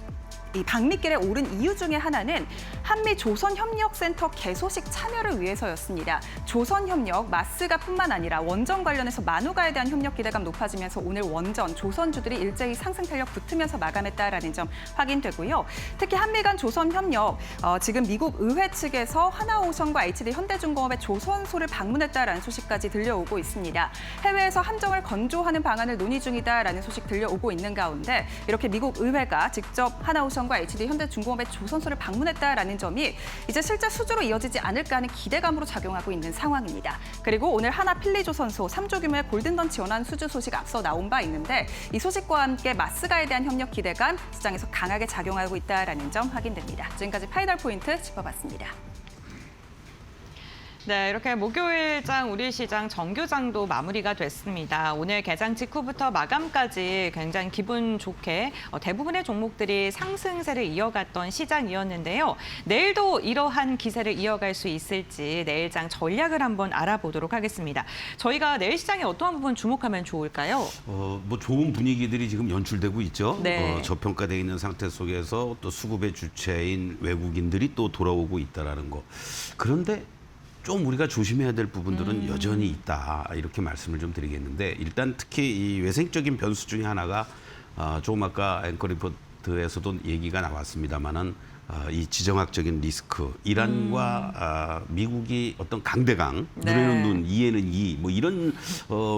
이 박미길에 오른 이유 중에 하나는 한미 조선협력센터 개소식 참여를 위해서였습니다. 조선협력, 마스가뿐만 아니라 원전 관련해서 만우가에 대한 협력 기대감 높아지면서 오늘 원전, 조선주들이 일제히 상승 탄력 붙으면서 마감했다라는 점 확인되고요. 특히 한미 간 조선협력, 지금 미국 의회 측에서 하나오션과 HD 현대중공업의 조선소를 방문했다라는 소식까지 들려오고 있습니다. 해외에서 함정을 건조하는 방안을 논의 중이다라는 소식 들려오고 있는 가운데 이렇게 미국 의회가 직접 하나오션과 HD 현대중공업의 조선소를 방문했다라는 점이 이제 실제 수주로 이어지지 않을까 하는 기대감으로 작용하고 있는 상황입니다. 그리고 오늘 하나필리조선소 3조 규모의 골든던치 연안 수주 소식 앞서 나온 바 있는데 이 소식과 함께 마스가에 대한 협력 기대감 시장에서 강하게 작용하고 있다라는 점 확인됩니다. 지금까지 파이널 포인트 짚어봤습니다. 네, 이렇게 목요일장 우리 시장 정규장도 마무리가 됐습니다. 오늘 개장 직후부터 마감까지 굉장히 기분 좋게 대부분의 종목들이 상승세를 이어갔던 시장이었는데요. 내일도 이러한 기세를 이어갈 수 있을지 내일장 전략을 한번 알아보도록 하겠습니다. 저희가 내일 시장에 어떠한 부분 주목하면 좋을까요? 뭐 좋은 분위기들이 지금 연출되고 있죠. 네. 저평가되어 있는 상태 속에서 또 수급의 주체인 외국인들이 또 돌아오고 있다라는 거. 그런데 좀 우리가 조심해야 될 부분들은 여전히 있다 이렇게 말씀을 좀 드리겠는데 일단 특히 이 외생적인 변수 중에 하나가 조금 아까 앵커 리포트에서도 얘기가 나왔습니다만은 이 지정학적인 리스크 이란과 미국이 어떤 강대강 눈에는 눈 이에는 이 뭐 이런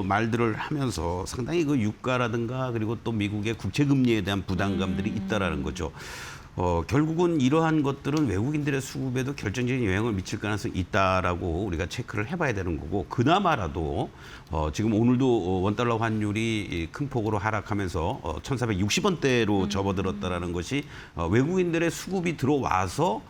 말들을 하면서 상당히 그 유가라든가 그리고 또 미국의 국채 금리에 대한 부담감들이 있다라는 거죠. 결국은 이러한 것들은 외국인들의 수급에도 결정적인 영향을 미칠 가능성이 있다라고 우리가 체크를 해봐야 되는 거고 그나마라도 지금 오늘도 원달러 환율이 큰 폭으로 하락하면서 1,460원대로 접어들었다라는 것이 외국인들의 수급이 들어와서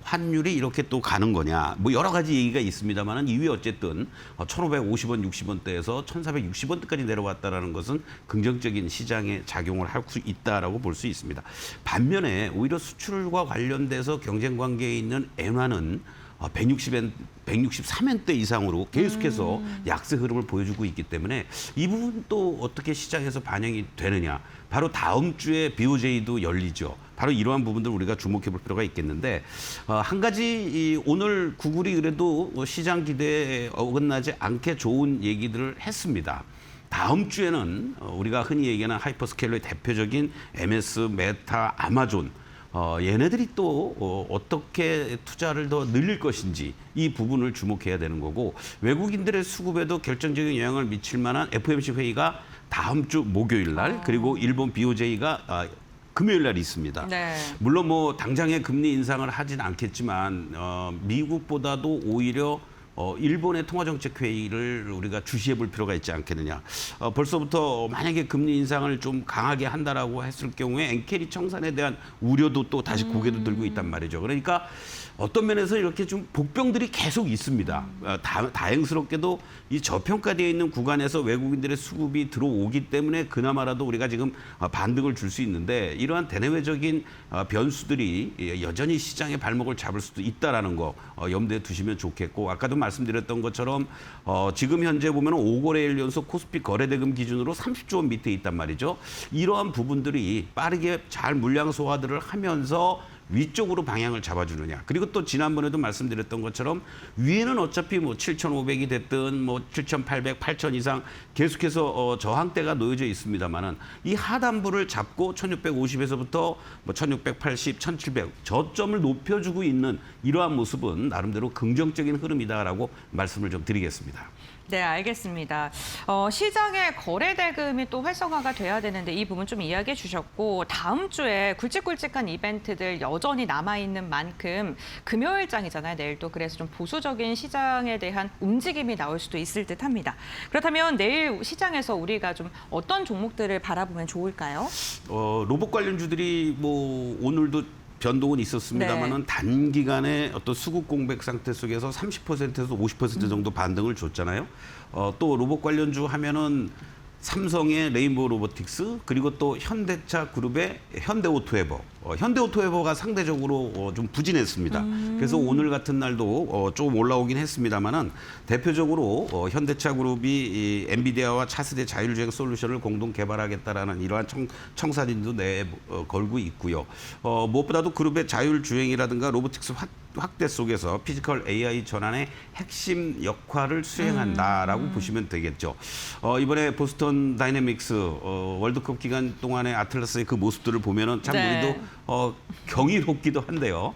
환율이 이렇게 또 가는 거냐 뭐 여러 가지 얘기가 있습니다만은 이후에 어쨌든 1,550원, 60원대에서 1,460원대까지 내려왔다라는 것은 긍정적인 시장에 작용을 할 수 있다라고 볼 수 있습니다. 반면에 오히려 수출과 관련돼서 경쟁 관계에 있는 엔화는 163원대 이상으로 계속해서 약세 흐름을 보여주고 있기 때문에 이 부분 또 어떻게 시장에서 반영이 되느냐. 바로 다음 주에 BOJ도 열리죠. 바로 이러한 부분들 우리가 주목해 볼 필요가 있겠는데 한 가지 오늘 구글이 그래도 시장 기대에 어긋나지 않게 좋은 얘기들을 했습니다. 다음 주에는 우리가 흔히 얘기하는 하이퍼스케일러의 대표적인 MS, 메타, 아마존 얘네들이 또 어떻게 투자를 더 늘릴 것인지 이 부분을 주목해야 되는 거고 외국인들의 수급에도 결정적인 영향을 미칠 만한 FOMC 회의가 다음 주 목요일 날 그리고 일본 BOJ가 금요일 날 있습니다. 네. 물론 뭐 당장의 금리 인상을 하진 않겠지만 미국보다도 오히려 일본의 통화정책 회의를 우리가 주시해 볼 필요가 있지 않겠느냐. 벌써부터 만약에 금리 인상을 좀 강하게 한다라고 했을 경우에 엔캐리 청산에 대한 우려도 또 다시 고개도 들고 있단 말이죠. 그러니까 어떤 면에서 이렇게 좀 복병들이 계속 있습니다. 다행스럽게도 이 저평가되어 있는 구간에서 외국인들의 수급이 들어오기 때문에 그나마라도 우리가 지금 반등을 줄 수 있는데 이러한 대내외적인 변수들이 여전히 시장의 발목을 잡을 수도 있다라는 거 염두에 두시면 좋겠고 아까도 말씀드렸던 것처럼 지금 현재 보면 5거래일 연속 코스피 거래대금 기준으로 30조 원 밑에 있단 말이죠. 이러한 부분들이 빠르게 잘 물량 소화들을 하면서 위쪽으로 방향을 잡아주느냐. 그리고 또 지난번에도 말씀드렸던 것처럼 위에는 어차피 뭐 7,500이 됐든 뭐 7,800, 8,000 이상 계속해서 저항대가 놓여져 있습니다만은 이 하단부를 잡고 1,650에서부터 뭐 1,680, 1,700 저점을 높여주고 있는 이러한 모습은 나름대로 긍정적인 흐름이다라고 말씀을 좀 드리겠습니다. 네, 알겠습니다. 시장의 거래 대금이 또 활성화가 돼야 되는데 이 부분 좀 이야기해 주셨고 다음 주에 굵직굵직한 이벤트들 여전히 남아있는 만큼 금요일장이잖아요, 내일 또. 그래서 좀 보수적인 시장에 대한 움직임이 나올 수도 있을 듯합니다. 그렇다면 내일 시장에서 우리가 좀 어떤 종목들을 바라보면 좋을까요? 로봇 관련주들이 뭐 오늘도 변동은 있었습니다만은 단기간에 어떤 수급 공백 상태 속에서 30%에서 50% 정도 반등을 줬잖아요. 또 로봇 관련주 하면은 삼성의 레인보우 로보틱스 그리고 또 현대차 그룹의 현대오토에버. 현대오토에버가 상대적으로 좀 부진했습니다. 그래서 오늘 같은 날도 조금 올라오긴 했습니다만은 대표적으로 현대차 그룹이 이 엔비디아와 차세대 자율주행 솔루션을 공동 개발하겠다라는 이러한 청사진도 걸고 있고요. 무엇보다도 그룹의 자율주행이라든가 로보틱스 확대 속에서 피지컬 AI 전환의 핵심 역할을 수행한다라고 보시면 되겠죠. 이번에 보스턴 다이내믹스 월드컵 기간 동안의 아틀라스의 그 모습들을 보면은 참 우리도 경이롭기도 한데요.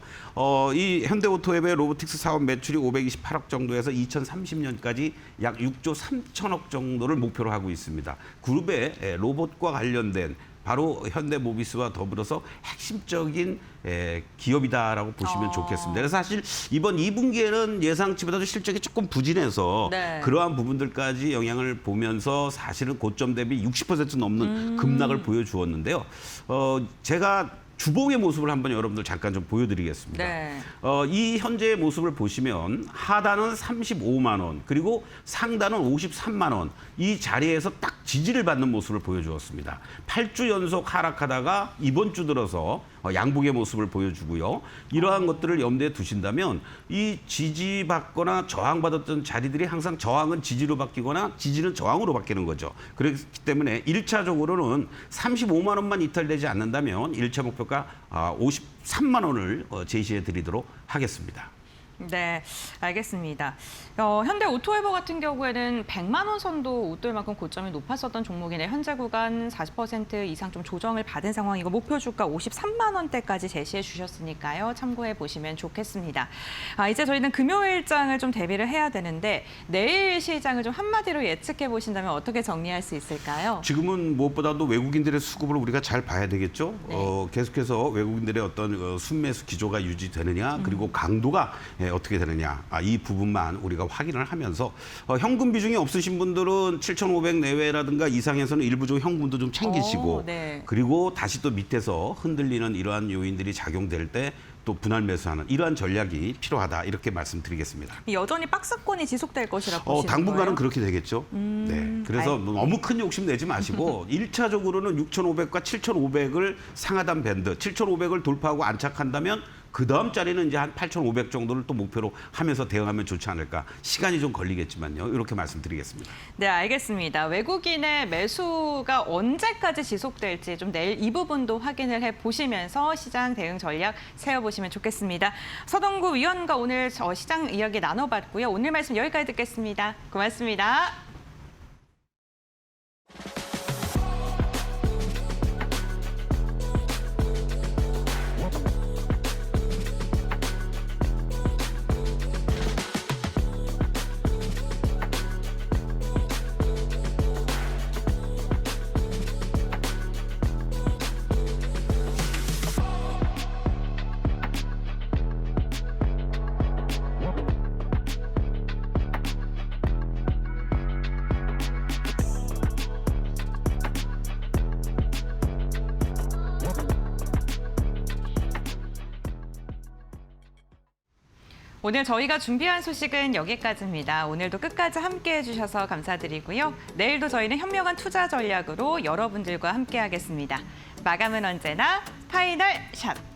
이 현대오토앱의 로보틱스 사업 매출이 528억 정도에서 2030년까지 약 6조 3천억 정도를 목표로 하고 있습니다. 그룹의 로봇과 관련된 바로 현대모비스와 더불어서 핵심적인 기업이다라고 보시면 좋겠습니다. 그래서 사실 이번 2분기에는 예상치보다도 실적이 조금 부진해서 그러한 부분들까지 영향을 보면서 사실은 고점 대비 60% 넘는 급락을 보여주었는데요. 제가 주봉의 모습을 한번 여러분들 잠깐 좀 보여드리겠습니다. 이 현재의 모습을 보시면 하단은 35만 원, 그리고 상단은 53만 원. 이 자리에서 딱 지지를 받는 모습을 보여주었습니다. 8주 연속 하락하다가 이번 주 들어서 양봉의 모습을 보여주고요. 이러한 것들을 염두에 두신다면 이 지지받거나 저항받았던 자리들이 항상 저항은 지지로 바뀌거나 지지는 저항으로 바뀌는 거죠. 그렇기 때문에 1차적으로는 35만 원만 이탈되지 않는다면 1차 목표가 53만 원을 제시해 드리도록 하겠습니다. 네, 알겠습니다. 현대 오토에버 같은 경우에는 100만 원 선도 웃돌 만큼 고점이 높았었던 종목이네. 현재 구간 40% 이상 좀 조정을 받은 상황이고 목표 주가 53만 원대까지 제시해 주셨으니까요. 참고해 보시면 좋겠습니다. 이제 저희는 금요일장을 좀 대비를 해야 되는데 내일 시장을 좀 한마디로 예측해 보신다면 어떻게 정리할 수 있을까요? 지금은 무엇보다도 외국인들의 수급을 우리가 잘 봐야 되겠죠. 계속해서 외국인들의 어떤 순매수 기조가 유지되느냐, 그리고 강도가 어떻게 되느냐, 이 부분만 우리가 확인을 하면서 현금 비중이 없으신 분들은 7,500 내외라든가 이상에서는 일부적으로 현금도 좀 챙기시고 그리고 다시 또 밑에서 흔들리는 이러한 요인들이 작용될 때 또 분할 매수하는 이러한 전략이 필요하다, 이렇게 말씀드리겠습니다. 여전히 박스권이 지속될 것이라 보시는 당분간은 거예요? 그렇게 되겠죠. 네. 그래서 너무 큰 욕심 내지 마시고 1차적으로는 6,500과 7,500을 상하단 밴드, 7,500을 돌파하고 안착한다면 그 다음 자리는 이제 한 8,500 정도를 또 목표로 하면서 대응하면 좋지 않을까. 시간이 좀 걸리겠지만요. 이렇게 말씀드리겠습니다. 네, 알겠습니다. 외국인의 매수가 언제까지 지속될지 좀 내일 이 부분도 확인을 해보시면서 시장 대응 전략 세워보시면 좋겠습니다. 서동구 위원과 오늘 시장 이야기 나눠봤고요. 오늘 말씀 여기까지 듣겠습니다. 고맙습니다. 오늘 저희가 준비한 소식은 여기까지입니다. 오늘도 끝까지 함께해 주셔서 감사드리고요. 내일도 저희는 현명한 투자 전략으로 여러분들과 함께하겠습니다. 마감은 언제나 파이널 샷!